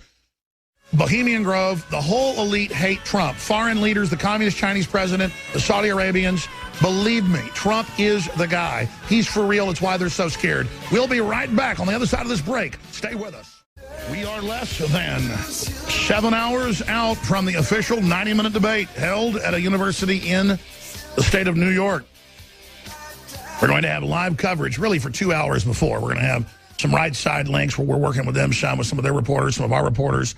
Bohemian Grove, the whole elite hate Trump. Foreign leaders, the communist Chinese president, the Saudi Arabians. Believe me, Trump is the guy. He's for real. It's why they're so scared. We'll be right back on the other side of this break. Stay with us. We are less than 7 hours out from the official 90-minute debate held at a university in the state of New York. We're going to have live coverage really for 2 hours before. We're going to have some right side links where we're working with them, some with some of their reporters. Some of our reporters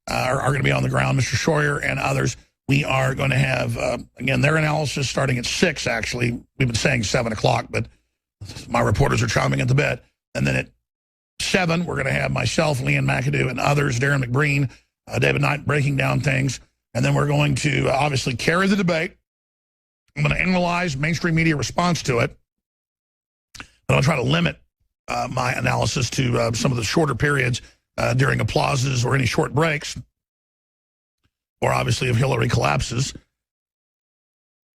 are going to be on the ground, Mr. Schroyer and others. We are going to have, again, their analysis starting at 6, actually. We've been saying 7 o'clock, but my reporters are chomping at the bit. And then at 7, we're going to have myself, Leanne McAdoo, and others, Darren McBreen, David Knight, breaking down things. And then we're going to obviously carry the debate. I'm going to analyze mainstream media response to it. But I'll try to limit my analysis to some of the shorter periods during applauses or any short breaks. Or obviously if Hillary collapses.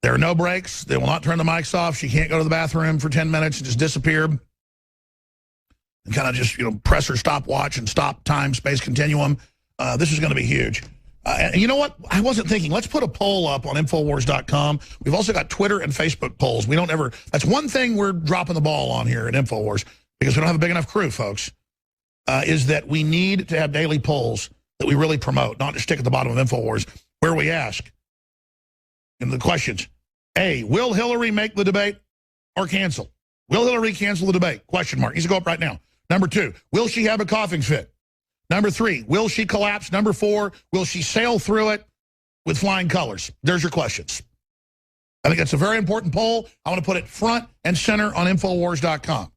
There are no breaks. They will not turn the mics off. She can't go to the bathroom for 10 minutes and just disappear. And kind of just, press her stopwatch and stop time, space continuum. This is going to be huge. And you know what? I wasn't thinking. Let's put a poll up on Infowars.com. We've also got Twitter and Facebook polls. We don't ever. That's one thing we're dropping the ball on here at Infowars because we don't have a big enough crew, folks. Is that we need to have daily polls that we really promote, not just stick at the bottom of Infowars, where we ask in the questions: A, will Hillary make the debate or cancel? Will Hillary cancel the debate? Question mark. Needs to go up right now. Number 2, will she have a coughing fit? Number 3, will she collapse? Number 4, will she sail through it with flying colors? There's your questions. I think that's a very important poll. I want to put it front and center on Infowars.com. I'm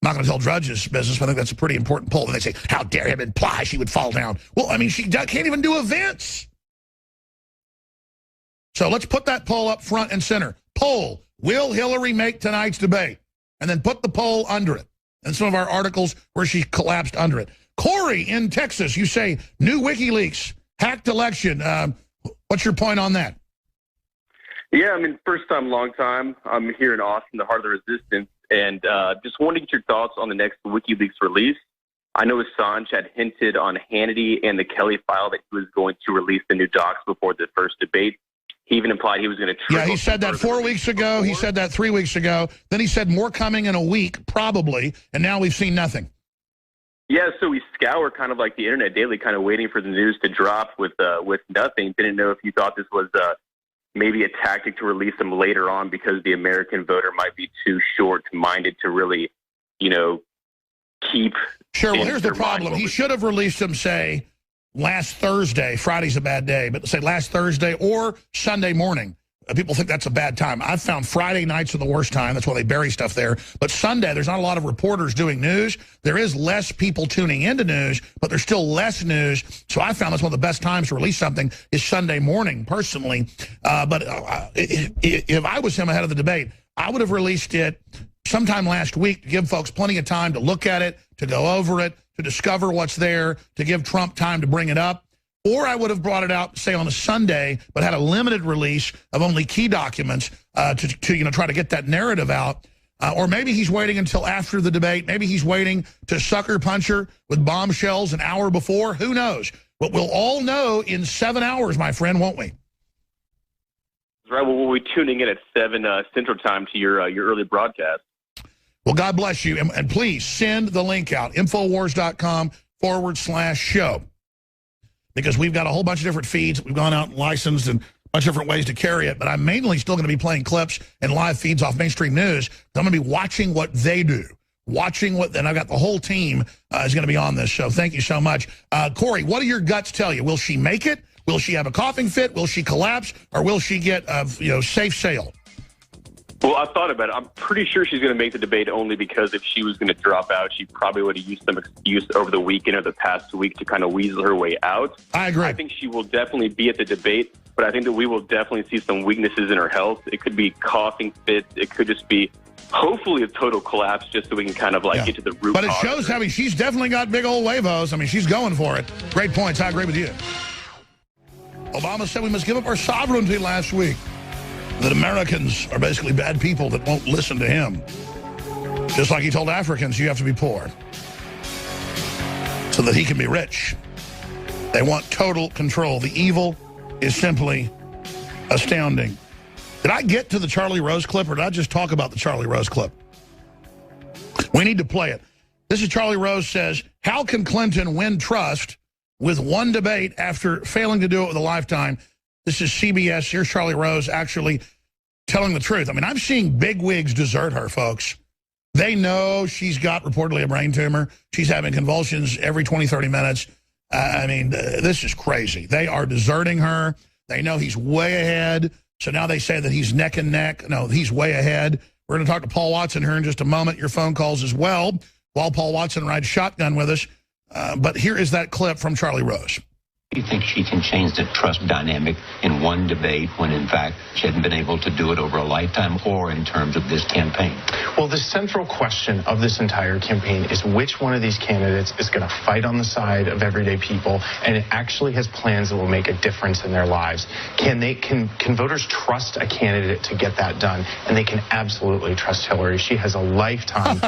not going to tell Drudge's business, but I think that's a pretty important poll. And they say, how dare him imply she would fall down? Well, I mean, she can't even do events. So let's put that poll up front and center. Poll, will Hillary make tonight's debate? And then put the poll under it. And some of our articles where she collapsed under it. Corey in Texas, you say, new WikiLeaks, hacked election. What's your point on that? Yeah, first time, long time. I'm here in Austin, the heart of the resistance, and just wanted to get your thoughts on the next WikiLeaks release. I know Assange had hinted on Hannity and the Kelly file that he was going to release the new docs before the first debate. He even implied he was going to... Yeah, he said that 4 weeks ago. He said that 3 weeks ago. Then he said more coming in a week, probably, and now we've seen nothing. Yeah, so we scour kind of like the internet daily, kind of waiting for the news to drop with nothing. Didn't know if you thought this was maybe a tactic to release them later on because the American voter might be too short-minded to really, keep... Sure, well, here's the problem. He should have released them, say, last Thursday. Friday's a bad day, but say last Thursday or Sunday morning. People think that's a bad time. I've found Friday nights are the worst time. That's why they bury stuff there. But Sunday, there's not a lot of reporters doing news. There is less people tuning into news, but there's still less news. So I found that's one of the best times to release something is Sunday morning, personally. But if I was him ahead of the debate, I would have released it sometime last week to give folks plenty of time to look at it, to go over it, to discover what's there, to give Trump time to bring it up. Or I would have brought it out, say, on a Sunday, but had a limited release of only key documents to try to get that narrative out. Or maybe he's waiting until after the debate. Maybe he's waiting to sucker punch her with bombshells an hour before. Who knows? But we'll all know in 7 hours, my friend, won't we? Right. Well, we'll be tuning in at 7 Central Time to your early broadcast. Well, God bless you. And please send the link out, Infowars.com/show. Because we've got a whole bunch of different feeds. We've gone out and licensed and a bunch of different ways to carry it. But I'm mainly still going to be playing clips and live feeds off mainstream news. I'm going to be watching what they do. And I've got the whole team is going to be on this show. Thank you so much. Corey, what do your guts tell you? Will she make it? Will she have a coughing fit? Will she collapse? Or will she get safe sail? Well, I thought about it. I'm pretty sure she's going to make the debate only because if she was going to drop out, she probably would have used some excuse over the weekend or the past week to kind of weasel her way out. I agree. I think she will definitely be at the debate, but I think that we will definitely see some weaknesses in her health. It could be coughing fits. It could just be hopefully a total collapse just so we can kind of get to the root But it shows, she's definitely got big old huevos. I mean, she's going for it. Great points. I agree with you. Obama said we must give up our sovereignty last week. That Americans are basically bad people that won't listen to him. Just like he told Africans, you have to be poor so that he can be rich. They want total control. The evil is simply astounding. Did I get to the Charlie Rose clip, or did I just talk about the Charlie Rose clip? We need to play it. This is Charlie Rose says, how can Clinton win trust with one debate after failing to do it with a lifetime? This is CBS. Here's Charlie Rose actually telling the truth. I mean, I'm seeing big wigs desert her, folks. They know she's got reportedly a brain tumor. She's having convulsions every 20, 30 minutes. This is crazy. They are deserting her. They know he's way ahead. So now they say that he's neck and neck. No, he's way ahead. We're going to talk to Paul Watson here in just a moment. Your phone calls as well while Paul Watson rides shotgun with us. But here is that clip from Charlie Rose. Do you think she can change the trust dynamic in one debate when, in fact, she hadn't been able to do it over a lifetime or in terms of this campaign? Well, the central question of this entire campaign is which one of these candidates is going to fight on the side of everyday people and it actually has plans that will make a difference in their lives. Can voters trust a candidate to get that done? And they can absolutely trust Hillary. She has a lifetime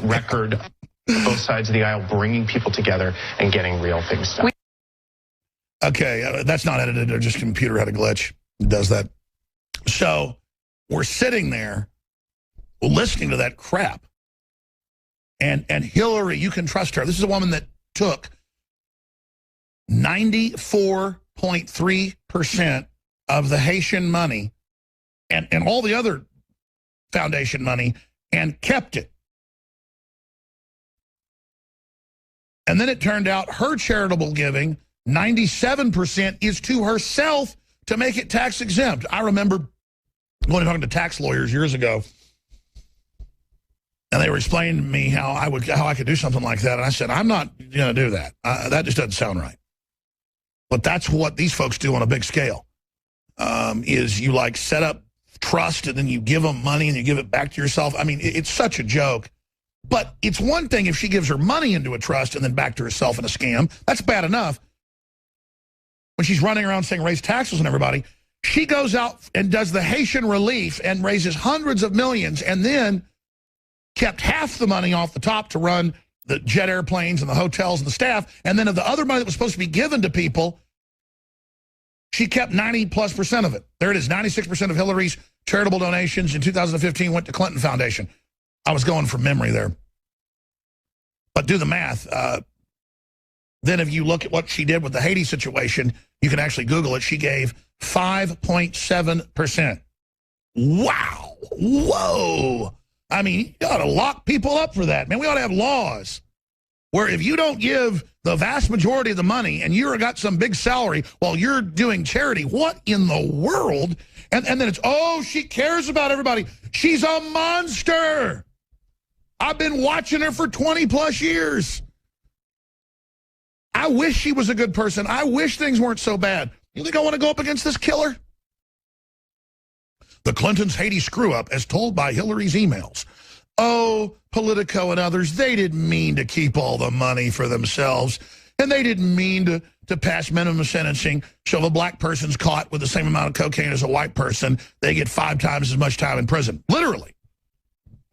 record on both sides of the aisle bringing people together and getting real things done. Okay, that's not edited. Or just computer had a glitch. It does that. So we're sitting there listening to that crap. And Hillary, you can trust her. This is a woman that took 94.3% of the Haitian money and all the other foundation money and kept it. And then it turned out her charitable giving, 97% is to herself to make it tax exempt. I remember going and talking to tax lawyers years ago, and they were explaining to me how I could do something like that. And I said, I'm not going to do that. That just doesn't sound right. But that's what these folks do on a big scale, is you set up trust and then you give them money and you give it back to yourself. I mean, it's such a joke. But it's one thing if she gives her money into a trust and then back to herself in a scam. That's bad enough. When she's running around saying raise taxes on everybody, she goes out and does the Haitian relief and raises hundreds of millions and then kept half the money off the top to run the jet airplanes and the hotels and the staff. And then of the other money that was supposed to be given to people, she kept 90+% of it. There it is. 96% of Hillary's charitable donations in 2015 went to Clinton Foundation. I was going from memory there. But do the math. Then if you look at what she did with the Haiti situation, you can actually Google it. She gave 5.7%. Wow. Whoa. I mean, you ought to lock people up for that. Man, we ought to have laws where if you don't give the vast majority of the money and you've got some big salary while you're doing charity, what in the world? And then it's, oh, she cares about everybody. She's a monster. I've been watching her for 20+ years. I wish she was a good person. I wish things weren't so bad. You think I want to go up against this killer? The Clintons' Haiti screw-up as told by Hillary's emails. Oh, Politico and others, they didn't mean to keep all the money for themselves. And they didn't mean to pass minimum sentencing. So if a black person's caught with the same amount of cocaine as a white person, they get 5 times as much time in prison. Literally.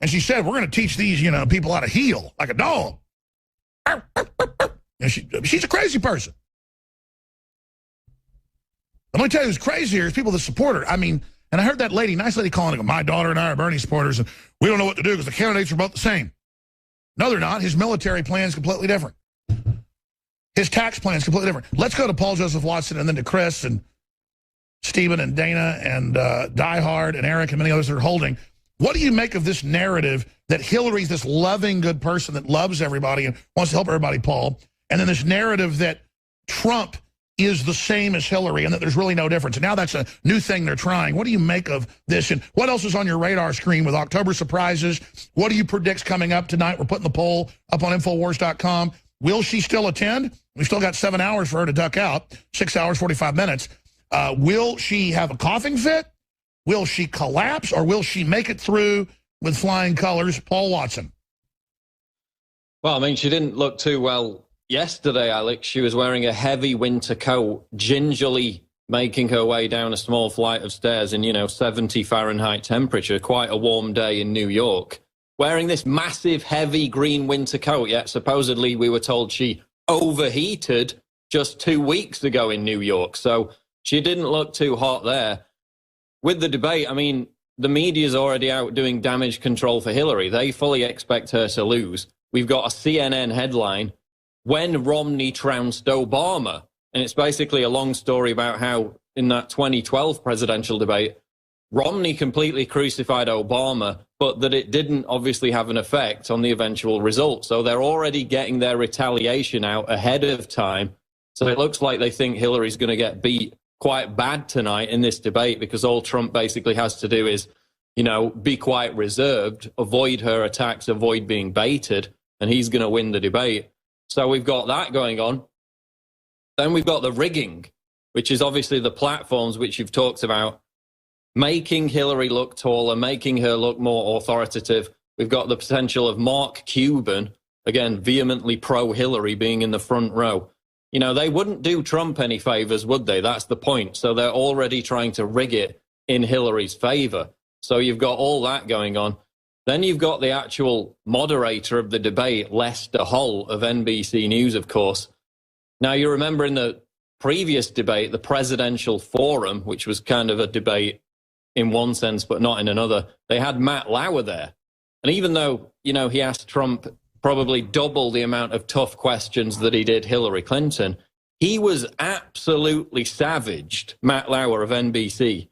And she said, we're going to teach these, people how to heel like a dog. And she's a crazy person. Let me tell you who's crazy here is people that support her. I mean, And I heard that lady, nice lady calling it, my daughter and I are Bernie supporters, and we don't know what to do because the candidates are both the same. No, they're not. His military plan is completely different. His tax plan is completely different. Let's go to Paul Joseph Watson and then to Chris and Stephen and Dana and Die Hard and Eric and many others that are holding. What do you make of this narrative that Hillary's this loving, good person that loves everybody and wants to help everybody, Paul, and then this narrative that Trump is the same as Hillary and that there's really no difference? And now that's a new thing they're trying. What do you make of this? And what else is on your radar screen with October surprises? What do you predict coming up tonight? We're putting the poll up on Infowars.com. Will she still attend? We've still got 7 hours for her to duck out, 6 hours, 45 minutes. Will she have a coughing fit? Will she collapse? Or will she make it through with flying colors? Paul Watson. Well, I mean, she didn't look too well yesterday, Alex. She was wearing a heavy winter coat, gingerly making her way down a small flight of stairs in, 70 Fahrenheit temperature, quite a warm day in New York, wearing this massive, heavy green winter coat. Yet supposedly we were told she overheated just 2 weeks ago in New York. So she didn't look too hot there. With the debate, I mean, the media's already out doing damage control for Hillary. They fully expect her to lose. We've got a CNN headline, "When Romney trounced Obama." And it's basically a long story about how in that 2012 presidential debate, Romney completely crucified Obama, but that it didn't obviously have an effect on the eventual result. So they're already getting their retaliation out ahead of time. So it looks like they think Hillary's going to get beat quite bad tonight in this debate, because all Trump basically has to do is, be quite reserved, avoid her attacks, avoid being baited, and he's going to win the debate. So we've got that going on. Then we've got the rigging, which is obviously the platforms which you've talked about, making Hillary look taller, making her look more authoritative. We've got the potential of Mark Cuban, again, vehemently pro-Hillary, being in the front row. They wouldn't do Trump any favors, would they? That's the point. So they're already trying to rig it in Hillary's favor. So you've got all that going on. Then you've got the actual moderator of the debate, Lester Holt of NBC News, of course. Now, you remember in the previous debate, the presidential forum, which was kind of a debate in one sense, but not in another, they had Matt Lauer there. And even though, he asked Trump probably double the amount of tough questions that he did Hillary Clinton, he was absolutely savaged, Matt Lauer of NBC,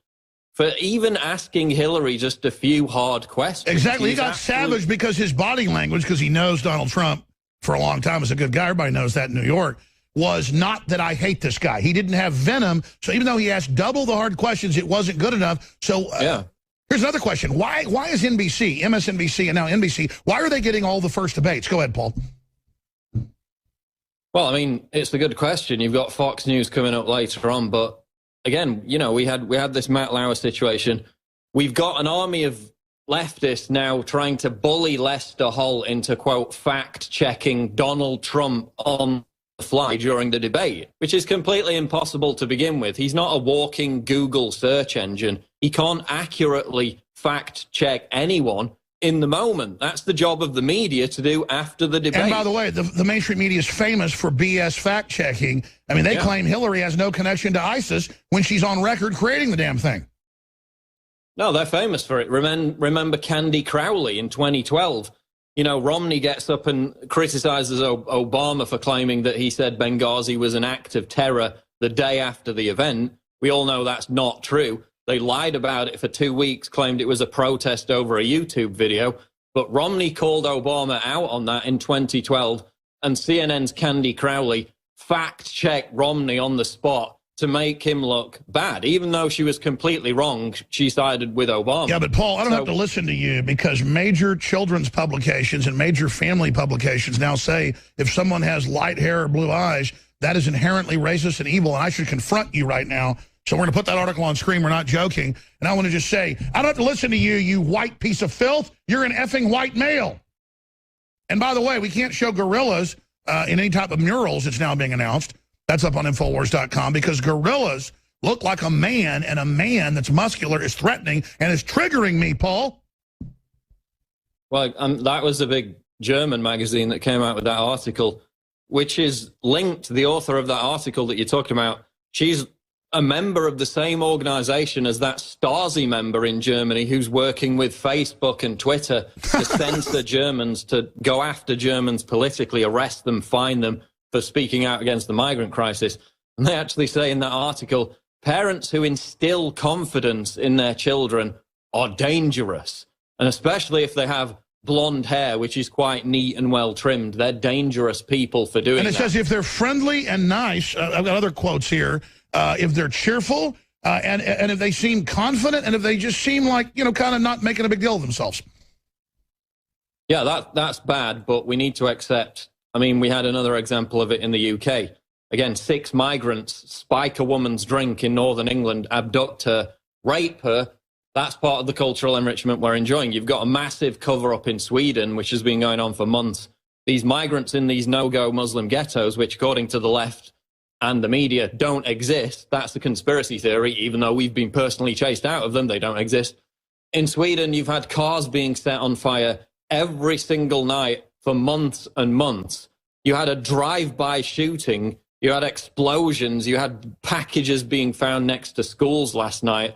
for even asking Hillary just a few hard questions. Exactly. He got savaged because his body language, because he knows Donald Trump for a long time is a good guy, everybody knows that in New York, was not that I hate this guy. He didn't have venom, so even though he asked double the hard questions, it wasn't good enough. So yeah. Here's another question. Why is NBC, MSNBC, and now NBC, why are they getting all the first debates? Go ahead, Paul. Well, I mean, it's a good question. You've got Fox News coming up later on, but again, we had this Matt Lauer situation. We've got an army of leftists now trying to bully Lester Holt into, quote, fact-checking Donald Trump on the fly during the debate, which is completely impossible to begin with. He's not a walking Google search engine. He can't accurately fact-check anyone in the moment. That's the job of the media to do after the debate. And by the way, the mainstream media is famous for BS fact-checking. I mean, they claim Hillary has no connection to ISIS when she's on record creating the damn thing. No, they're famous for it. Remember Candy Crowley in 2012. Romney gets up and criticizes Obama for claiming that he said Benghazi was an act of terror the day after the event. We all know that's not true. They lied about it for 2 weeks, claimed it was a protest over a YouTube video. But Romney called Obama out on that in 2012, and CNN's Candy Crowley fact-checked Romney on the spot to make him look bad. Even though she was completely wrong, she sided with Obama. Yeah, but Paul, I don't have to listen to you, because major children's publications and major family publications now say if someone has light hair or blue eyes, that is inherently racist and evil, and I should confront you right now. So we're going to put that article on screen. We're not joking. And I want to just say, I don't have to listen to you, you white piece of filth. You're an effing white male. And by the way, we can't show gorillas in any type of murals. It's now being announced. That's up on Infowars.com, because gorillas look like a man, and a man that's muscular is threatening and is triggering me, Paul. Well, that was a big German magazine that came out with that article, which is linked, the author of that article that you're talking about, she's a member of the same organization as that Stasi member in Germany who's working with Facebook and Twitter to censor Germans, to go after Germans politically, arrest them, fine them for speaking out against the migrant crisis. And they actually say in that article, parents who instill confidence in their children are dangerous. And especially if they have blonde hair, which is quite neat and well trimmed, they're dangerous people for doing that. And it says if they're friendly and nice, I've got other quotes here, if they're cheerful, and if they seem confident, and if they just seem like, you know, kind of not making a big deal of themselves. Yeah, that's bad, but we need to accept. I mean, we had another example of it in the UK. Again, 6 migrants spike a woman's drink in northern England, abduct her, rape her. That's part of the cultural enrichment we're enjoying. You've got a massive cover-up in Sweden, which has been going on for months. These migrants in these no-go Muslim ghettos, which according to the left and the media don't exist. That's a conspiracy theory, even though we've been personally chased out of them. They don't exist. In Sweden, you've had cars being set on fire every single night for months and months. You had a drive-by shooting. You had explosions. You had packages being found next to schools last night.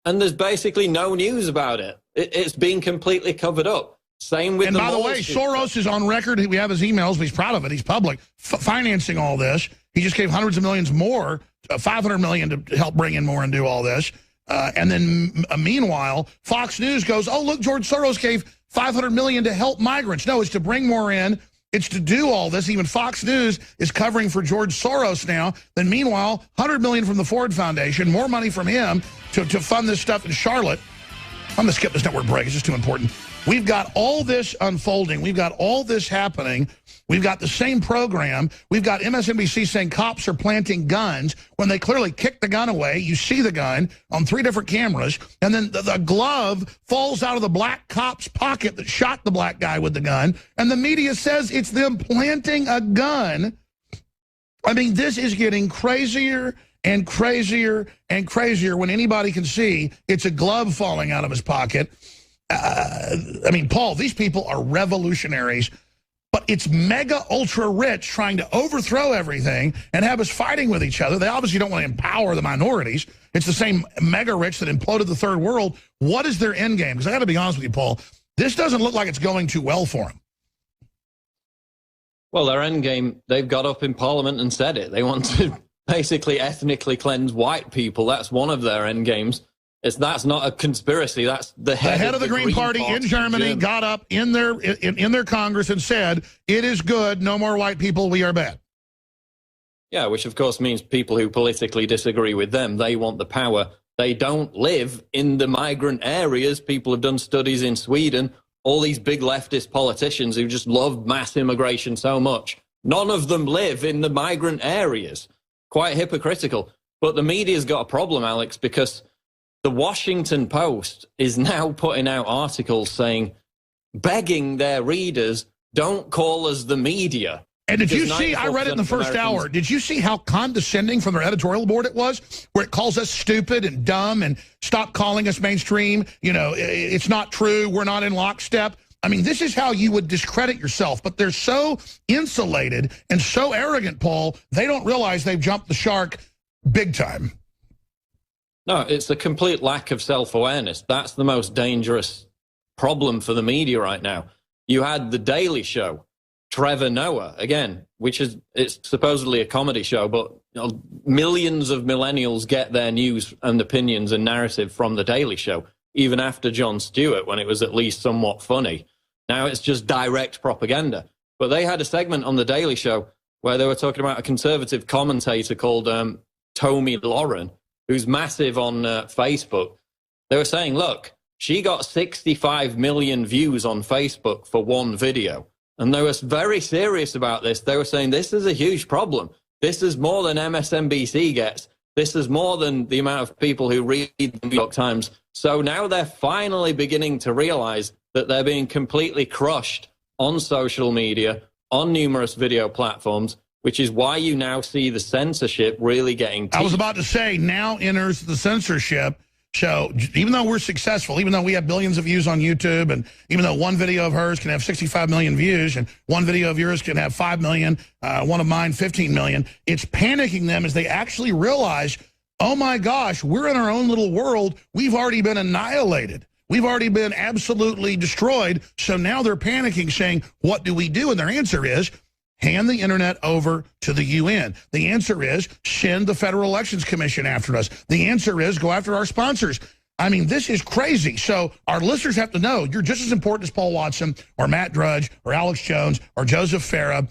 And there's basically no news about it. It's being completely covered up. Same with and by the way, Soros is on record. We have his emails, but he's proud of it. He's public, financing all this. He just gave hundreds of millions more, $500 million to help bring in more and do all this. And then meanwhile, Fox News goes, oh, look, George Soros gave $500 million to help migrants. No, it's to bring more in. It's to do all this. Even Fox News is covering for George Soros now. Then meanwhile, $100 million from the Ford Foundation, more money from him to fund this stuff in Charlotte. I'm going to skip this network break. It's just too important. We've got all this unfolding. We've got all this happening. We've got the same program. We've got MSNBC saying cops are planting guns when they clearly kicked the gun away. You see the gun on 3 different cameras. And then the glove falls out of the black cop's pocket that shot the black guy with the gun. And the media says it's them planting a gun. I mean, this is getting crazier and crazier and crazier when anybody can see it's a glove falling out of his pocket. I mean, Paul, these people are revolutionaries, but it's mega ultra rich trying to overthrow everything and have us fighting with each other. They obviously don't want to empower the minorities. It's the same mega rich that imploded the third world. What is their end game? Because I got to be honest with you, Paul, this doesn't look like it's going too well for them. Well, their end game, they've got up in Parliament and said it. They want to basically ethnically cleanse white people. That's one of their end games. That's not a conspiracy. That's the head of the Green Party in Germany got up in their Congress and said, it is good, no more white people, we are bad. Yeah, which of course means people who politically disagree with them, they want the power. They don't live in the migrant areas. People have done studies in Sweden. All these big leftist politicians who just love mass immigration so much, none of them live in the migrant areas. Quite hypocritical. But the media's got a problem, Alex, because the Washington Post is now putting out articles saying, begging their readers, don't call us the media. And did you see, I read it in the first hour, did you see how condescending from their editorial board it was? Where it calls us stupid and dumb and stop calling us mainstream. You know, it's not true. We're not in lockstep. I mean, this is how you would discredit yourself. But they're so insulated and so arrogant, Paul, they don't realize they've jumped the shark big time. No, it's a complete lack of self-awareness. That's the most dangerous problem for the media right now. You had The Daily Show, Trevor Noah, again, it's supposedly a comedy show, but millions of millennials get their news and opinions and narrative from The Daily Show, even after Jon Stewart, when it was at least somewhat funny. Now it's just direct propaganda. But they had a segment on The Daily Show where they were talking about a conservative commentator called Tomi Lauren, who's massive on Facebook. They were saying, look, she got 65 million views on Facebook for one video. And they were very serious about this. They were saying, this is a huge problem. This is more than MSNBC gets. This is more than the amount of people who read the New York Times. So now they're finally beginning to realize that they're being completely crushed on social media, on numerous video platforms, which is why you now see the censorship really getting teeth. I was about to say, now enters the censorship. So even though we're successful, even though we have billions of views on YouTube, and even though one video of hers can have 65 million views, and one video of yours can have 5 million, one of mine 15 million, it's panicking them as they actually realize oh my gosh, we're in our own little world. We've already been annihilated. We've already been absolutely destroyed. So now they're panicking, saying, what do we do? And their answer is, hand the internet over to the UN. The answer is, send the Federal Elections Commission after us. The answer is, go after our sponsors. I mean, this is crazy. So our listeners have to know you're just as important as Paul Watson or Matt Drudge or Alex Jones or Joseph Farah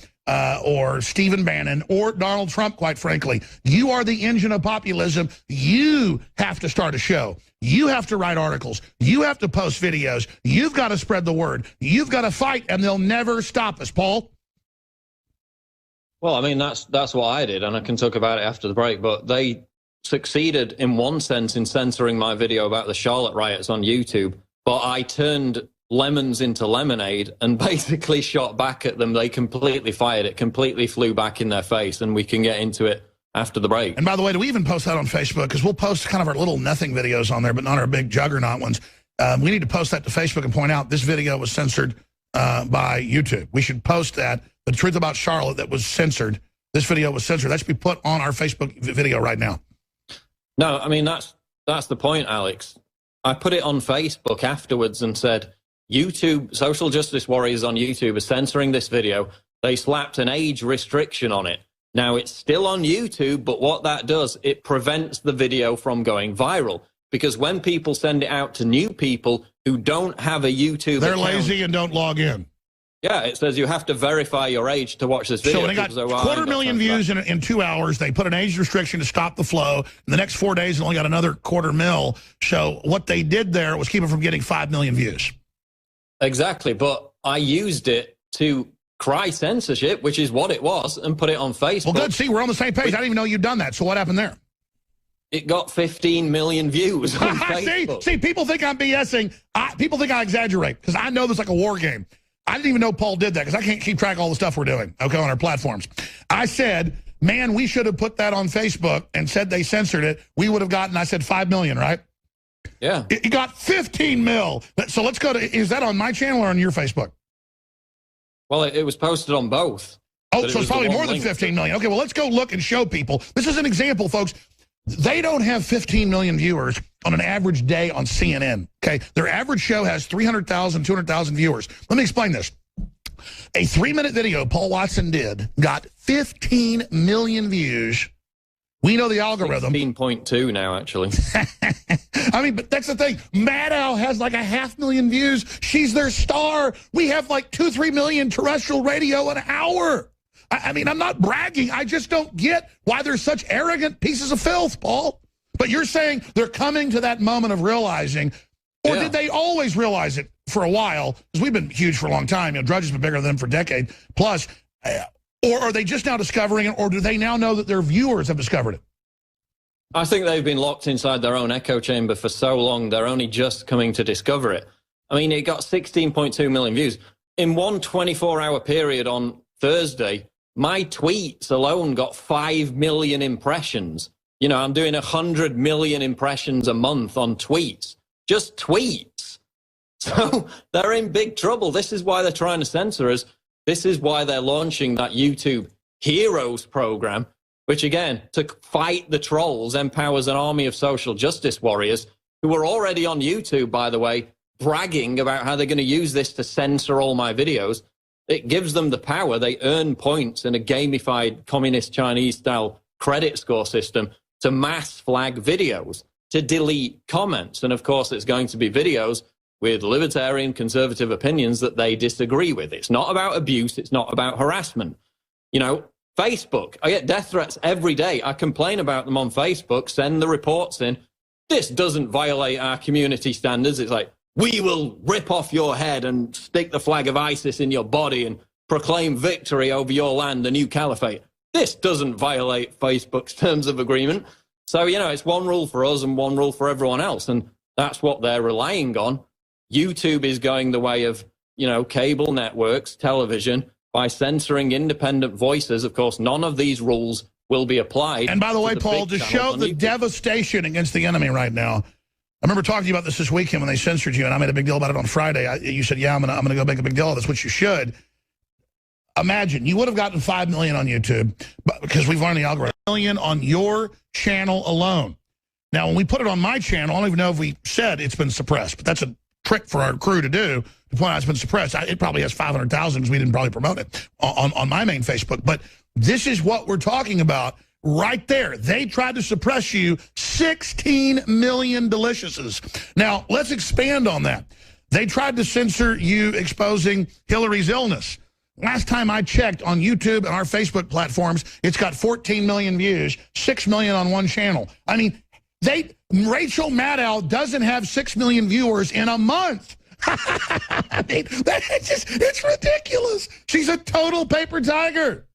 or Stephen Bannon or Donald Trump, quite frankly. You are the engine of populism. You have to start a show. You have to write articles. You have to post videos. You've got to spread the word. You've got to fight, and they'll never stop us. Paul? Well, I mean, that's what I did, and I can talk about it after the break, but they succeeded in one sense in censoring my video about the Charlotte riots on YouTube, but I turned lemons into lemonade and basically shot back at them. They completely fired it, completely flew back in their face, and we can get into it after the break. And by the way, do we even post that on Facebook? Because we'll post kind of our little nothing videos on there, but not our big juggernaut ones. We need to post that to Facebook and point out this video was censored by YouTube. We should post that. The truth about Charlotte that was censored. This video was censored. That should be put on our Facebook video right now. No, I mean, that's the point, Alex. I put it on Facebook afterwards and said, YouTube, social justice warriors on YouTube are censoring this video. They slapped an age restriction on it. Now, it's still on YouTube, but what that does, it prevents the video from going viral. Because when people send it out to new people who don't have a YouTube They're account, lazy and don't log in. Yeah, it says you have to verify your age to watch this video. So when they got 250,000 views in 2 hours, they put an age restriction to stop the flow. In the next 4 days, they only got another 250,000. So what they did there was keep it from getting 5 million views. Exactly, but I used it to cry censorship, which is what it was, and put it on Facebook. Well, good. See, we're on the same page. I didn't even know you'd done that. So what happened there? It got 15 million views on Facebook. See, people think I'm BSing. People think I exaggerate because I know this like a war game. I didn't even know Paul did that because I can't keep track of all the stuff we're doing, okay, on our platforms. I said, man, we should have put that on Facebook and said they censored it. We would have gotten, I said, 5 million, right? Yeah. It got 15 mil. So let's go to, is that on my channel or on your Facebook? Well, it was posted on both. Oh, so it's probably more than 15 million. Okay, well, let's go look and show people. This is an example, folks. They don't have 15 million viewers on an average day on CNN, okay? Their average show has 300,000, 200,000 viewers. Let me explain this. A 3-minute video Paul Watson did got 15 million views. We know the algorithm. 16.2 now, actually. I mean, but that's the thing. Maddow has like 500,000 views. She's their star. We have like 2-3 million terrestrial radio an hour. I mean, I'm not bragging. I just don't get why they're such arrogant pieces of filth, Paul. But you're saying they're coming to that moment of realizing, or did they always realize it for a while? Because we've been huge for a long time. You know, Drudge has been bigger than them for a decade plus. Or are they just now discovering it, or do they now know that their viewers have discovered it? I think they've been locked inside their own echo chamber for so long, they're only just coming to discover it. I mean, it got 16.2 million views. In one 24-hour period on Thursday, my tweets alone got 5 million impressions. You know, I'm doing 100 million impressions a month on tweets. Just tweets. So they're in big trouble. This is why they're trying to censor us. This is why they're launching that YouTube Heroes program, which, again, to fight the trolls, empowers an army of social justice warriors who are already on YouTube, by the way, bragging about how they're going to use this to censor all my videos. It gives them the power. They earn points in a gamified communist Chinese-style credit score system to mass flag videos, to delete comments. And, of course, it's going to be videos with libertarian conservative opinions that they disagree with. It's not about abuse. It's not about harassment. You know, Facebook, I get death threats every day. I complain about them on Facebook, send the reports in. This doesn't violate our community standards. It's like, we will rip off your head and stick the flag of ISIS in your body and proclaim victory over your land, the new caliphate. This doesn't violate Facebook's terms of agreement. So, you know, it's one rule for us and one rule for everyone else. And that's what they're relying on. YouTube is going the way of, you know, cable networks, television, by censoring independent voices. Of course, none of these rules will be applied. And by the way, Paul, to show the devastation against the enemy right now, I remember talking to you about this weekend when they censored you, and I made a big deal about it on Friday. You said, yeah, I'm gonna go make a big deal of this, which you should. Imagine, you would have gotten 5 million on YouTube, but because we've learned the algorithm. 1 million on your channel alone. Now, when we put it on my channel, I don't even know if we said it's been suppressed, but that's a trick for our crew to do, to point out it's been suppressed. It probably has 500,000 because we didn't probably promote it on my main Facebook. But this is what we're talking about right there. They tried to suppress you 16 million deliciouses. Now, let's expand on that. They tried to censor you exposing Hillary's illness. Last time I checked on YouTube and our Facebook platforms, it's got 14 million views, 6 million on one channel. I mean, Rachel Maddow doesn't have 6 million viewers in a month. I mean, it's ridiculous. She's a total paper tiger.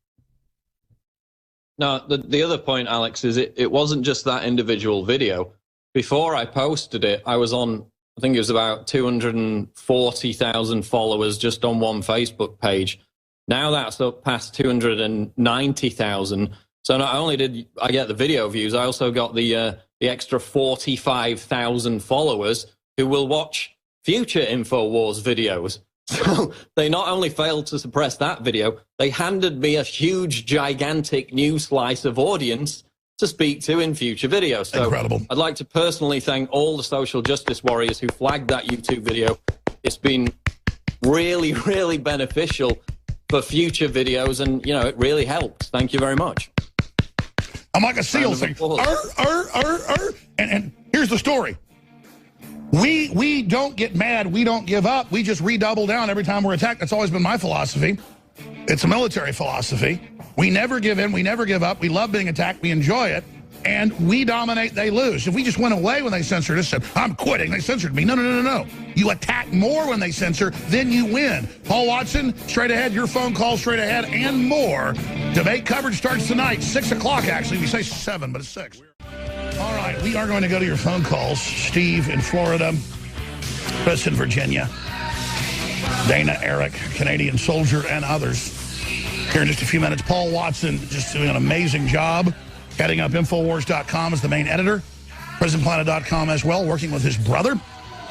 No, the other point, Alex, is it wasn't just that individual video. Before I posted it, I was on, I think it was about 240,000 followers just on one Facebook page. Now that's up past 290,000. So not only did I get the video views, I also got the extra 45,000 followers who will watch future InfoWars videos. So they not only failed to suppress that video, they handed me a huge, gigantic new slice of audience to speak to in future videos. So incredible. I'd like to personally thank all the social justice warriors who flagged that YouTube video. It's been really, really beneficial for future videos, and, you know, it really helps. Thank you very much. I'm like a seal saying, and here's the story. We don't get mad. We don't give up. We just redouble down every time we're attacked. That's always been my philosophy. It's a military philosophy. We never give in. We never give up. We love being attacked. We enjoy it. And we dominate, they lose. If we just went away when they censored us, said, I'm quitting, they censored me. No, no, no, no, no. You attack more when they censor, then you win. Paul Watson, straight ahead, your phone call straight ahead, and more. Debate coverage starts tonight, 6 o'clock actually. We say 7, but it's 6. All right, we are going to go to your phone calls. Steve in Florida, Chris in Virginia, Dana, Eric, Canadian Soldier, and others. Here in just a few minutes, Paul Watson just doing an amazing job. Heading up Infowars.com as the main editor. PrisonPlanet.com as well, working with his brother,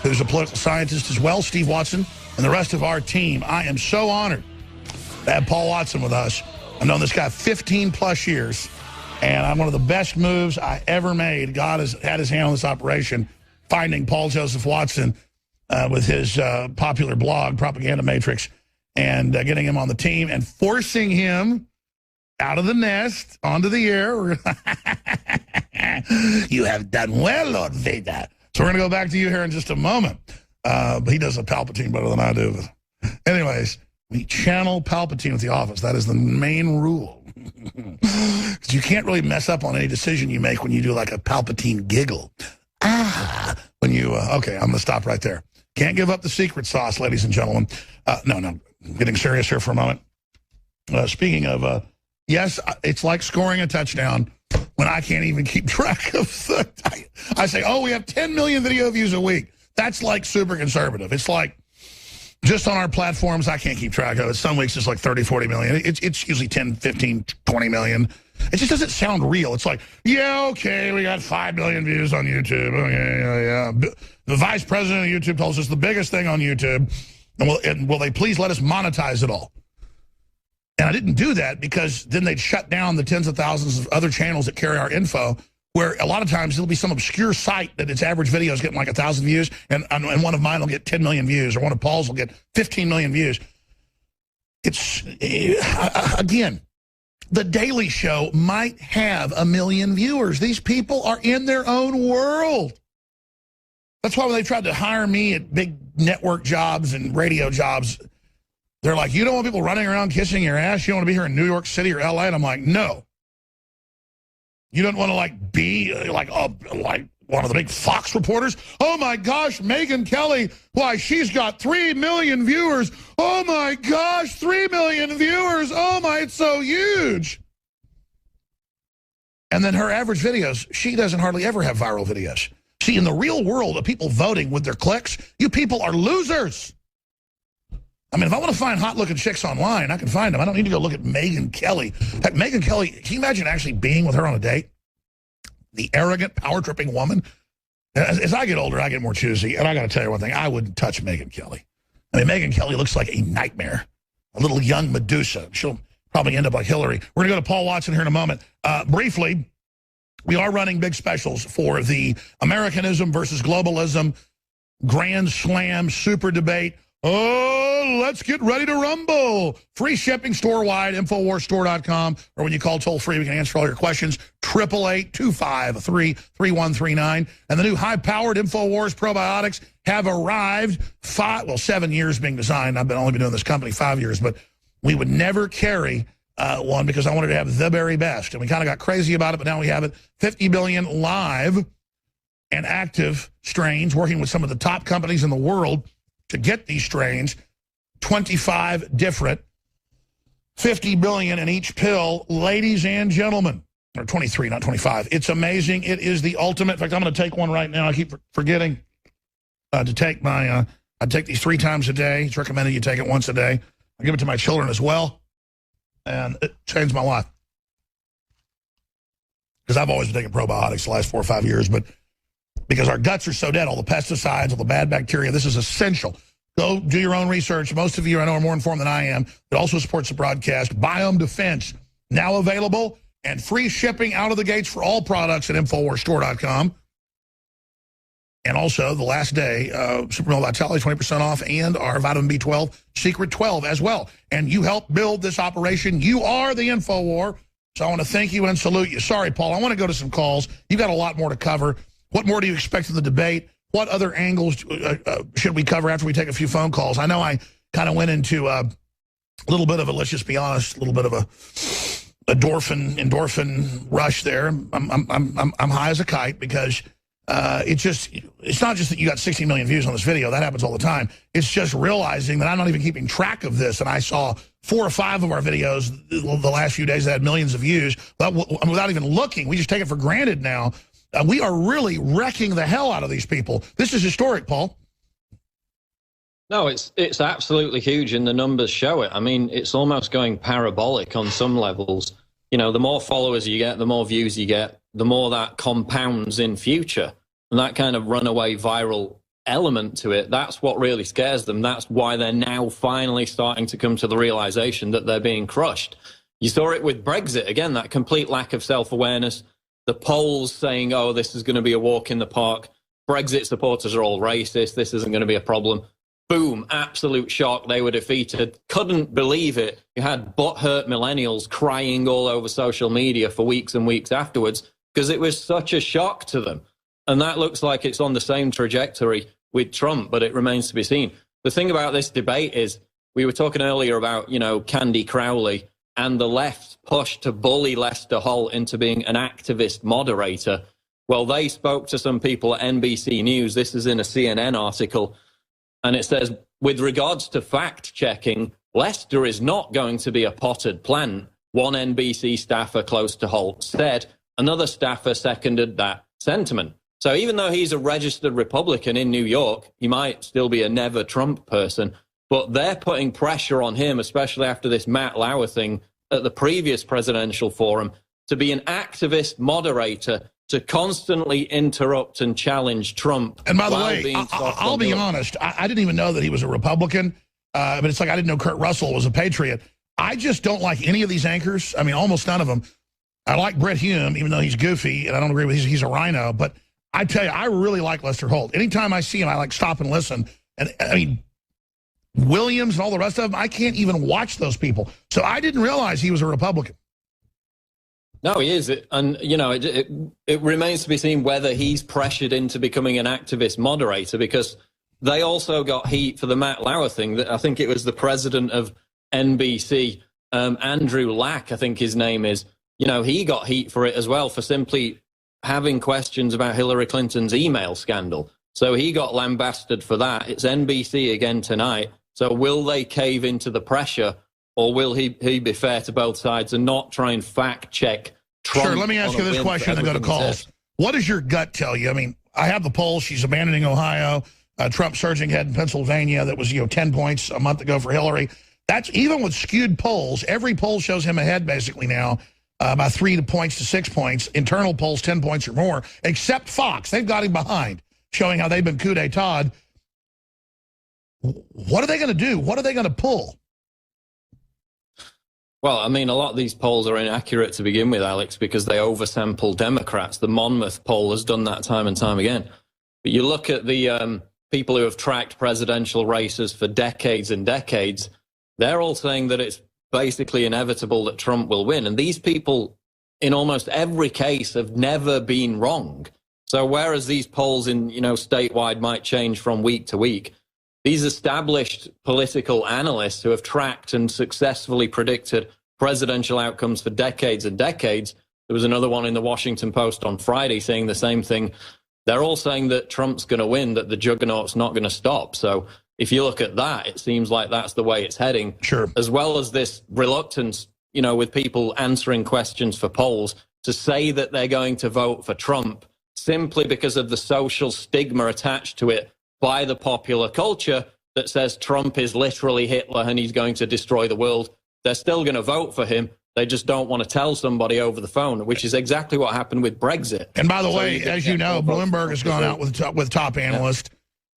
who's a political scientist as well, Steve Watson, and the rest of our team. I am so honored to have Paul Watson with us. I've known this guy 15-plus years, and I'm one of the best moves I ever made. God has had his hand on this operation, finding Paul Joseph Watson with his popular blog, Propaganda Matrix, and getting him on the team and forcing him out of the nest, onto the air. You have done well, Lord Vader. So we're going to go back to you here in just a moment. But he does a Palpatine better than I do. Anyways, we channel Palpatine with the office. That is the main rule. Because you can't really mess up on any decision you make when you do like a Palpatine giggle. When you, okay, I'm going to stop right there. Can't give up the secret sauce, ladies and gentlemen. No, I'm getting serious here for a moment. Speaking of... yes, it's like scoring a touchdown when I can't even keep track of the... I say, oh, we have 10 million video views a week. That's like super conservative. It's like, just on our platforms, I can't keep track of it. Some weeks it's like 30, 40 million. It's usually 10, 15, 20 million. It just doesn't sound real. It's like, yeah, okay, we got 5 million views on YouTube. Okay, yeah. The vice president of YouTube tells us the biggest thing on YouTube, and will they please let us monetize it all? And I didn't do that because then they'd shut down the tens of thousands of other channels that carry our info, where a lot of times it'll be some obscure site that its average video is getting like 1,000 views, and one of mine will get 10 million views, or one of Paul's will get 15 million views. It's, again, The Daily Show might have 1 million viewers. These people are in their own world. That's why when they tried to hire me at big network jobs and radio jobs, they're like, you don't want people running around kissing your ass? You don't want to be here in New York City or L.A.? And I'm like, no. You don't want to, like, be like one of the big Fox reporters? Oh, my gosh, Megyn Kelly, why, she's got 3 million viewers. Oh, my gosh, 3 million viewers. Oh, my, it's so huge. And then her average videos, she doesn't hardly ever have viral videos. See, in the real world of people voting with their clicks, you people are losers. I mean, if I want to find hot-looking chicks online, I can find them. I don't need to go look at Megyn Kelly. Heck, Megyn Kelly, can you imagine actually being with her on a date? The arrogant, power-tripping woman. As I get older, I get more choosy. And I got to tell you one thing, I wouldn't touch Megyn Kelly. I mean, Megyn Kelly looks like a nightmare. A little young Medusa. She'll probably end up like Hillary. We're going to go to Paul Watson here in a moment. Briefly, we are running big specials for the Americanism versus globalism Grand Slam Super Debate. Oh, let's get ready to rumble. Free shipping store-wide, InfoWarsStore.com, or when you call toll-free, we can answer all your questions, 888-253-3139. And the new high-powered InfoWars probiotics have arrived. 7 years being designed. I've only been doing this company 5 years, but we would never carry one because I wanted to have the very best. And we kind of got crazy about it, but now we have it. 50 billion live and active strains, working with some of the top companies in the world to get these strains, 25 different, 50 billion in each pill, ladies and gentlemen, or 23, not 25. It's amazing. It is the ultimate. In fact, I'm going to take one right now. I keep forgetting to take I take these 3 times a day. It's recommended you take it once a day. I give it to my children as well, and it changed my life. Because I've always been taking probiotics the last 4 or 5 years, but because our guts are so dead, all the pesticides, all the bad bacteria, this is essential. Go do your own research. Most of you, I know, are more informed than I am. It also supports the broadcast. Biome Defense, now available, and free shipping out of the gates for all products at InfoWarsStore.com. And also, the last day, Supermodel Vitality, 20% off, and our vitamin B12, Secret 12 as well. And you help build this operation. You are the InfoWar. So I want to thank you and salute you. Sorry, Paul, I want to go to some calls. You've got a lot more to cover. What more do you expect in the debate? What other angles should we cover after we take a few phone calls? I know I kind of went into a little bit of a, let's just be honest, a little bit of a endorphin rush there. I'm high as a kite because it's not just that you got 60 million views on this video. That happens all the time. It's just realizing that I'm not even keeping track of this. And I saw 4 or 5 of our videos the last few days that had millions of views without even looking. We just take it for granted now. We are really wrecking the hell out of these people. This is historic, Paul. No, it's absolutely huge, and the numbers show it. I mean, it's almost going parabolic on some levels. You know, the more followers you get, the more views you get, the more that compounds in future. And that kind of runaway viral element to it, that's what really scares them. That's why they're now finally starting to come to the realization that they're being crushed. You saw it with Brexit, again, that complete lack of self-awareness. The polls saying, oh, this is going to be a walk in the park. Brexit supporters are all racist. This isn't going to be a problem. Boom, absolute shock. They were defeated. Couldn't believe it. You had butthurt millennials crying all over social media for weeks and weeks afterwards because it was such a shock to them. And that looks like it's on the same trajectory with Trump, but it remains to be seen. The thing about this debate is we were talking earlier about, you know, Candy Crowley and the left push to bully Lester Holt into being an activist moderator. Well, they spoke to some people at NBC News. This is in a CNN article. And it says, with regards to fact-checking, Lester is not going to be a potted plant. One NBC staffer close to Holt said. Another staffer seconded that sentiment. So even though he's a registered Republican in New York, he might still be a never Trump person. But they're putting pressure on him, especially after this Matt Lauer thing at the previous presidential forum, to be an activist moderator, to constantly interrupt and challenge Trump. And by the way, I'll be honest, I didn't even know that he was a Republican, but it's like I didn't know Kurt Russell was a patriot. I just don't like any of these anchors. I mean, almost none of them. I like Brett Hume, even though he's goofy, and I don't agree with he's a rhino. But I tell you, I really like Lester Holt. Anytime I see him, I like stop and listen. And I mean, Williams and all the rest of them, I can't even watch those people. So I didn't realize he was a Republican. No, he is. And, you know, it remains to be seen whether he's pressured into becoming an activist moderator, because they also got heat for the Matt Lauer thing. I think it was the president of NBC, Andrew Lack, I think his name is. You know, he got heat for it as well, for simply having questions about Hillary Clinton's email scandal. So he got lambasted for that. It's NBC again tonight. So will they cave into the pressure, or will he be fair to both sides and not try and fact-check Trump? Sure, let me ask you this question and go to calls. What does your gut tell you? I mean, I have the poll. She's abandoning Ohio. Trump surging ahead in Pennsylvania. That was, 10 points a month ago for Hillary. That's even with skewed polls. Every poll shows him ahead basically now by 3 points to 6 points. Internal polls, 10 points or more, except Fox. They've got him behind, showing how they've been coup d'etat. What are they going to do? What are they going to pull? Well, I mean, a lot of these polls are inaccurate to begin with, Alex, because they oversample Democrats. The Monmouth poll has done that time and time again. But you look at the people who have tracked presidential races for decades and decades, they're all saying that it's basically inevitable that Trump will win. And these people, in almost every case, have never been wrong. So whereas these polls in, statewide might change from week to week, these established political analysts who have tracked and successfully predicted presidential outcomes for decades and decades, there was another one in the Washington Post on Friday saying the same thing. They're all saying that Trump's going to win, that the juggernaut's not going to stop. So if you look at that, it seems like that's the way it's heading. Sure. As well as this reluctance, with people answering questions for polls to say that they're going to vote for Trump simply because of the social stigma attached to it by the popular culture that says Trump is literally Hitler and he's going to destroy the world. They're still going to vote for him. They just don't want to tell somebody over the phone, which is exactly what happened with Brexit. And by the way, as you know, Bloomberg has gone out with top analysts,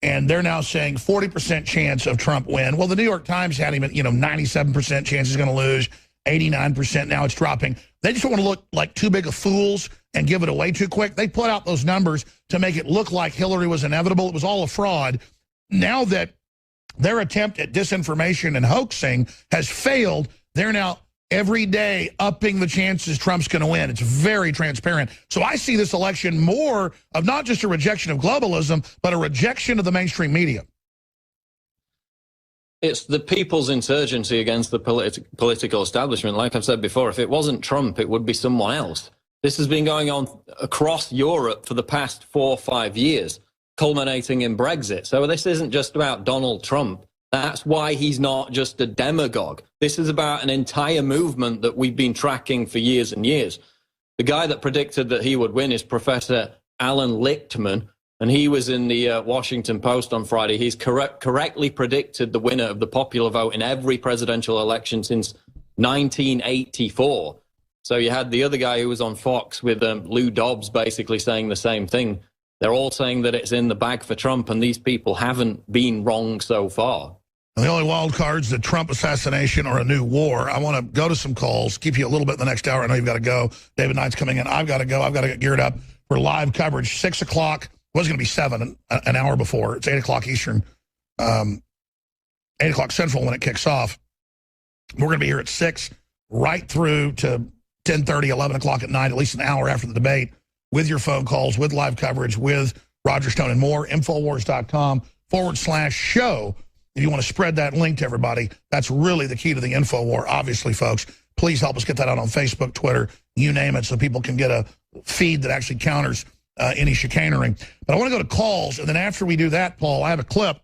and they're now saying 40% chance of Trump win. Well, the New York Times had him at 97% chance he's going to lose, 89%. Now it's dropping. They just don't want to look like too big of fools and give it away too quick. They put out those numbers to make it look like Hillary was inevitable. It was all a fraud. Now that their attempt at disinformation and hoaxing has failed, they're now every day upping the chances Trump's going to win. It's very transparent. So I see this election more of not just a rejection of globalism, but a rejection of the mainstream media. It's the people's insurgency against the political establishment. Like I've said before, if it wasn't Trump, it would be someone else. This has been going on across Europe for the past 4 or 5 years, culminating in Brexit. So this isn't just about Donald Trump. That's why he's not just a demagogue. This is about an entire movement that we've been tracking for years and years. The guy that predicted that he would win is Professor Alan Lichtman, and he was in the Washington Post on Friday. He's correctly predicted the winner of the popular vote in every presidential election since 1984. So you had the other guy who was on Fox with Lou Dobbs basically saying the same thing. They're all saying that it's in the bag for Trump, and these people haven't been wrong so far. And the only wild cards, the Trump assassination or a new war. I want to go to some calls, keep you a little bit in the next hour. I know you've got to go. David Knight's coming in. I've got to go. I've got to get geared up for live coverage. 6 o'clock. It was going to be 7, an hour before. It's 8 o'clock Eastern, 8 o'clock Central when it kicks off. We're going to be here at 6 right through to 10:30, 11 o'clock at night, at least an hour after the debate, with your phone calls, with live coverage, with Roger Stone and more. Infowars.com/show. If you want to spread that link to everybody, that's really the key to the InfoWar, obviously, folks. Please help us get that out on Facebook, Twitter, you name it, so people can get a feed that actually counters any chicanery. But I want to go to calls, and then after we do that, Paul, I have a clip.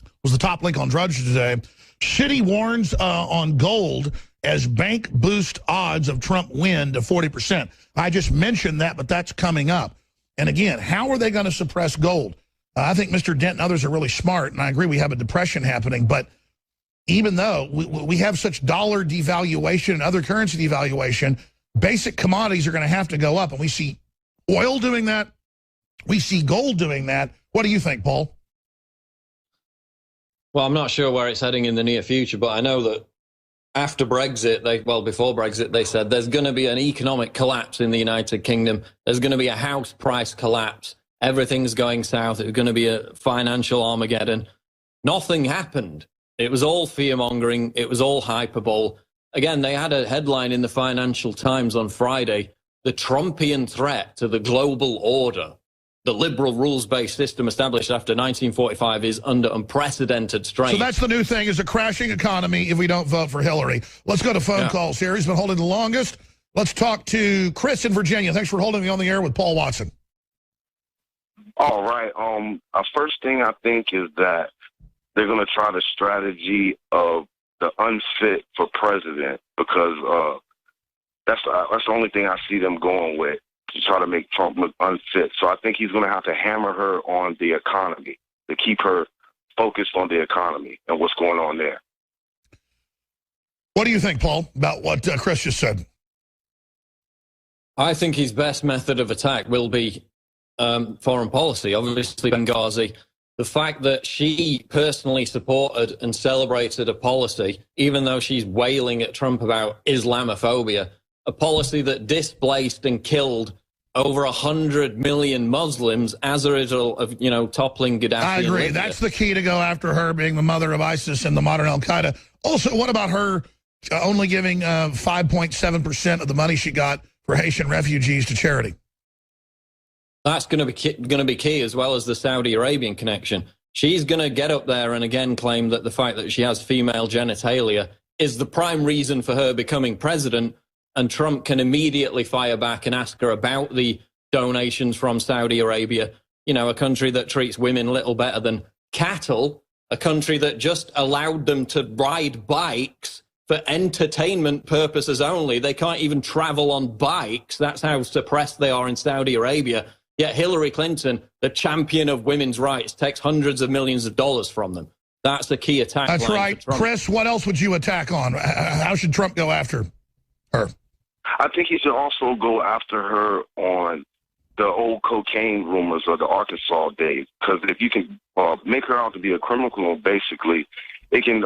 It was the top link on Drudge today. Citi warns on gold as bank boost odds of Trump win to 40%. I just mentioned that, but that's coming up. And again, how are they going to suppress gold? I think Mr. Dent and others are really smart, and I agree we have a depression happening, but even though we have such dollar devaluation and other currency devaluation, basic commodities are going to have to go up, and we see oil doing that. We see gold doing that. What do you think, Paul? Well, I'm not sure where it's heading in the near future, but I know that after Brexit, before Brexit, they said there's going to be an economic collapse in the United Kingdom. There's going to be a house price collapse. Everything's going south. It's going to be a financial Armageddon. Nothing happened. It was all fear-mongering. It was all hyperbole. Again, they had a headline in the Financial Times on Friday, the Trumpian threat to the global order. The liberal rules-based system established after 1945 is under unprecedented strain. So that's the new thing, is a crashing economy if we don't vote for Hillary. Let's go to phone calls here. He's been holding the longest. Let's talk to Chris in Virginia. Thanks for holding me on the air with Paul Watson. All right. First thing I think is that they're going to try the strategy of the unfit for president, because that's the only thing I see them going with, to try to make Trump look unfit. So I think he's going to have to hammer her on the economy, to keep her focused on the economy and what's going on there. What do you think, Paul, about what Chris just said? I think his best method of attack will be foreign policy. Obviously, Benghazi, the fact that she personally supported and celebrated a policy, even though she's wailing at Trump about Islamophobia, a policy that displaced and killed over 100 million Muslims as a result of, toppling Gaddafi. I agree. That's the key to go after her, being the mother of ISIS and the modern Al-Qaeda. Also, what about her only giving 5.7% of the money she got for Haitian refugees to charity? That's going to be key, as well as the Saudi Arabian connection. She's going to get up there and again claim that the fact that she has female genitalia is the prime reason for her becoming president, and Trump can immediately fire back and ask her about the donations from Saudi Arabia, a country that treats women little better than cattle, a country that just allowed them to ride bikes for entertainment purposes only. They can't even travel on bikes. That's how suppressed they are in Saudi Arabia. Yet Hillary Clinton, the champion of women's rights, takes hundreds of millions of dollars from them. That's the key attack. That's right. Chris, what else would you attack on? How should Trump go after her? I think he should also go after her on the old cocaine rumors of the Arkansas days. Because if you can make her out to be a criminal, basically, it can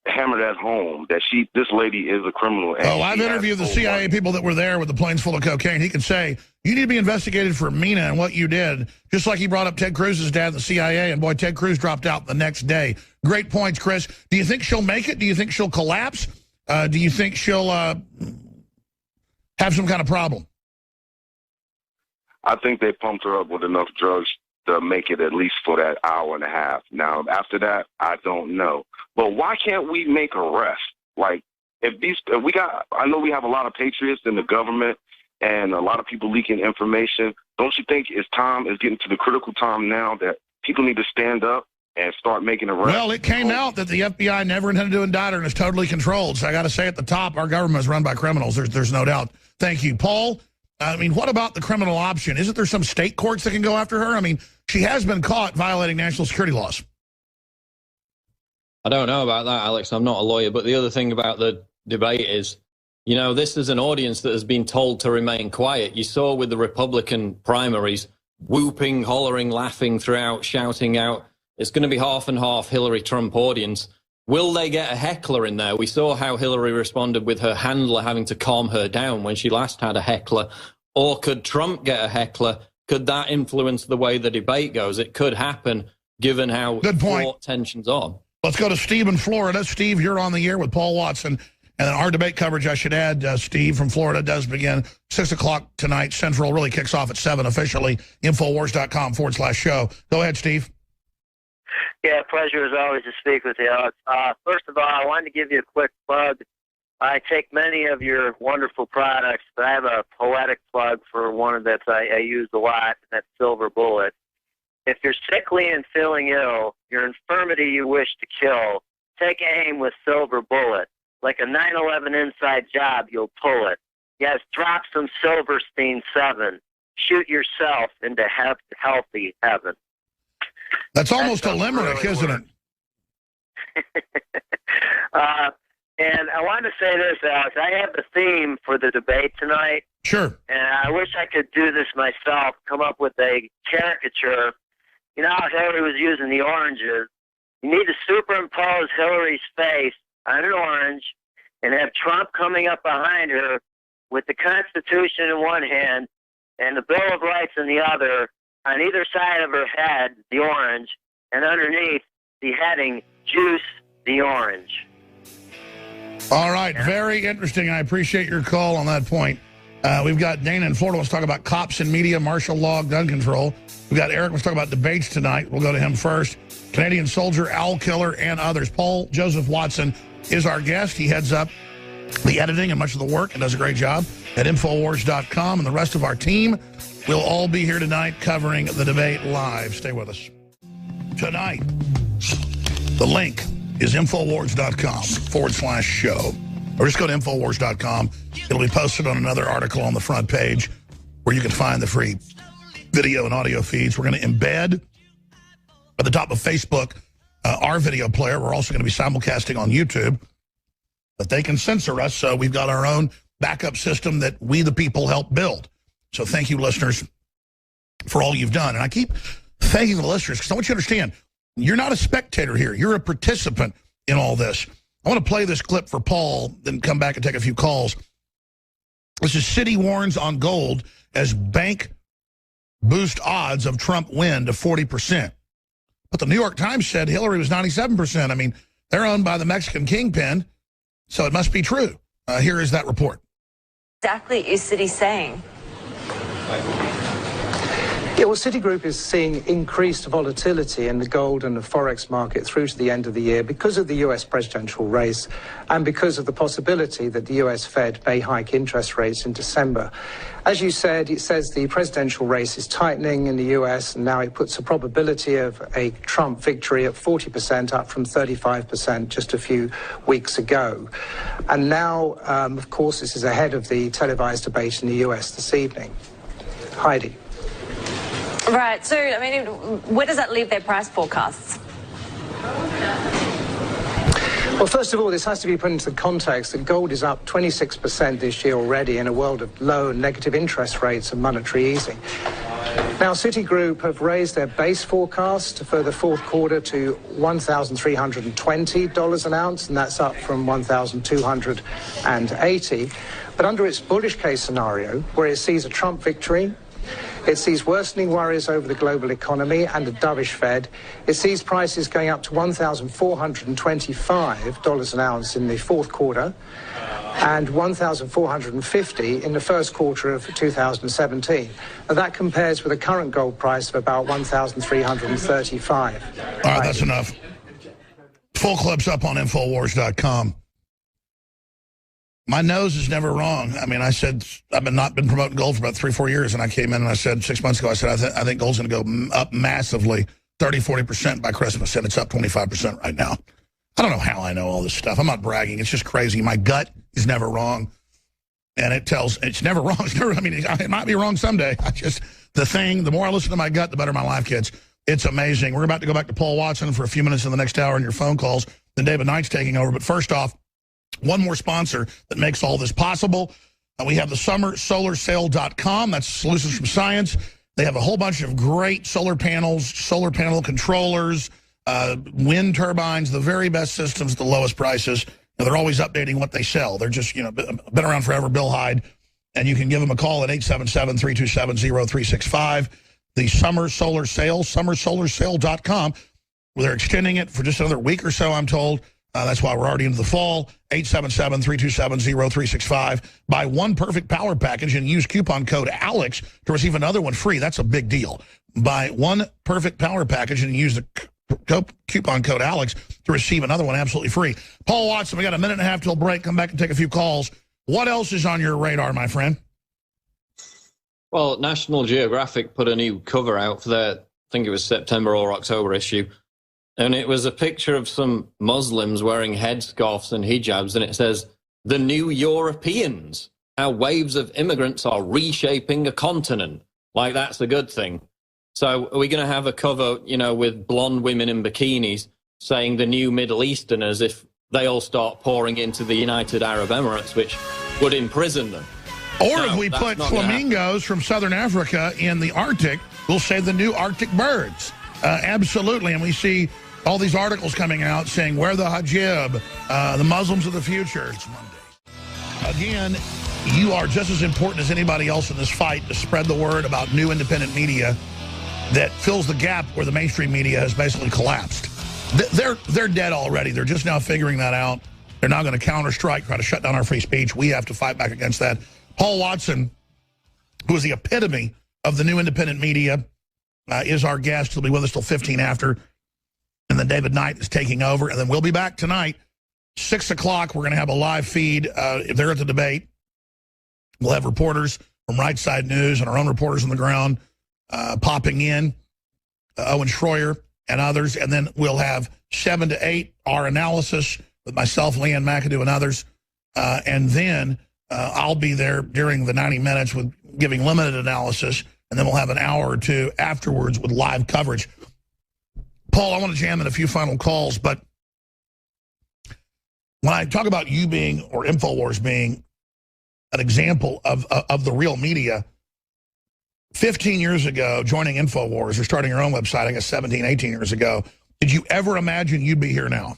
hammer that home that this lady is a criminal. And I've interviewed the CIA people that were there with the planes full of cocaine. He can say, you need to be investigated for MENA and what you did, just like he brought up Ted Cruz's dad in the CIA, and boy, Ted Cruz dropped out the next day. Great points, Chris. Do you think she'll make it? Do you think she'll collapse? Do you think she'll have some kind of problem? I think they pumped her up with enough drugs to make it at least for that hour and a half. Now, after that, I don't know. But why can't we make arrests? Like, I know we have a lot of patriots in the government and a lot of people leaking information. Don't you think it's getting to the critical time now that people need to stand up and start making arrests? Well, it came out that the FBI never intended to indict her and is totally controlled. So I got to say at the top, our government is run by criminals. There's no doubt. Thank you. Paul, what about the criminal option? Isn't there some state courts that can go after her? She has been caught violating national security laws. I don't know about that, Alex. I'm not a lawyer. But the other thing about the debate is, this is an audience that has been told to remain quiet. You saw with the Republican primaries, whooping, hollering, laughing throughout, shouting out. It's going to be half and half Hillary Trump audience. Will they get a heckler in there? We saw how Hillary responded with her handler having to calm her down when she last had a heckler. Or could Trump get a heckler? Could that influence the way the debate goes? It could happen, given how fraught tension's on. Let's go to Steve in Florida. Steve, you're on the air with Paul Watson. And then our debate coverage, I should add, Steve, from Florida, does begin 6 o'clock tonight. Central really kicks off at 7 officially. Infowars.com/show. Go ahead, Steve. Yeah, pleasure as always to speak with you, Alex. First of all, I wanted to give you a quick plug. I take many of your wonderful products, but I have a poetic plug for one that I use a lot, and that's Silver Bullet. If you're sickly and feeling ill, your infirmity you wish to kill, take aim with Silver Bullet. Like a 9/11 inside job, you'll pull it. Yes, drop some Silverstein 7. Shoot yourself into healthy heaven. That's almost a limerick, isn't it? And I want to say this, Alex. I have the theme for the debate tonight. Sure. And I wish I could do this myself, come up with a caricature. You know how Hillary was using the oranges? You need to superimpose Hillary's face on an orange and have Trump coming up behind her with the Constitution in one hand and the Bill of Rights in the other, on either side of her head, the orange, and underneath the heading, Juice the Orange. All right, very interesting. I appreciate your call on that point. We've got Dana in Florida. Let's talk about cops and media, martial law, gun control. We've got Eric. Let's talk about debates tonight. We'll go to him first. Canadian soldier, owl killer, and others. Paul Joseph Watson is our guest. He heads up the editing and much of the work and does a great job at Infowars.com. And the rest of our team will all be here tonight covering the debate live. Stay with us. Tonight, the link is Infowars.com/show. Or just go to Infowars.com. It'll be posted on another article on the front page where you can find the free video and audio feeds. We're going to embed at the top of Facebook our video player. We're also going to be simulcasting on YouTube. But they can censor us, so we've got our own backup system that we, the people, help build. So thank you, listeners, for all you've done. And I keep thanking the listeners because I want you to understand, You're not a spectator here. You're a participant in all this. I want to play this clip for Paul, then come back and take a few calls. This is Citi warns on gold as bank boost odds of Trump win to 40%. But the New York Times said Hillary was 97%. I mean, they're owned by the Mexican kingpin, so it must be true. Here is that report. Exactly is Citi saying? Yeah, well, Citigroup is seeing increased volatility in the gold and the forex market through to the end of the year because of the U.S. presidential race and because of the possibility that the U.S. Fed may hike interest rates in December. As you said, it says the presidential race is tightening in the U.S., and now it puts a probability of a Trump victory at 40%, up from 35% just a few weeks ago. And now, of course, this is ahead of the televised debate in the U.S. this evening. Heidi. Right, so, I mean, where does that leave their price forecasts? Well, first of all, this has to be put into the context that gold is up 26% this year already in a world of low and negative interest rates and monetary easing. Now, Citigroup have raised their base forecast for the fourth quarter to $1,320 an ounce, and that's up from $1,280. But under its bullish case scenario, where it sees a Trump victory, it sees worsening worries over the global economy and a dovish Fed. It sees prices going up to $1,425 an ounce in the fourth quarter and $1,450 in the first quarter of 2017. And that compares with a current gold price of about $1,335. All right, that's enough. Full clip's up on Infowars.com. My nose is never wrong. I mean, I said, I've not been promoting gold for about 3-4 years, and I came in and I said 6 months ago, I said, I think gold's going to go up massively, 30-40% by Christmas, and it's up 25% right now. I don't know how I know all this stuff. I'm not bragging. It's just crazy. My gut is never wrong, and it's never wrong. I mean, it might be wrong someday. The more I listen to my gut, the better my life gets. It's amazing. We're about to go back to Paul Watson for a few minutes in the next hour in your phone calls. Then David Knight's taking over. But first off, one more sponsor that makes all this possible. We have the summersolarsale.com. That's solutions from science. They have a whole bunch of great solar panels, solar panel controllers, wind turbines, the very best systems at the lowest prices. And they're always updating what they sell. They're just, been around forever, Bill Hyde. And you can give them a call at 877-327-0365. The Summer Solar Sale, summersolarsale.com. Well, they're extending it for just another week or so, I'm told. That's why we're already into the fall. 877-327-0365. Buy one perfect power package and use coupon code ALEX to receive another one free. That's a big deal. Buy one perfect power package and use the coupon code ALEX to receive another one absolutely free. Paul Watson, we got a minute and a half till break. Come back and take a few calls. What else is on your radar, my friend? Well, National Geographic put a new cover out for their, I think it was September or October issue. And it was a picture of some Muslims wearing headscarves and hijabs, and it says, "The New Europeans, how waves of immigrants are reshaping a continent." Like, that's a good thing. So are we going to have a cover, with blonde women in bikinis saying the new Middle Easterners if they all start pouring into the United Arab Emirates, which would imprison them? Or if we put flamingos from southern Africa in the Arctic, we'll say the new Arctic birds. Absolutely. And we see all these articles coming out saying, wear the hijab, the Muslims of the future. It's Monday. Again, you are just as important as anybody else in this fight to spread the word about new independent media that fills the gap where the mainstream media has basically collapsed. They're dead already. They're just now figuring that out. They're now going to counter-strike, try to shut down our free speech. We have to fight back against that. Paul Watson, who is the epitome of the new independent media, is our guest. He'll be with us till 15 after. And then David Knight is taking over. And then we'll be back tonight, 6 o'clock. We're going to have a live feed. If they're at the debate, we'll have reporters from Right Side News and our own reporters on the ground popping in, Owen Schroyer and others. And then we'll have 7 to 8, our analysis with myself, Leanne McAdoo, and others. And then I'll be there during the 90 minutes with giving limited analysis. And then we'll have an hour or two afterwards with live coverage. Paul, I want to jam in a few final calls, but when I talk about you being, or InfoWars being, an example of the real media, 15 years ago, joining InfoWars or starting your own website, I guess 17, 18 years ago, Did you ever imagine you'd be here now?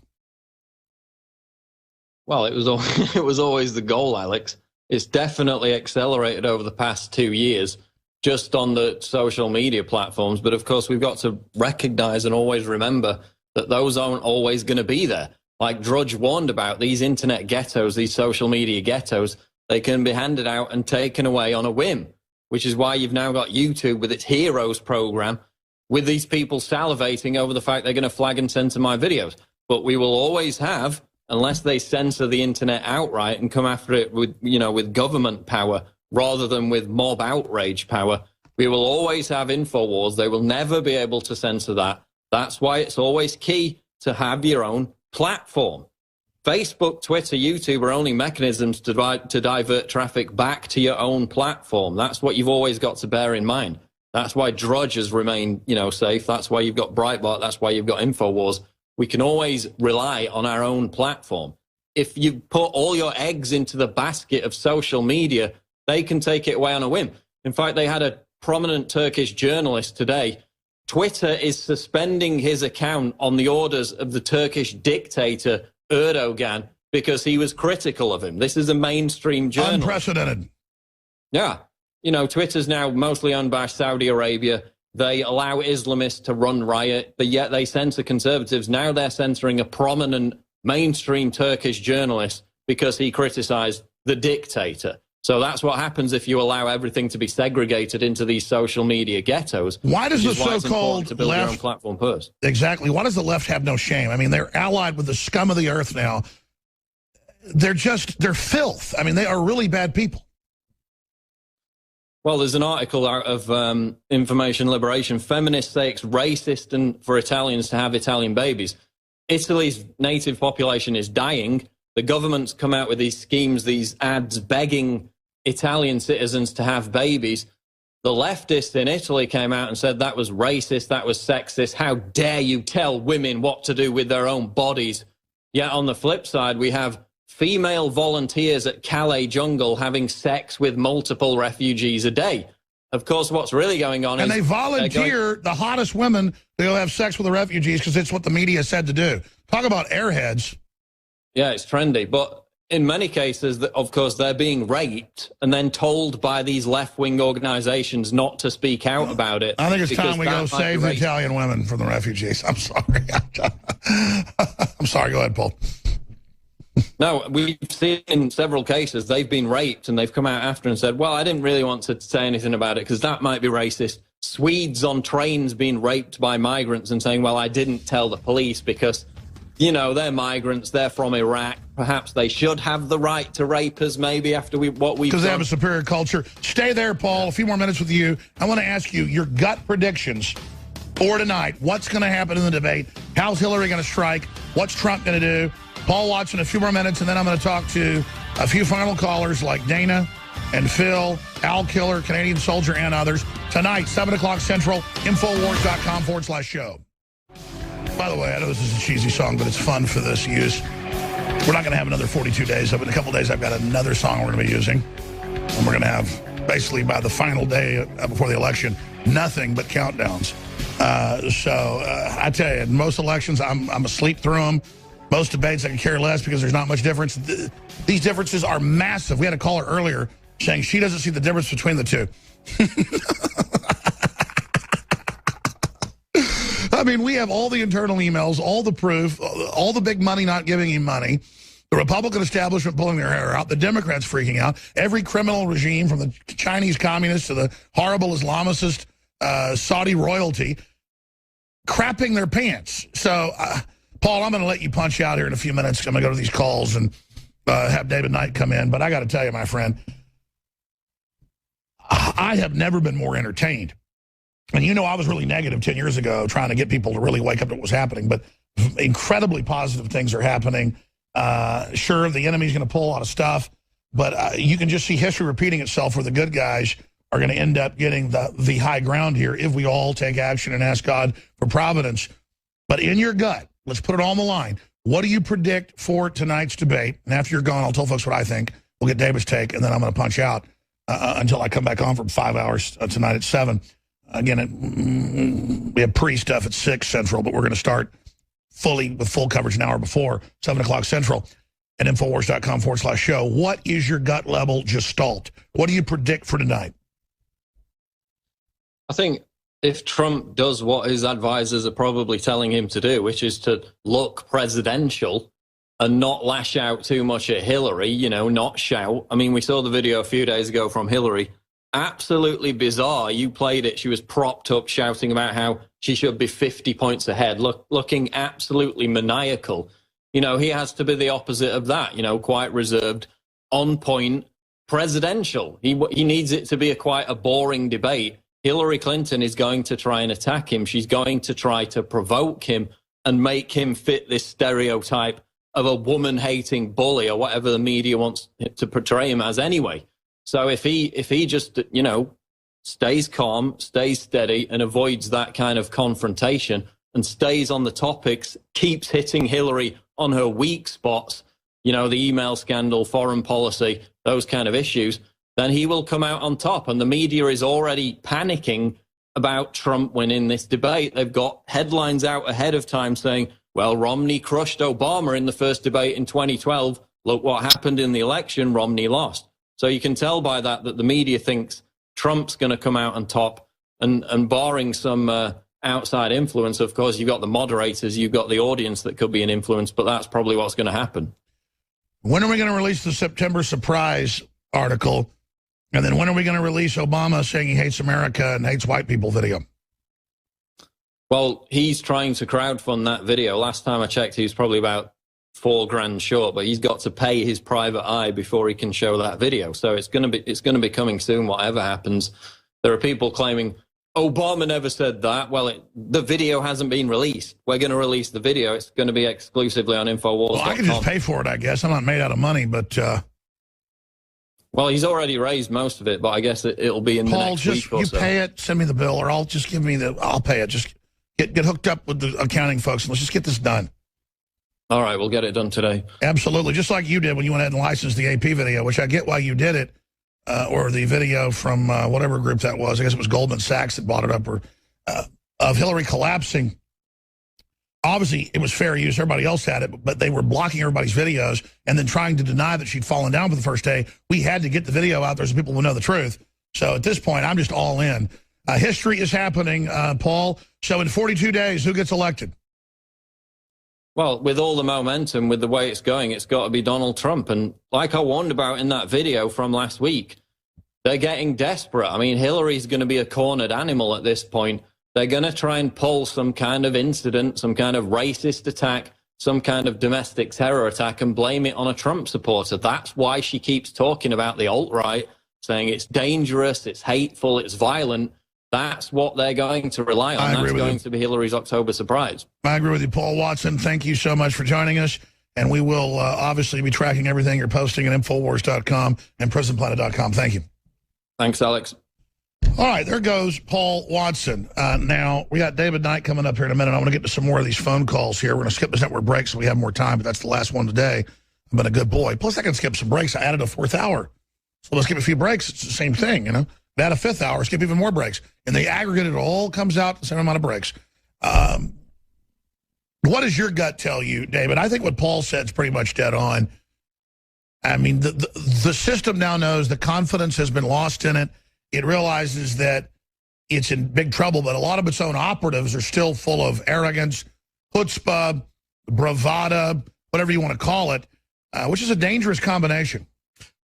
Well, it was always the goal, Alex. It's definitely accelerated over the past 2 years just on the social media platforms. But of course, we've got to recognize and always remember that those aren't always going to be there. Like Drudge warned about, these internet ghettos, these social media ghettos, they can be handed out and taken away on a whim, which is why you've now got YouTube with its Heroes program, with these people salivating over the fact they're going to flag and censor my videos. But we will always have, unless they censor the internet outright and come after it with, with government power rather than with mob outrage power, we will always have InfoWars. They will never be able to censor that. That's why it's always key to have your own platform. Facebook, Twitter, YouTube are only mechanisms to divert traffic back to your own platform. That's what you've always got to bear in mind. That's why Drudge has remained, safe. That's why you've got Breitbart. That's why you've got InfoWars. We can always rely on our own platform. If you put all your eggs into the basket of social media, they can take it away on a whim. In fact, they had a prominent Turkish journalist today. Twitter is suspending his account on the orders of the Turkish dictator Erdogan because he was critical of him. This is a mainstream journal. Unprecedented. Yeah. Twitter's now mostly owned by Saudi Arabia. They allow Islamists to run riot, but yet they censor conservatives. Now they're censoring a prominent mainstream Turkish journalist because he criticized the dictator. So that's what happens if you allow everything to be segregated into these social media ghettos. Why does the so-called to build left, your own platform first? Exactly. Why does the left have no shame? I mean, they're allied with the scum of the earth now. They're filth. I mean, they are really bad people. Well, there's an article out of Information Liberation. Feminists say it's racist for Italians to have Italian babies. Italy's native population is dying. The government's come out with these schemes, these ads begging Italian citizens to have babies. The leftists in Italy came out and said that was racist, that was sexist. How dare you tell women what to do with their own bodies? Yet on the flip side, we have female volunteers at Calais Jungle having sex with multiple refugees a day. Of course, what's really going on is... And they volunteer the hottest women to go have sex with the refugees because it's what the media said to do. Talk about airheads. Yeah, it's trendy. But in many cases, of course, they're being raped and then told by these left-wing organizations not to speak out about it. I think it's time we go save the Italian women from the refugees. I'm sorry. I'm sorry. Go ahead, Paul. No, we've seen in several cases they've been raped and they've come out after and said, well, I didn't really want to say anything about it because that might be racist. Swedes on trains being raped by migrants and saying, well, I didn't tell the police because, they're migrants, they're from Iraq. Perhaps they should have the right to rape us maybe after what we've done. Because they have a superior culture. Stay there, Paul. A few more minutes with you. I want to ask you your gut predictions for tonight. What's going to happen in the debate? How's Hillary going to strike? What's Trump going to do? Paul Watson, a few more minutes, and then I'm going to talk to a few final callers like Dana and Phil, Al Killer, Canadian Soldier, and others. Tonight, 7 o'clock Central, Infowars.com/show. By the way, I know this is a cheesy song, but it's fun for this use. We're not going to have another 42 days. But in a couple days, I've got another song we're going to be using. And we're going to have, basically, by the final day before the election, nothing but countdowns. I tell you, in most elections, I'm asleep through them. Most debates I can care less because there's not much difference. These differences are massive. We had a caller earlier saying she doesn't see the difference between the two. I mean, we have all the internal emails, all the proof, all the big money not giving him money, the Republican establishment pulling their hair out, the Democrats freaking out, every criminal regime from the Chinese communists to the horrible Islamicist Saudi royalty crapping their pants. So... Paul, I'm going to let you punch out here in a few minutes. I'm going to go to these calls and have David Knight come in. But I got to tell you, my friend, I have never been more entertained. And I was really negative 10 years ago trying to get people to really wake up to what was happening. But incredibly positive things are happening. Sure, the enemy's going to pull a lot of stuff. But you can just see history repeating itself where the good guys are going to end up getting the high ground here if we all take action and ask God for providence. But in your gut, let's put it all on the line. What do you predict for tonight's debate? And after you're gone, I'll tell folks what I think. We'll get David's take, and then I'm going to punch out until I come back on for 5 hours tonight at 7. Again, we have pre-stuff at 6 Central, but we're going to start with full coverage an hour before, 7 o'clock Central, at Infowars.com/show. What is your gut level gestalt? What do you predict for tonight? I think if Trump does what his advisors are probably telling him to do, which is to look presidential and not lash out too much at Hillary, you know, not shout. I mean, we saw the video a few days ago from Hillary. Absolutely bizarre. You played it. She was propped up shouting about how she should be 50 points ahead, looking absolutely maniacal. You know, he has to be the opposite of that, you know, quite reserved, on point, presidential. He needs it to be quite a boring debate. Hillary Clinton is going to try and attack him. She's going to try to provoke him and make him fit this stereotype of a woman-hating bully or whatever the media wants to portray him as anyway. So if he just, you know, stays calm, stays steady, and avoids that kind of confrontation and stays on the topics, keeps hitting Hillary on her weak spots, you know, the email scandal, foreign policy, those kind of issues, then he will come out on top. And the media is already panicking about Trump winning this debate. They've got headlines out ahead of time saying, well, Romney crushed Obama in the first debate in 2012. Look what happened in the election. Romney lost. So you can tell by that the media thinks Trump's going to come out on top. And barring some outside influence, of course, you've got the moderators, you've got the audience that could be an influence, but that's probably what's going to happen. When are we going to release the September surprise article? And then when are we going to release Obama saying he hates America and hates white people video? Well, he's trying to crowdfund that video. Last time I checked, he was probably about $4,000 short, but he's got to pay his private eye before he can show that video. So it's going to be coming soon, whatever happens. There are people claiming Obama never said that. Well, the video hasn't been released. We're going to release the video. It's going to be exclusively on Infowars.com. Well, I can just pay for it, I guess. I'm not made out of money, but... Well, he's already raised most of it, but I guess it'll be in the next week or so. You pay it, send me the bill, or I'll just I'll pay it. Just get hooked up with the accounting folks, and let's just get this done. All right, we'll get it done today. Absolutely, just like you did when you went ahead and licensed the AP video, which I get why you did it, or the video from whatever group that was. I guess it was Goldman Sachs that bought it up, or of Hillary collapsing. Obviously, it was fair use. Everybody else had it, but they were blocking everybody's videos and then trying to deny that she'd fallen down for the first day. We had to get the video out there so people would know the truth. So at this point, I'm just all in. History is happening, Paul. So in 42 days, who gets elected? Well, with all the momentum, with the way it's going, it's got to be Donald Trump. And like I warned about in that video from last week, they're getting desperate. I mean, Hillary's going to be a cornered animal at this point. They're going to try and pull some kind of incident, some kind of racist attack, some kind of domestic terror attack and blame it on a Trump supporter. That's why she keeps talking about the alt-right, saying it's dangerous, it's hateful, it's violent. That's what they're going to rely on. That's going to be Hillary's October surprise. I agree with you, Paul Watson. Thank you so much for joining us. And we will obviously be tracking everything you're posting at Infowars.com and PrisonPlanet.com. Thank you. Thanks, Alex. All right, there goes Paul Watson. Now, we got David Knight coming up here in a minute. I want to get to some more of these phone calls here. We're going to skip this network break so we have more time, but that's the last one today. I've been a good boy. Plus, I can skip some breaks. I added a 4th hour. So let's skip a few breaks. It's the same thing, you know. Add a 5th hour, skip even more breaks. And the aggregate, it all comes out the same amount of breaks. What does your gut tell you, David? I think what Paul said is pretty much dead on. I mean, the system now knows the confidence has been lost in it. It realizes that it's in big trouble, but a lot of its own operatives are still full of arrogance, chutzpah, bravado, whatever you want to call it, which is a dangerous combination.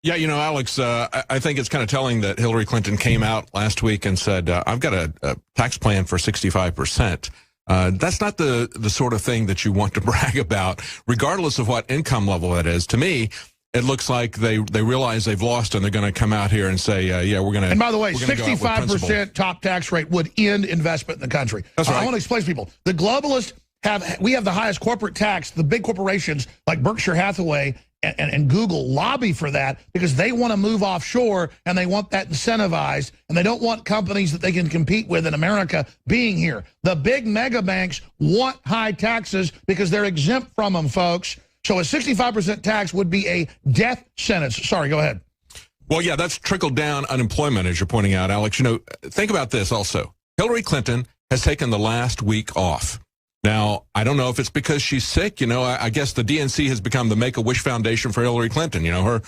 Yeah, you know, Alex, I think it's kind of telling that Hillary Clinton came out last week and said, I've got a tax plan for 65%. That's not the sort of thing that you want to brag about, regardless of what income level that is. To me, it looks like they realize they've lost and they're going to come out here and say, yeah, we're going to. And by the way, 65% top tax rate would end investment in the country. That's right. I want to explain to people. The globalists we have the highest corporate tax. The big corporations like Berkshire Hathaway and Google lobby for that because they want to move offshore and they want that incentivized and they don't want companies that they can compete with in America being here. The big mega banks want high taxes because they're exempt from them, folks. So a 65% tax would be a death sentence. Sorry, go ahead. Well, yeah, that's trickled down unemployment, as you're pointing out, Alex. You know, think about this also. Hillary Clinton has taken the last week off. Now, I don't know if it's because she's sick. You know, I guess the DNC has become the Make-A-Wish Foundation for Hillary Clinton. You know, her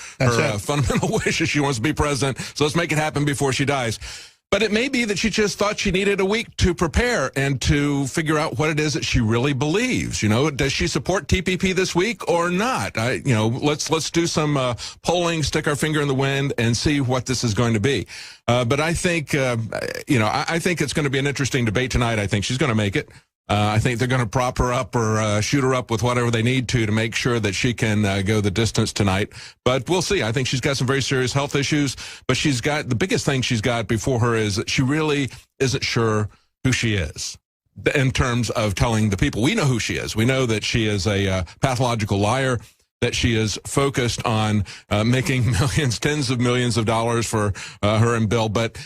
fundamental wish is she wants to be president, so let's make it happen before she dies. But it may be that she just thought she needed a week to prepare and to figure out what it is that she really believes. You know, does she support TPP this week or not? You know, let's do some polling, stick our finger in the wind, and see what this is going to be. But I think, you know, I think it's going to be an interesting debate tonight. I think she's going to make it. I think they're going to prop her up or shoot her up with whatever they need to make sure that she can go the distance tonight. But we'll see. I think she's got some very serious health issues. But she's got the biggest thing she's got before her is that she really isn't sure who she is in terms of telling the people. We know who she is. We know that she is a pathological liar, that she is focused on making millions, tens of millions of dollars for her and Bill, but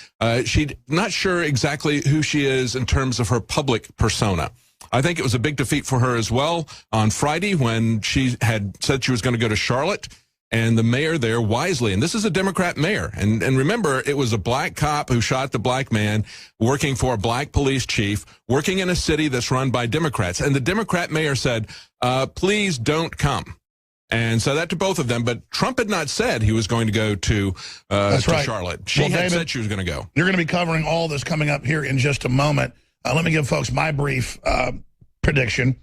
she's not sure exactly who she is in terms of her public persona. I think it was a big defeat for her as well on Friday when she had said she was going to go to Charlotte, and the mayor there wisely, and this is a Democrat mayor, and remember, it was a black cop who shot the black man working for a black police chief, working in a city that's run by Democrats, and the Democrat mayor said, please don't come. And so that to both of them, but Trump had not said he was going to go to Charlotte. She had said she was going to go. You're going to be covering all this coming up here in just a moment. Let me give folks my brief prediction.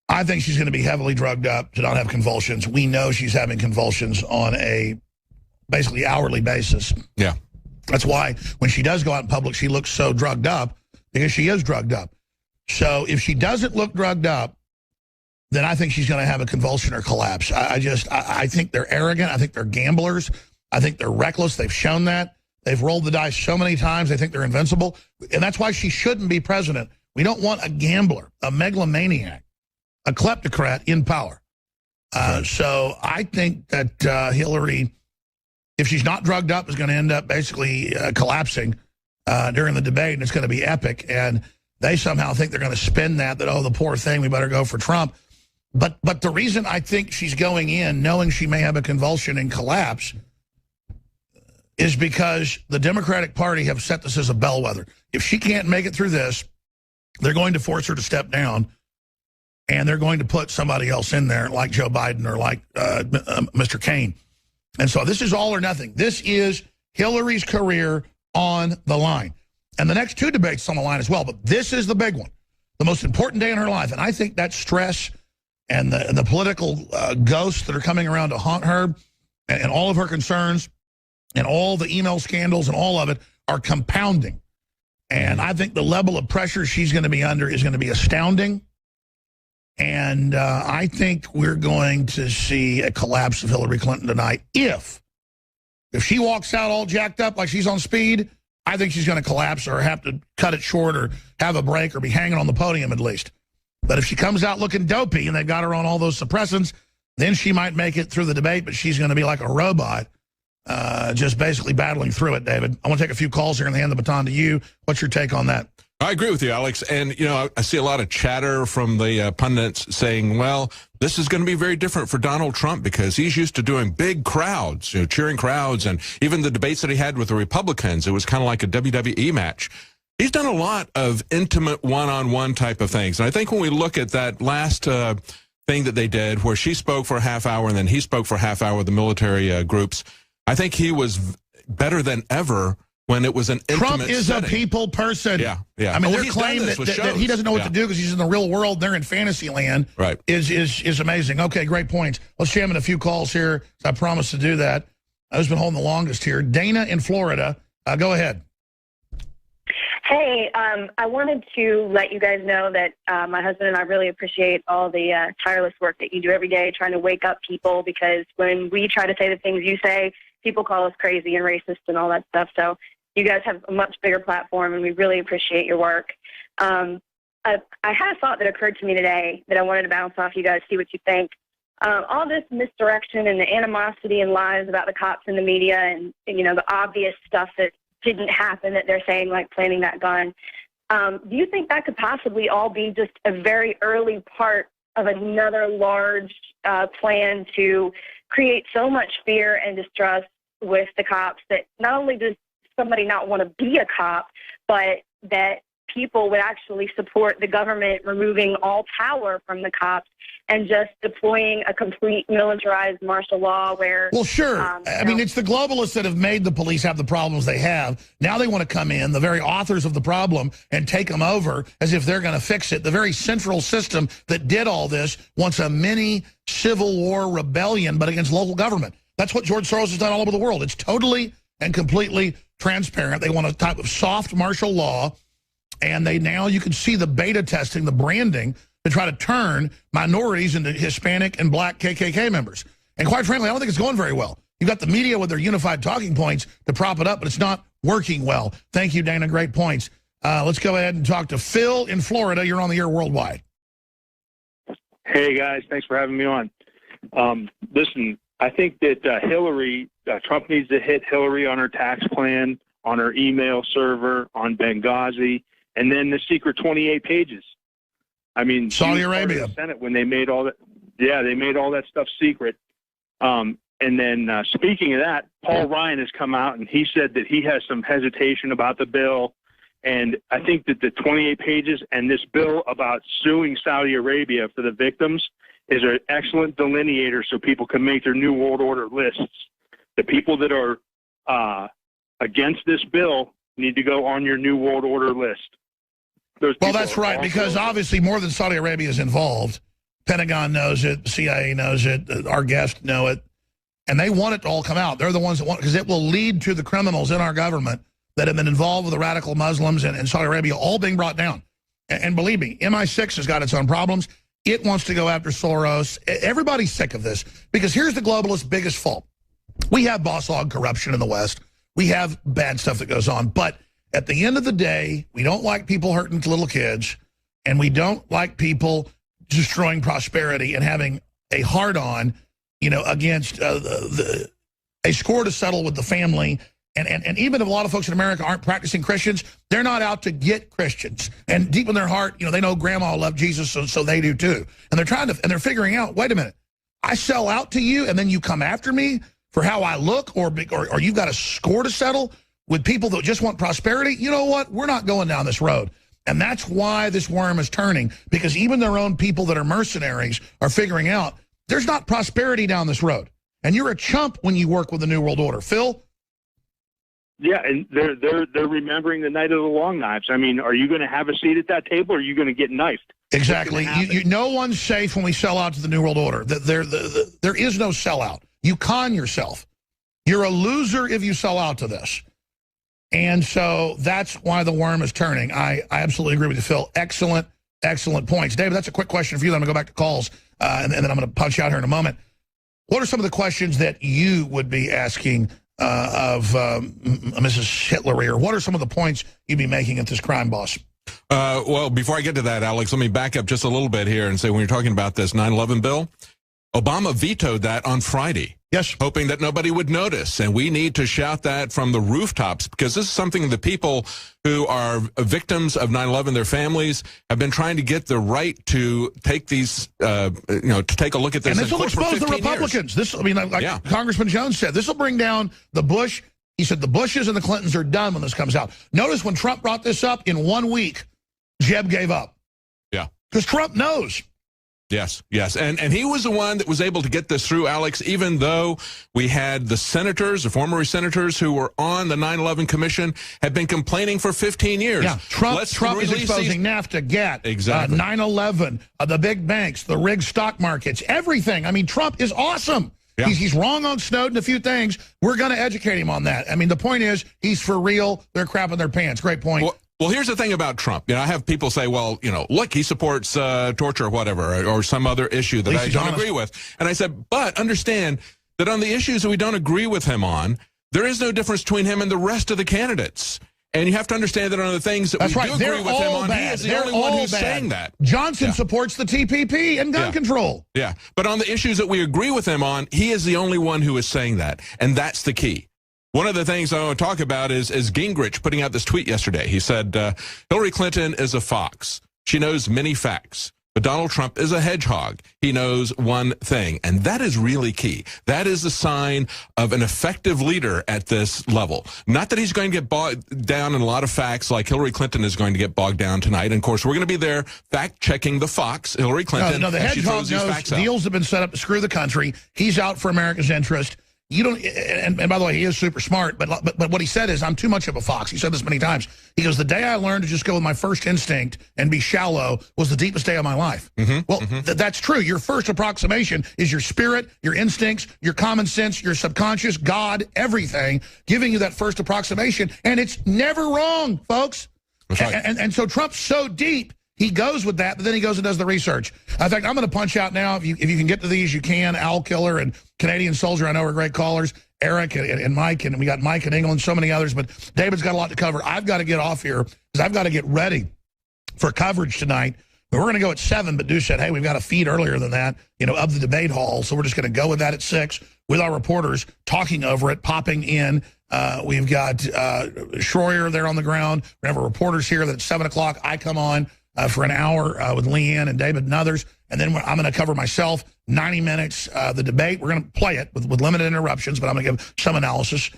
I think she's going to be heavily drugged up to not have convulsions. We know she's having convulsions on a basically hourly basis. Yeah. That's why when she does go out in public, she looks so drugged up, because she is drugged up. So if she doesn't look drugged up, then I think she's going to have a convulsion or collapse. I think they're arrogant. I think they're gamblers. I think they're reckless. They've shown that. They've rolled the dice so many times. They think they're invincible. And that's why she shouldn't be president. We don't want a gambler, a megalomaniac, a kleptocrat in power. So I think that Hillary, if she's not drugged up, is going to end up basically collapsing during the debate, and it's going to be epic. And they somehow think they're going to spin that, oh, the poor thing, we better go for Trump. But the reason I think she's going in knowing she may have a convulsion and collapse is because the Democratic Party have set this as a bellwether. If she can't make it through this, they're going to force her to step down, and they're going to put somebody else in there like Joe Biden or like Mr. Kaine. And so this is all or nothing. This is Hillary's career on the line. And the next two debates on the line as well, but this is the big one, the most important day in her life. And I think that stress and the political ghosts that are coming around to haunt her and all of her concerns and all the email scandals and all of it are compounding. And I think the level of pressure she's going to be under is going to be astounding. And I think we're going to see a collapse of Hillary Clinton tonight. If she walks out all jacked up like she's on speed, I think she's going to collapse or have to cut it short or have a break or be hanging on the podium at least. But if she comes out looking dopey and they've got her on all those suppressants, then she might make it through the debate, but she's going to be like a robot, just basically battling through it, David. I want to take a few calls here and hand the baton to you. What's your take on that? I agree with you, Alex. And, you know, I see a lot of chatter from the pundits saying, well, this is going to be very different for Donald Trump because he's used to doing big crowds, you know, cheering crowds. And even the debates that he had with the Republicans, it was kind of like a WWE match. He's done a lot of intimate one-on-one type of things. And I think when we look at that last thing that they did where she spoke for a half hour and then he spoke for a half hour with the military groups, I think he was better than ever when it was an intimate Trump is setting. A people person. Yeah, yeah. I mean, their claim that he doesn't know what to do because he's in the real world, they're in fantasy land, right, is amazing. Okay, great points. Let's jam in a few calls here. I promised to do that. Who's been holding the longest here? Dana in Florida. Go ahead. Hey, I wanted to let you guys know that my husband and I really appreciate all the tireless work that you do every day trying to wake up people, because when we try to say the things you say, people call us crazy and racist and all that stuff. So you guys have a much bigger platform, and we really appreciate your work. I had a thought that occurred to me today that I wanted to bounce off you guys, see what you think. All this misdirection and the animosity and lies about the cops and the media and you know, the obvious stuff that didn't happen that they're saying, like planting that gun. Do you think that could possibly all be just a very early part of another large plan to create so much fear and distrust with the cops that not only does somebody not want to be a cop, but that people would actually support the government removing all power from the cops and just deploying a complete militarized martial law where... Well, sure. I mean, it's the globalists that have made the police have the problems they have. Now they want to come in, the very authors of the problem, and take them over as if they're going to fix it. The very central system that did all this wants a mini civil war rebellion, but against local government. That's what George Soros has done all over the world. It's totally and completely transparent. They want a type of soft martial law, and now you can see the beta testing, the branding, to try to turn minorities into Hispanic and black KKK members. And quite frankly, I don't think it's going very well. You've got the media with their unified talking points to prop it up, but it's not working well. Thank you, Dana. Great points. Let's go ahead and talk to Phil in Florida. You're on the air worldwide. Hey, guys. Thanks for having me on. Listen, I think that Trump needs to hit Hillary on her tax plan, on her email server, on Benghazi, and then the secret 28 pages. I mean, Saudi Arabia. The Senate when they made all that. Yeah, they made all that stuff secret. And then speaking of that, Paul Ryan has come out and he said that he has some hesitation about the bill. And I think that the 28 pages and this bill about suing Saudi Arabia for the victims is an excellent delineator so people can make their New World Order lists. The people that are against this bill need to go on your New World Order list. Well, that's right, because obviously more than Saudi Arabia is involved. Pentagon knows it, CIA knows it, our guests know it, and they want it to all come out. They're the ones that want, because it will lead to the criminals in our government that have been involved with the radical Muslims and Saudi Arabia all being brought down. And believe me, MI6 has got its own problems. It wants to go after Soros. Everybody's sick of this, because here's the globalist biggest fault. We have boss hog corruption in the West. We have bad stuff that goes on, but at the end of the day, we don't like people hurting little kids, and we don't like people destroying prosperity and having a hard-on, against a score to settle with the family. And even if a lot of folks in America aren't practicing Christians, they're not out to get Christians. And deep in their heart, they know Grandma loved Jesus, so they do too. And they're figuring out, wait a minute, I sell out to you, and then you come after me for how I look, or you've got a score to settle with people that just want prosperity. You know what? We're not going down this road. And that's why this worm is turning, because even their own people that are mercenaries are figuring out there's not prosperity down this road. And you're a chump when you work with the New World Order. Phil? Yeah, and they're remembering the night of the long knives. I mean, are you going to have a seat at that table, or are you going to get knifed? Exactly. No one's safe when we sell out to the New World Order. There is no sellout. You con yourself. You're a loser if you sell out to this. And so that's why the worm is turning. I absolutely agree with you, Phil. Excellent points. David, that's a quick question for you. Then I'm going to go back to calls, and then I'm going to punch you out here in a moment. What are some of the questions that you would be asking of Mrs. Hitler, or what are some of the points you'd be making at this crime boss? Well, before I get to that, Alex, let me back up just a little bit here and say, when you're talking about this 9/11 bill, Obama vetoed that on Friday. Yes. Hoping that nobody would notice. And we need to shout that from the rooftops, because this is something the people who are victims of 9/11, their families, have been trying to get the right to take these, to take a look at this. And this will expose the Republicans. Years. Like Congressman Jones said, this will bring down the Bush. He said the Bushes and the Clintons are done when this comes out. Notice when Trump brought this up, in 1 week, Jeb gave up. Yeah. Because Trump knows. Yes. And he was the one that was able to get this through, Alex, even though we had the senators, the former senators who were on the 9/11 Commission, had been complaining for 15 years. Yeah, Trump is exposing NAFTA, GATT, exactly. 9/11, the big banks, the rigged stock markets, everything. I mean, Trump is awesome. Yeah. He's wrong on Snowden, a few things. We're going to educate him on that. I mean, the point is, he's for real. They're crapping their pants. Great point. Well, here's the thing about Trump. I have people say, well, look, he supports torture or whatever, or some other issue that I don't agree with. And I said, but understand that on the issues that we don't agree with him on, there is no difference between him and the rest of the candidates. And you have to understand that on the things that we do agree with him on, he is the only one who's saying that. Johnson supports the TPP and gun control. Yeah, but on the issues that we agree with him on, he is the only one who is saying that. And that's the key. One of the things I want to talk about is Gingrich putting out this tweet yesterday. He said, Hillary Clinton is a fox. She knows many facts. But Donald Trump is a hedgehog. He knows one thing, and that is really key. That is a sign of an effective leader at this level. Not that he's going to get bogged down in a lot of facts like Hillary Clinton is going to get bogged down tonight. And, of course, we're going to be there fact-checking the Fox, Hillary Clinton. No, the hedgehog knows deals have been set up to screw the country. He's out for America's interest. You don't, and by the way, he is super smart, but what he said is, I'm too much of a fox. He said this many times. He goes, the day I learned to just go with my first instinct and be shallow was the deepest day of my life. That's true. Your first approximation is your spirit, your instincts, your common sense, your subconscious, God, everything, giving you that first approximation, and it's never wrong, folks. That's right. And so Trump's so deep, he goes with that, but then he goes and does the research. In fact, I'm going to punch out now. If you can get to these, you can. Owl Killer and Canadian Soldier, I know, are great callers. Eric and Mike, and we got Mike in England, so many others. But David's got a lot to cover. I've got to get off here because I've got to get ready for coverage tonight. But we're going to go at 7, but Deuce said, hey, we've got a feed earlier than that, of the debate hall. So we're just going to go with that at 6 with our reporters talking over it, popping in. We've got Schroyer there on the ground. We're going to have reporters here that at 7 o'clock I come on for an hour with Leanne and David and others. And then I'm going to cover myself, 90 minutes, the debate. We're going to play it with limited interruptions, but I'm going to give some analysis.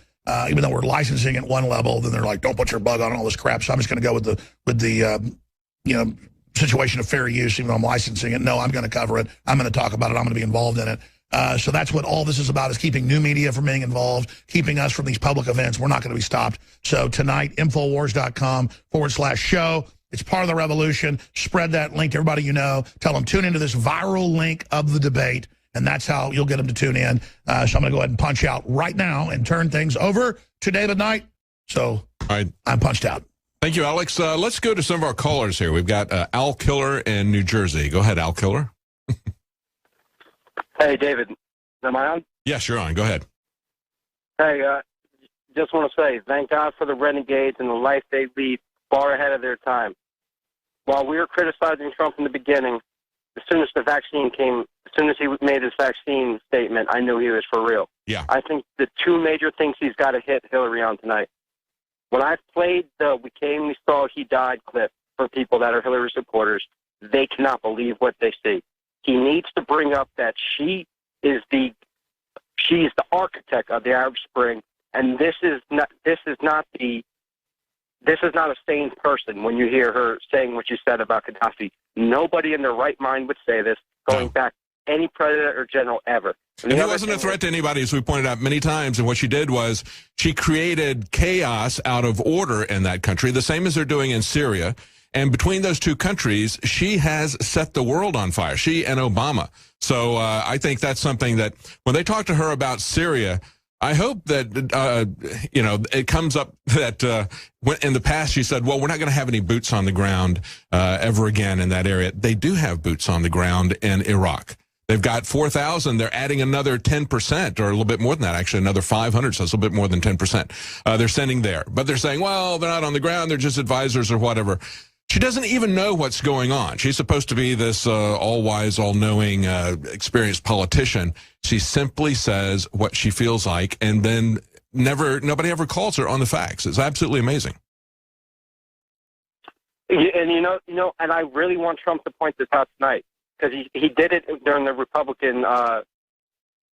Even though we're licensing at one level, then they're like, don't put your bug on all this crap. So I'm just going to go with the situation of fair use, even though I'm licensing it. No, I'm going to cover it. I'm going to talk about it. I'm going to be involved in it. So that's what all this is about, is keeping new media from being involved, keeping us from these public events. We're not going to be stopped. So tonight, Infowars.com/show. It's part of the revolution. Spread that link to everybody you know. Tell them, tune into this viral link of the debate, and that's how you'll get them to tune in. So I'm going to go ahead and punch out right now and turn things over to David Knight. So I'm punched out. Thank you, Alex. Let's go to some of our callers here. We've got Owl Killer in New Jersey. Go ahead, Owl Killer. Hey, David. Am I on? Yes, you're on. Go ahead. Hey, just want to say thank God for the renegades and the life they lead far ahead of their time. While we were criticizing Trump in the beginning, as soon as the vaccine came, as soon as he made his vaccine statement, I knew he was for real. Yeah. I think the two major things he's got to hit Hillary on tonight. When I played the "We Came, We Saw, He Died" clip for people that are Hillary supporters, they cannot believe what they see. He needs to bring up that she is the architect of the Arab Spring, and this is not a sane person. When you hear her saying what you said about Gaddafi, nobody in their right mind would say this, going back any president or general ever. And he wasn't a threat to anybody, as we pointed out many times. And what she did was she created chaos out of order in that country, the same as they're doing in Syria. And between those two countries, she has set the world on fire, she and Obama. So I think that's something that when they talk to her about Syria, I hope that, it comes up that in the past she said, well, we're not going to have any boots on the ground ever again in that area. They do have boots on the ground in Iraq. They've got 4,000. They're adding another 10%, or a little bit more than that, actually, another 500, so it's a little bit more than 10%. They're sending there. But they're saying, well, they're not on the ground. They're just advisors or whatever. She doesn't even know what's going on. She's supposed to be this all-wise, all-knowing, experienced politician. She simply says what she feels like, and then nobody ever calls her on the facts. It's absolutely amazing. And and I really want Trump to point this out tonight, because he did it during the Republican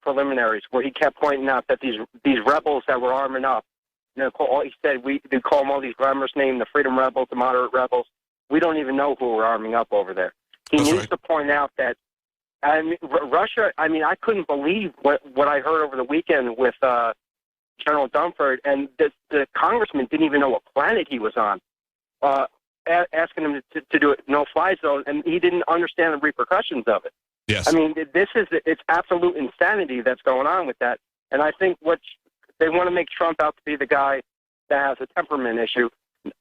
preliminaries, where he kept pointing out that these rebels that were arming up, he said we call them all these glamorous names, the freedom rebels, the moderate rebels. We don't even know who we're arming up over there. He needs to point out that Russia. I couldn't believe what I heard over the weekend with General Dunford, and the congressman didn't even know what planet he was on. Asking him to do a no-fly zone, and he didn't understand the repercussions of it. Yes. It's absolute insanity that's going on with that. And I think they want to make Trump out to be the guy that has a temperament issue.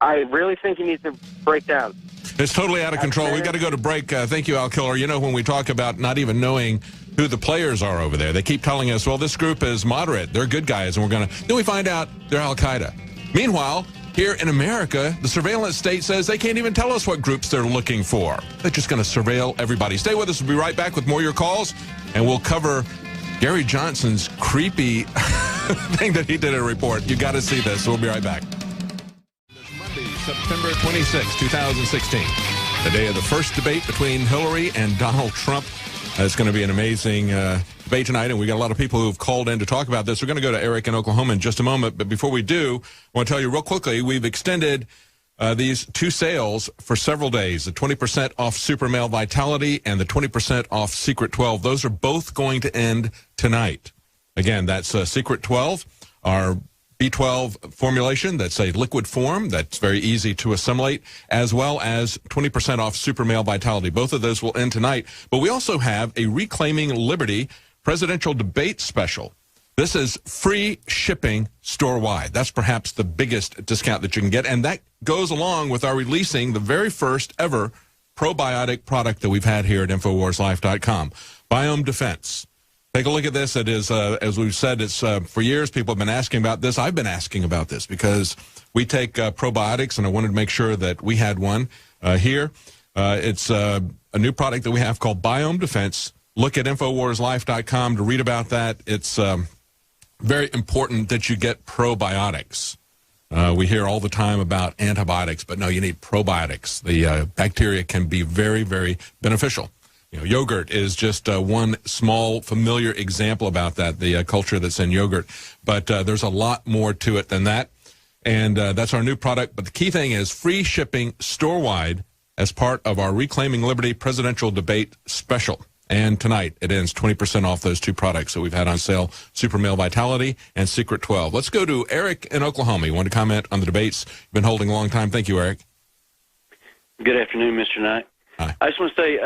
I really think he needs to break down. It's totally out of control. We've got to go to break. Thank you, Al Killer. When we talk about not even knowing who the players are over there, they keep telling us, well, this group is moderate. They're good guys, and then we find out they're Al-Qaeda. Meanwhile, here in America, the surveillance state says they can't even tell us what groups they're looking for. They're just going to surveil everybody. Stay with us. We'll be right back with more of your calls, and we'll cover Gary Johnson's creepy thing that he did in a report. You got to see this. We'll be right back. Monday, September 26, 2016. the day of the first debate between Hillary and Donald Trump. It's going to be an amazing debate tonight, and we got a lot of people who have called in to talk about this. We're going to go to Eric in Oklahoma in just a moment, but before we do, I want to tell you real quickly, we've extended these two sales for several days, the 20% off Super Male Vitality and the 20% off Secret 12. Those are both going to end tonight. Again, that's Secret 12, our B12 formulation that's a liquid form that's very easy to assimilate, as well as 20% off Super Male Vitality. Both of those will end tonight. But we also have a Reclaiming Liberty presidential debate special. This is free shipping store-wide. That's perhaps the biggest discount that you can get, and that goes along with our releasing the very first ever probiotic product that we've had here at InfoWarsLife.com, Biome Defense. Take a look at this. It is, as we've said, it's for years people have been asking about this. I've been asking about this because we take probiotics, and I wanted to make sure that we had one here. It's a new product that we have called Biome Defense. Look at InfoWarsLife.com to read about that. It's very important that you get probiotics. We hear all the time about antibiotics, but no, you need probiotics. The bacteria can be very, very beneficial. You know, yogurt is just one small familiar example about that, the culture that's in yogurt. But there's a lot more to it than that. And that's our new product. But the key thing is free shipping store-wide as part of our Reclaiming Liberty presidential debate special. And tonight it ends 20% off those two products that we've had on sale, Super Male Vitality and Secret 12. Let's go to Eric in Oklahoma. You want to comment on the debates you've been holding a long time? Thank you, Eric. Good afternoon, Mr. Knight. Hi. I just want to say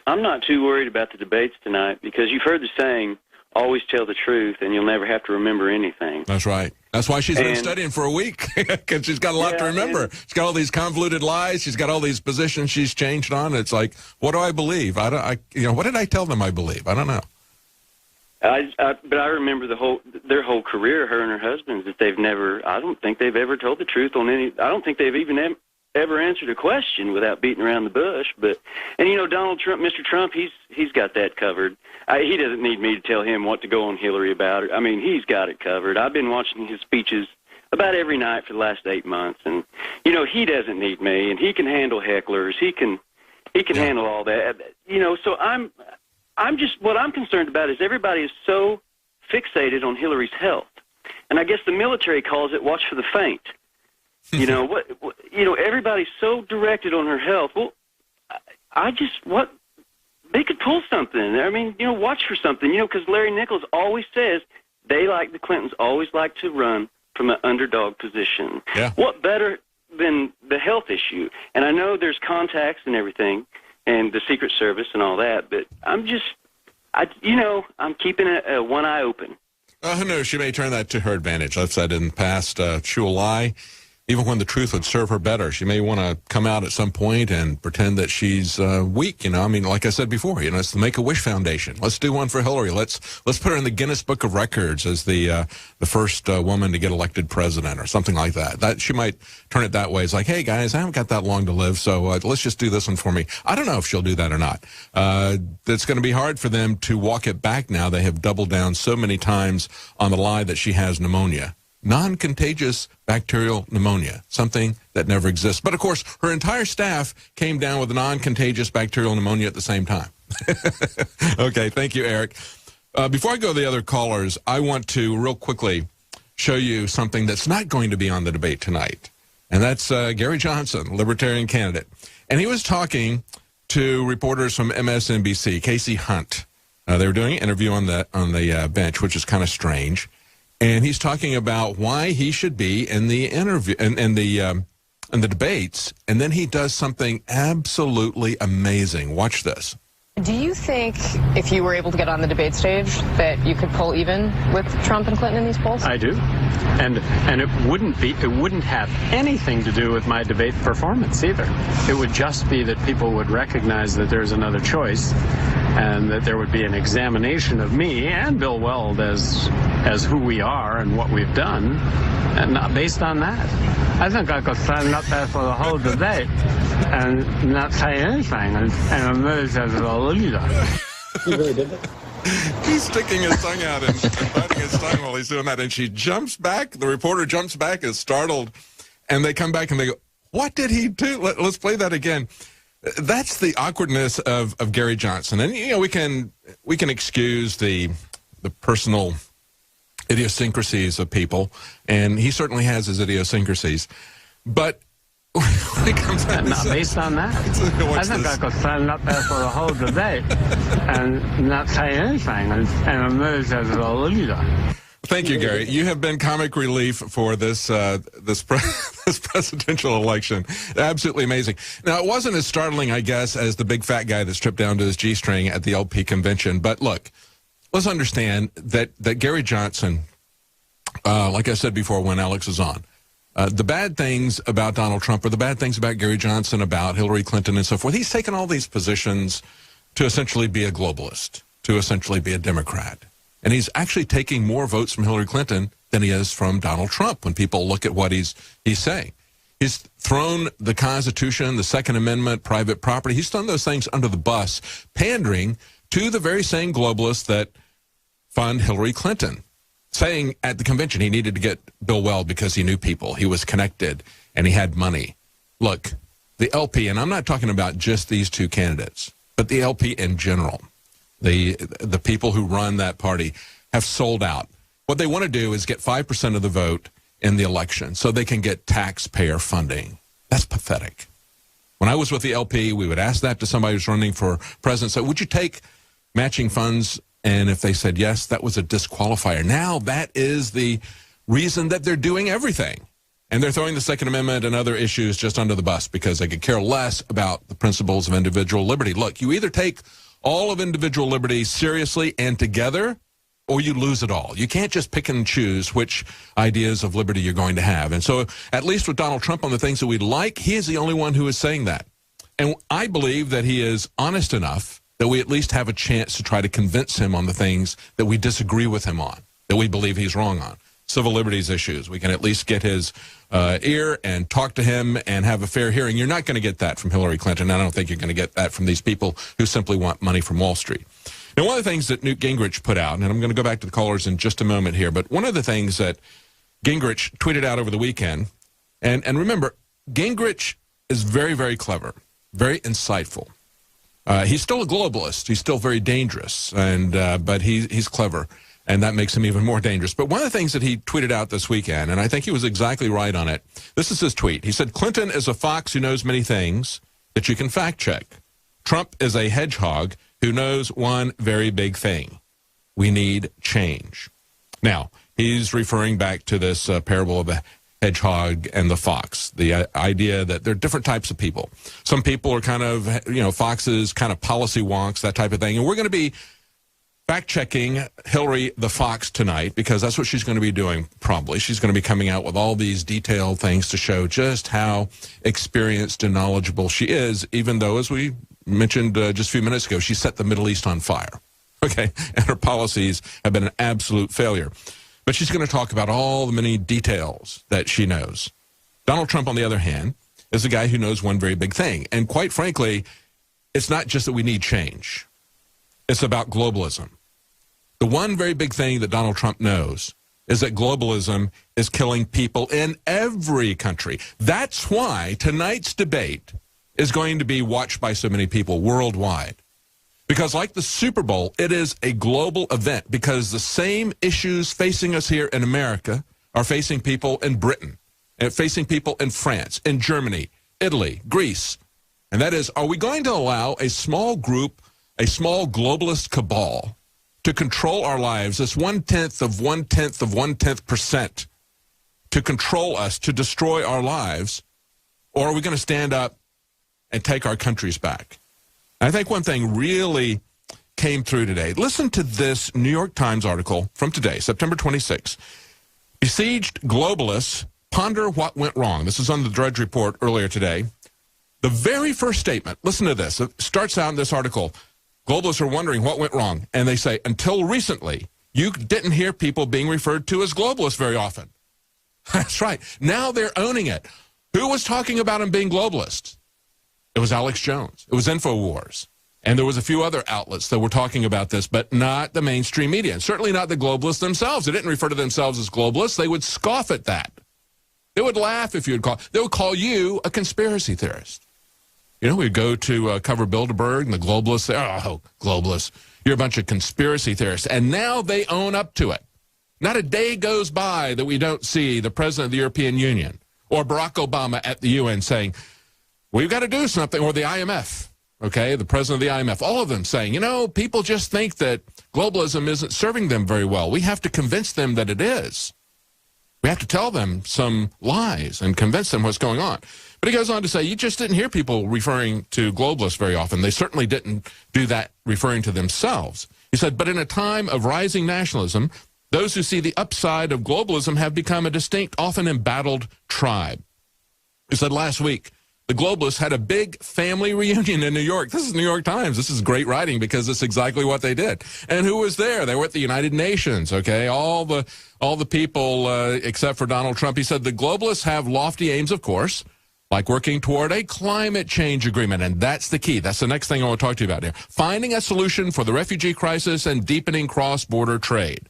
I'm not too worried about the debates tonight because you've heard the saying, always tell the truth and you'll never have to remember anything. That's right. That's why she's been studying for a week, because she's got a lot to remember. She's got all these convoluted lies. She's got all these positions she's changed on. It's like, what do I believe? What did I tell them I believe? I don't know. But I remember their whole career, her and her husband, that I don't think they've ever told the truth on any, I don't think they've even ever answered a question without beating around the bush. And you know, Donald Trump, Mr. Trump, he's got that covered. He doesn't need me to tell him what to go on Hillary about. I mean, he's got it covered. I've been watching his speeches about every night for the last 8 months, and you know, he doesn't need me, and he can handle hecklers. He can handle all that. You know, so I'm just, what I'm concerned about is everybody is so fixated on Hillary's health, and I guess the military calls it watch for the faint. You know, everybody's so directed on her health. Well, they could pull something. I mean, you know, watch for something, you know, because Larry Nichols always says the Clintons always like to run from an underdog position. Yeah. What better than the health issue? And I know there's contacts and everything and the Secret Service and all that, but I'm keeping one eye open. Who knows? She may turn that to her advantage. I've said in the past, she will lie even when the truth would serve her better. She may want to come out at some point and pretend that she's weak. You know, I mean, like I said before, you know, it's the Make-A-Wish Foundation. Let's do one for Hillary. Let's put her in the Guinness Book of Records as the first woman to get elected president or something like that. That she might turn it that way. It's like, hey guys, I haven't got that long to live, so let's just do this one for me. I don't know if she'll do that or not. It's going to be hard for them to walk it back now. They have doubled down so many times on the lie that she has pneumonia. Non-contagious bacterial pneumonia, something that never exists. But, of course, her entire staff came down with non-contagious bacterial pneumonia at the same time. Okay, thank you, Eric. Before I go to the other callers, I want to real quickly show you something that's not going to be on the debate tonight, and that's Gary Johnson, Libertarian candidate. And he was talking to reporters from MSNBC, Casey Hunt. They were doing an interview on the bench, which is kind of strange. And he's talking about why he should be in the interview in the debates, and then he does something absolutely amazing. Watch this. Do you think if you were able to get on the debate stage that you could pull even with Trump and Clinton in these polls? I do. And it wouldn't have anything to do with my debate performance either. It would just be that people would recognize that there's another choice and that there would be an examination of me and Bill Weld as who we are and what we've done, and not based on that. I think I could stand up there for the whole debate and not say anything and emerge as a leader. You really did that? He's sticking his tongue out and biting his tongue while he's doing that, and she jumps back. The reporter jumps back, is startled, and they come back and they go, what did he do? Let's play that again. That's the awkwardness of Gary Johnson. And, you know, we can excuse the personal idiosyncrasies of people, and he certainly has his idiosyncrasies. But when it comes down not based on that. I think I could stand up there for the whole debate and not say anything and emerge as a leader. Thank you, Gary. You have been comic relief for this this presidential election. Absolutely amazing. Now, it wasn't as startling, I guess, as the big fat guy that stripped down to his G-string at the LP convention. But look, let's understand that Gary Johnson, like I said before when Alex was on, the bad things about Donald Trump are the bad things about Gary Johnson, about Hillary Clinton and so forth. He's taken all these positions to essentially be a globalist, to essentially be a Democrat. And he's actually taking more votes from Hillary Clinton than he is from Donald Trump when people look at what he's saying. He's thrown the Constitution, the Second Amendment, private property. He's thrown those things under the bus, pandering to the very same globalists that fund Hillary Clinton, saying at the convention he needed to get Bill Weld because he knew people, he was connected, and he had money. Look, the LP, and I'm not talking about just these two candidates, but the LP in general, the people who run that party have sold out. What they want to do is get 5% of the vote in the election so they can get taxpayer funding. That's pathetic. When I was with the LP, we would ask that to somebody who's running for president. So would you take matching funds? And if they said yes, that was a disqualifier. Now that is the reason that they're doing everything. And they're throwing the Second Amendment and other issues just under the bus because they could care less about the principles of individual liberty. Look, you either take all of individual liberty seriously and together, or you lose it all. You can't just pick and choose which ideas of liberty you're going to have. And so at least with Donald Trump on the things that we like, he is the only one who is saying that. And I believe that he is honest enough that we at least have a chance to try to convince him on the things that we disagree with him on, that we believe he's wrong on. Civil liberties issues. We can at least get his ear and talk to him and have a fair hearing. You're not going to get that from Hillary Clinton. I don't think you're going to get that from these people who simply want money from Wall Street. Now, one of the things that Newt Gingrich put out, and I'm going to go back to the callers in just a moment here, but one of the things that Gingrich tweeted out over the weekend, and remember, Gingrich is very, very clever, very insightful. He's still a globalist. He's still very dangerous, and but he's clever, and that makes him even more dangerous. But one of the things that he tweeted out this weekend, and I think he was exactly right on it, this is his tweet. He said, Clinton is a fox who knows many things that you can fact check. Trump is a hedgehog who knows one very big thing. We need change. Now, he's referring back to this parable of the hedgehog and the fox, the idea that there are different types of people. Some people are kind of, foxes, kind of policy wonks, that type of thing. And we're going to be fact-checking Hillary the Fox tonight because that's what she's going to be doing probably. She's going to be coming out with all these detailed things to show just how experienced and knowledgeable she is, even though, as we mentioned just a few minutes ago, she set the Middle East on fire. Okay, and her policies have been an absolute failure. But she's going to talk about all the many details that she knows. Donald Trump, on the other hand, is a guy who knows one very big thing. And quite frankly, it's not just that we need change. It's about globalism. The one very big thing that Donald Trump knows is that globalism is killing people in every country. That's why tonight's debate is going to be watched by so many people worldwide. Because like the Super Bowl, it is a global event because the same issues facing us here in America are facing people in Britain, and facing people in France, in Germany, Italy, Greece. And that is, are we going to allow a small group, a small globalist cabal to control our lives, this 1/10 of 1/10 of 1/10%, to control us, to destroy our lives? Or are we going to stand up and take our countries back? I think one thing really came through today. Listen to this New York Times article from today, September 26. Besieged globalists ponder what went wrong. This is on the Drudge Report earlier today. The very first statement, listen to this. It starts out in this article. Globalists are wondering what went wrong. And they say, until recently, you didn't hear people being referred to as globalists very often. That's right. Now they're owning it. Who was talking about them being globalists? It was Alex Jones. It was InfoWars. And there was a few other outlets that were talking about this, but not the mainstream media, and certainly not the globalists themselves. They didn't refer to themselves as globalists. They would scoff at that. They would laugh if you would call. They would call you a conspiracy theorist. You know, we go to cover Bilderberg and the globalists say, oh, globalists, you're a bunch of conspiracy theorists. And now they own up to it. Not a day goes by that we don't see the president of the European Union or Barack Obama at the UN saying, we've got to do something, or the IMF, okay, the president of the IMF, all of them saying, you know, people just think that globalism isn't serving them very well. We have to convince them that it is. We have to tell them some lies and convince them what's going on. But he goes on to say, you just didn't hear people referring to globalists very often. They certainly didn't do that referring to themselves. He said, but in a time of rising nationalism, those who see the upside of globalism have become a distinct, often embattled tribe. He said last week, the globalists had a big family reunion in New York. This is New York Times. This is great writing because it's exactly what they did. And who was there? They were at the United Nations, okay? All the people except for Donald Trump. He said the globalists have lofty aims, of course, like working toward a climate change agreement. And that's the key. That's the next thing I want to talk to you about here. Finding a solution for the refugee crisis and deepening cross-border trade.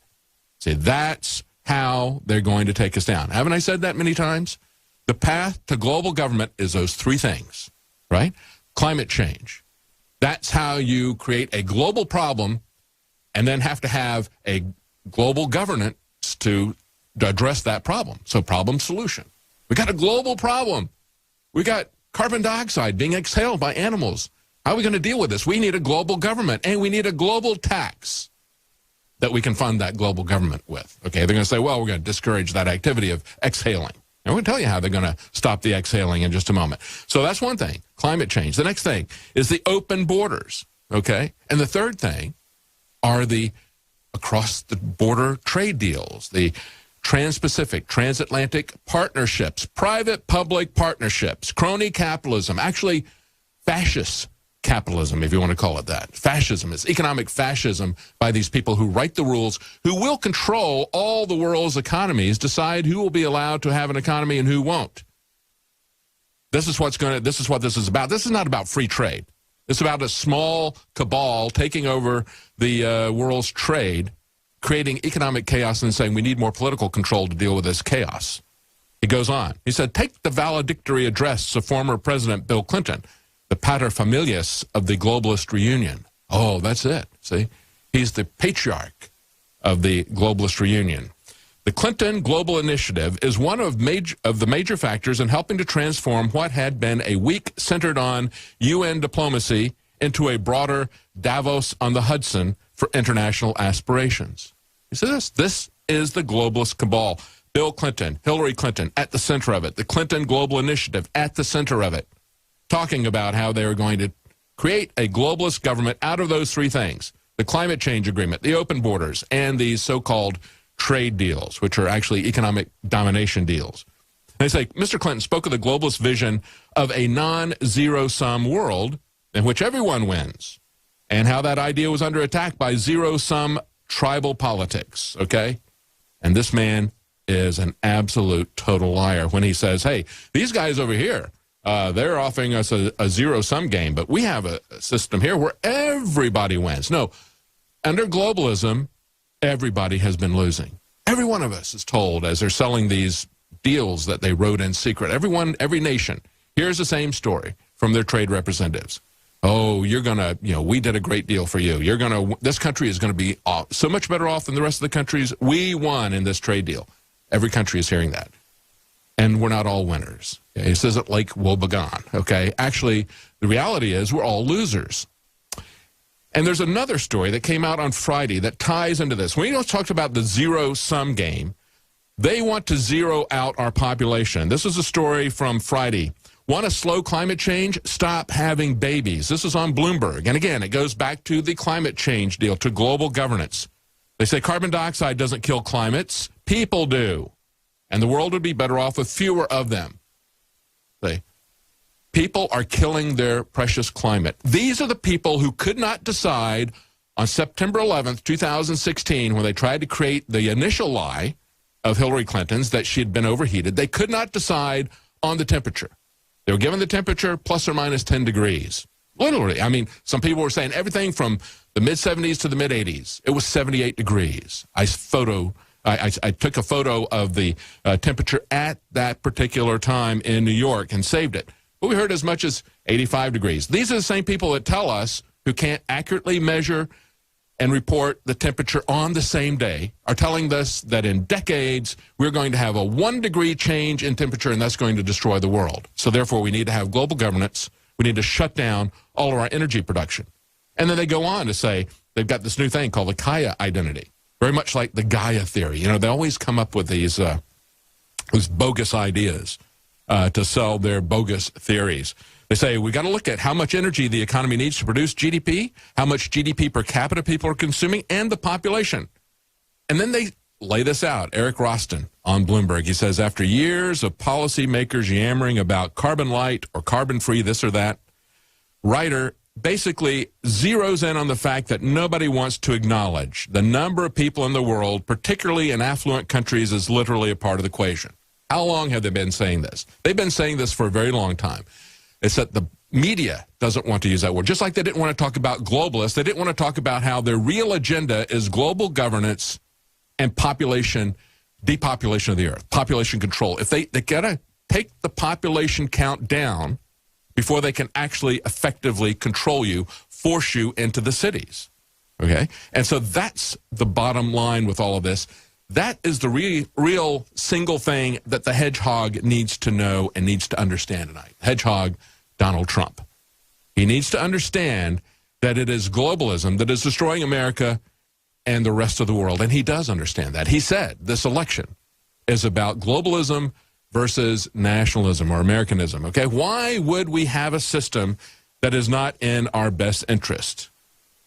See, that's how they're going to take us down. Haven't I said that many times? The path to global government is those three things, right? Climate change. That's how you create a global problem and then have to have a global governance to address that problem. So problem solution. We got a global problem. We got carbon dioxide being exhaled by animals. How are we going to deal with this? We need a global government, and we need a global tax that we can fund that global government with. Okay, they're going to say, well, we're going to discourage that activity of exhaling. And we're going to tell you how they're going to stop the exhaling in just a moment. So that's one thing, climate change. The next thing is the open borders, okay? And the third thing are the across-the-border trade deals, the trans-Pacific, transatlantic partnerships, private-public partnerships, crony capitalism, actually fascist capitalism, if you want to call it that. Fascism is economic fascism by these people who write the rules, who will control all the world's economies, decide who will be allowed to have an economy and who won't. This is what this is about. This is not about free trade. It's about a small cabal taking over the world's trade, creating economic chaos and saying we need more political control to deal with this chaos. He goes on. He said, take the valedictory address of former President Bill Clinton, the paterfamilias of the globalist reunion. Oh, that's it. See? He's the patriarch of the globalist reunion. The Clinton Global Initiative is one of the major factors in helping to transform what had been a week centered on UN diplomacy into a broader Davos on the Hudson for international aspirations. You see this? This is the globalist cabal. Bill Clinton, Hillary Clinton at the center of it. The Clinton Global Initiative at the center of it. Talking about how they are going to create a globalist government out of those three things, the climate change agreement, the open borders, and these so-called trade deals, which are actually economic domination deals. They say, Mr. Clinton spoke of the globalist vision of a non-zero-sum world in which everyone wins, and how that idea was under attack by zero-sum tribal politics, okay? And this man is an absolute total liar when he says, hey, these guys over here, they're offering us a zero-sum game, but we have a system here where everybody wins. No, under globalism, everybody has been losing. Every one of us is told as they're selling these deals that they wrote in secret. Every nation hears the same story from their trade representatives. Oh, you're going to, we did a great deal for you. This country is going to be so much better off than the rest of the countries. We won in this trade deal. Every country is hearing that. And we're not all winners. Okay? This isn't like woebegone, okay? Actually, the reality is we're all losers. And there's another story that came out on Friday that ties into this. When we talked about the zero-sum game, they want to zero out our population. This is a story from Friday. Want to slow climate change? Stop having babies. This is on Bloomberg. And again, it goes back to the climate change deal, to global governance. They say carbon dioxide doesn't kill climates. People do. And the world would be better off with fewer of them. People are killing their precious climate. These are the people who could not decide on September 11th, 2016, when they tried to create the initial lie of Hillary Clinton's that she had been overheated. They could not decide on the temperature. They were given the temperature plus or minus 10 degrees. Literally. I mean, some people were saying everything from the mid-70s to the mid-80s. It was 78 degrees. I took a photo of the temperature at that particular time in New York and saved it. It but we heard as much as 85 degrees. These are the same people that tell us, who can't accurately measure and report the temperature on the same day, are telling us that in decades we're going to have a 1 degree change in temperature, and that's going to destroy the world. So therefore we need to have global governance. We need to shut down all of our energy production. And then they go on to say they've got this new thing called the Kaya identity, very much like the Gaia theory. You know, they always come up with these bogus ideas to sell their bogus theories. They say, we got to look at how much energy the economy needs to produce GDP, how much GDP per capita people are consuming, and the population. And then they lay this out. Eric Roston on Bloomberg, he says, after years of policymakers yammering about carbon light or carbon free, this or that, Ryder basically zeroes in on the fact that nobody wants to acknowledge the number of people in the world, particularly in affluent countries, is literally a part of the equation. How long have they been saying this? They've been saying this for a very long time. It's that the media doesn't want to use that word. Just like they didn't want to talk about globalists, they didn't want to talk about how their real agenda is global governance and depopulation of the earth, population control. If they got to take the population count down before they can actually effectively control you, force you into the cities. Okay? And so that's the bottom line with all of this. That is the real single thing that the hedgehog needs to know and needs to understand tonight. Hedgehog Donald Trump. He needs to understand that it is globalism that is destroying America and the rest of the world. And he does understand that. He said this election is about globalism versus nationalism or Americanism. Okay? Why would we have a system that is not in our best interest?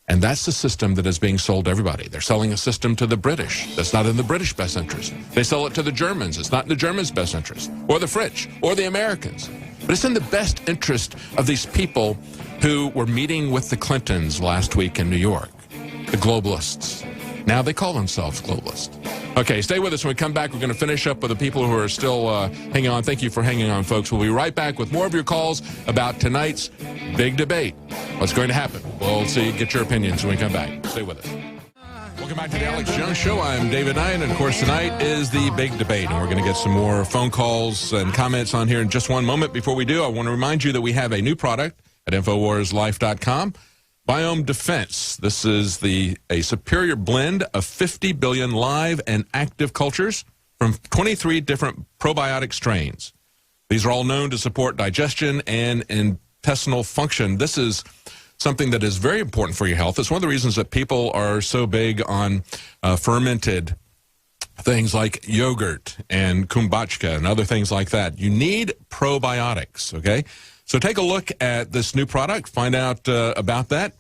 And that's the system that is being sold to everybody. They're selling a system to the British that's not in the British best interest. They sell it to the Germans. It's not in the Germans' best interest, or the French, or the Americans. But it's in the best interest of these people who were meeting with the Clintons last week in New York, the globalists. Now they call themselves globalists. Okay, stay with us. When we come back, we're going to finish up with the people who are still hanging on. Thank you for hanging on, folks. We'll be right back with more of your calls about tonight's big debate. What's going to happen? We'll see. Get your opinions when we come back. Stay with us. Welcome back to the Alex Jones Show. I'm David Knight, and of course tonight is the big debate, and we're going to get some more phone calls and comments on here in just one moment. Before we do, I want to remind you that we have a new product at InfoWarsLife.com. Biome Defense. This is a superior blend of 50 billion live and active cultures from 23 different probiotic strains. These are all known to support digestion and intestinal function. This is something that is very important for your health. It's one of the reasons that people are so big on fermented things like yogurt and kombucha and other things like that. You need probiotics, okay? So take a look at this new product, find out about that.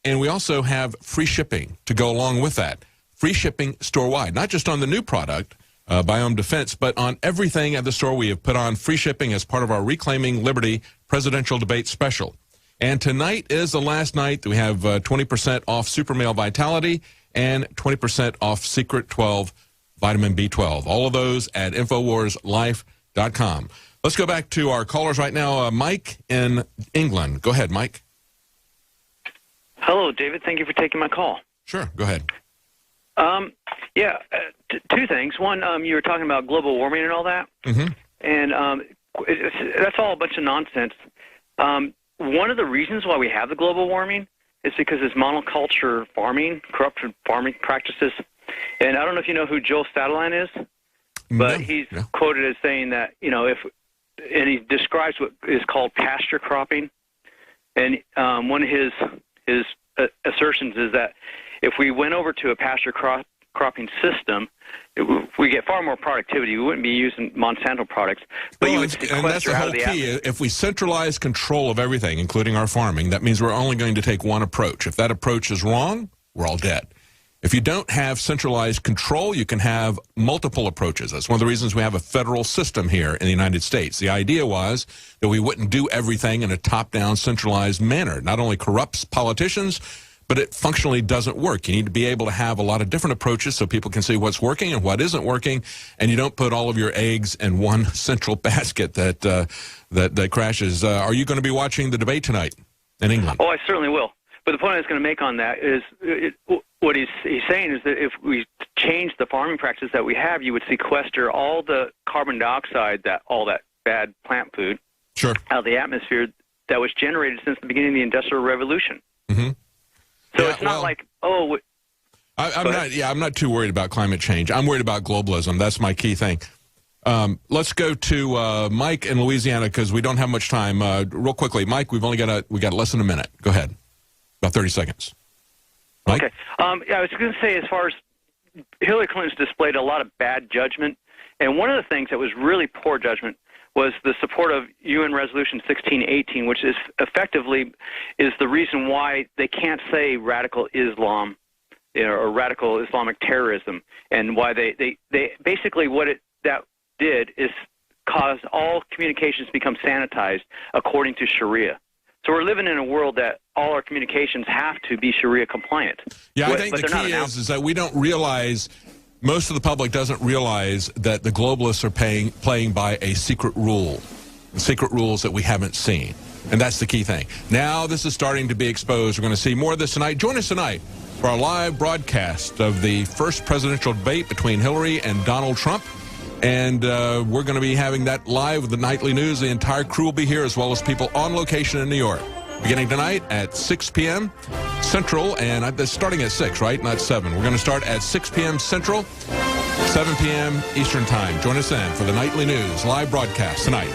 And we also have free shipping to go along with that. Free shipping store-wide, not just on the new product, Biome Defense, but on everything at the store. We have put on free shipping as part of our Reclaiming Liberty presidential debate special. And tonight is the last night that we have 20% off Super Male Vitality and 20% off Secret 12 Vitamin B12. All of those at InfoWarsLife.com. Let's go back to our callers right now. Mike in England. Go ahead, Mike. Hello, David. Thank you for taking my call. Sure. Go ahead. Two things. One, you were talking about global warming and all that, and that's all a bunch of nonsense. One of the reasons why we have the global warming is because it's monoculture farming, corrupted farming practices. And I don't know if you know who Joel Stadlein is, but he's quoted as saying that, and he describes what is called pasture cropping. And one of his assertions is that if we went over to a pasture cropping system, we get far more productivity. We wouldn't be using Monsanto products, but you would sequester and that's the whole key. If we centralize control of everything, including our farming, that means we're only going to take one approach. If that approach is wrong, we're all dead. If you don't have centralized control, you can have multiple approaches. That's one of the reasons we have a federal system here in the United States. The idea was that we wouldn't do everything in a top-down, centralized manner. Not only corrupts politicians, but it functionally doesn't work. You need to be able to have a lot of different approaches so people can see what's working and what isn't working, and you don't put all of your eggs in one central basket that crashes. Are you going to be watching the debate tonight in England? Oh, I certainly will. But the point I was going to make on that is what he's saying is that if we change the farming practices that we have, you would sequester all the carbon dioxide, all that bad plant food, Sure. out of the atmosphere that was generated since the beginning of the Industrial Revolution. Mm-hmm. So it's not like, oh... I'm not too worried about climate change. I'm worried about globalism. That's my key thing. Let's go to Mike in Louisiana because we don't have much time. Real quickly, Mike, we got less than a minute. Go ahead. About 30 seconds. Mike? Okay. I was going to say, as far as Hillary Clinton's displayed a lot of bad judgment, and one of the things that was really poor judgment was the support of UN Resolution 1618, which is effectively is the reason why they can't say radical Islam or radical Islamic terrorism, and why they basically that did is cause all communications to become sanitized according to Sharia. So we're living in a world that all our communications have to be Sharia compliant. Yeah, I think the key is that we don't realize, most of the public doesn't realize that the globalists are playing by a secret rule, secret rules that we haven't seen. And that's the key thing. Now this is starting to be exposed. We're going to see more of this tonight. Join us tonight for our live broadcast of the first presidential debate between Hillary and Donald Trump. And we're going to be having that live with the nightly news. The entire crew will be here, as well as people on location in New York. Beginning tonight at 6 p.m. Central, and that's starting at 6, right? Not 7. We're going to start at 6 p.m. Central, 7 p.m. Eastern Time. Join us then for the nightly news live broadcast tonight.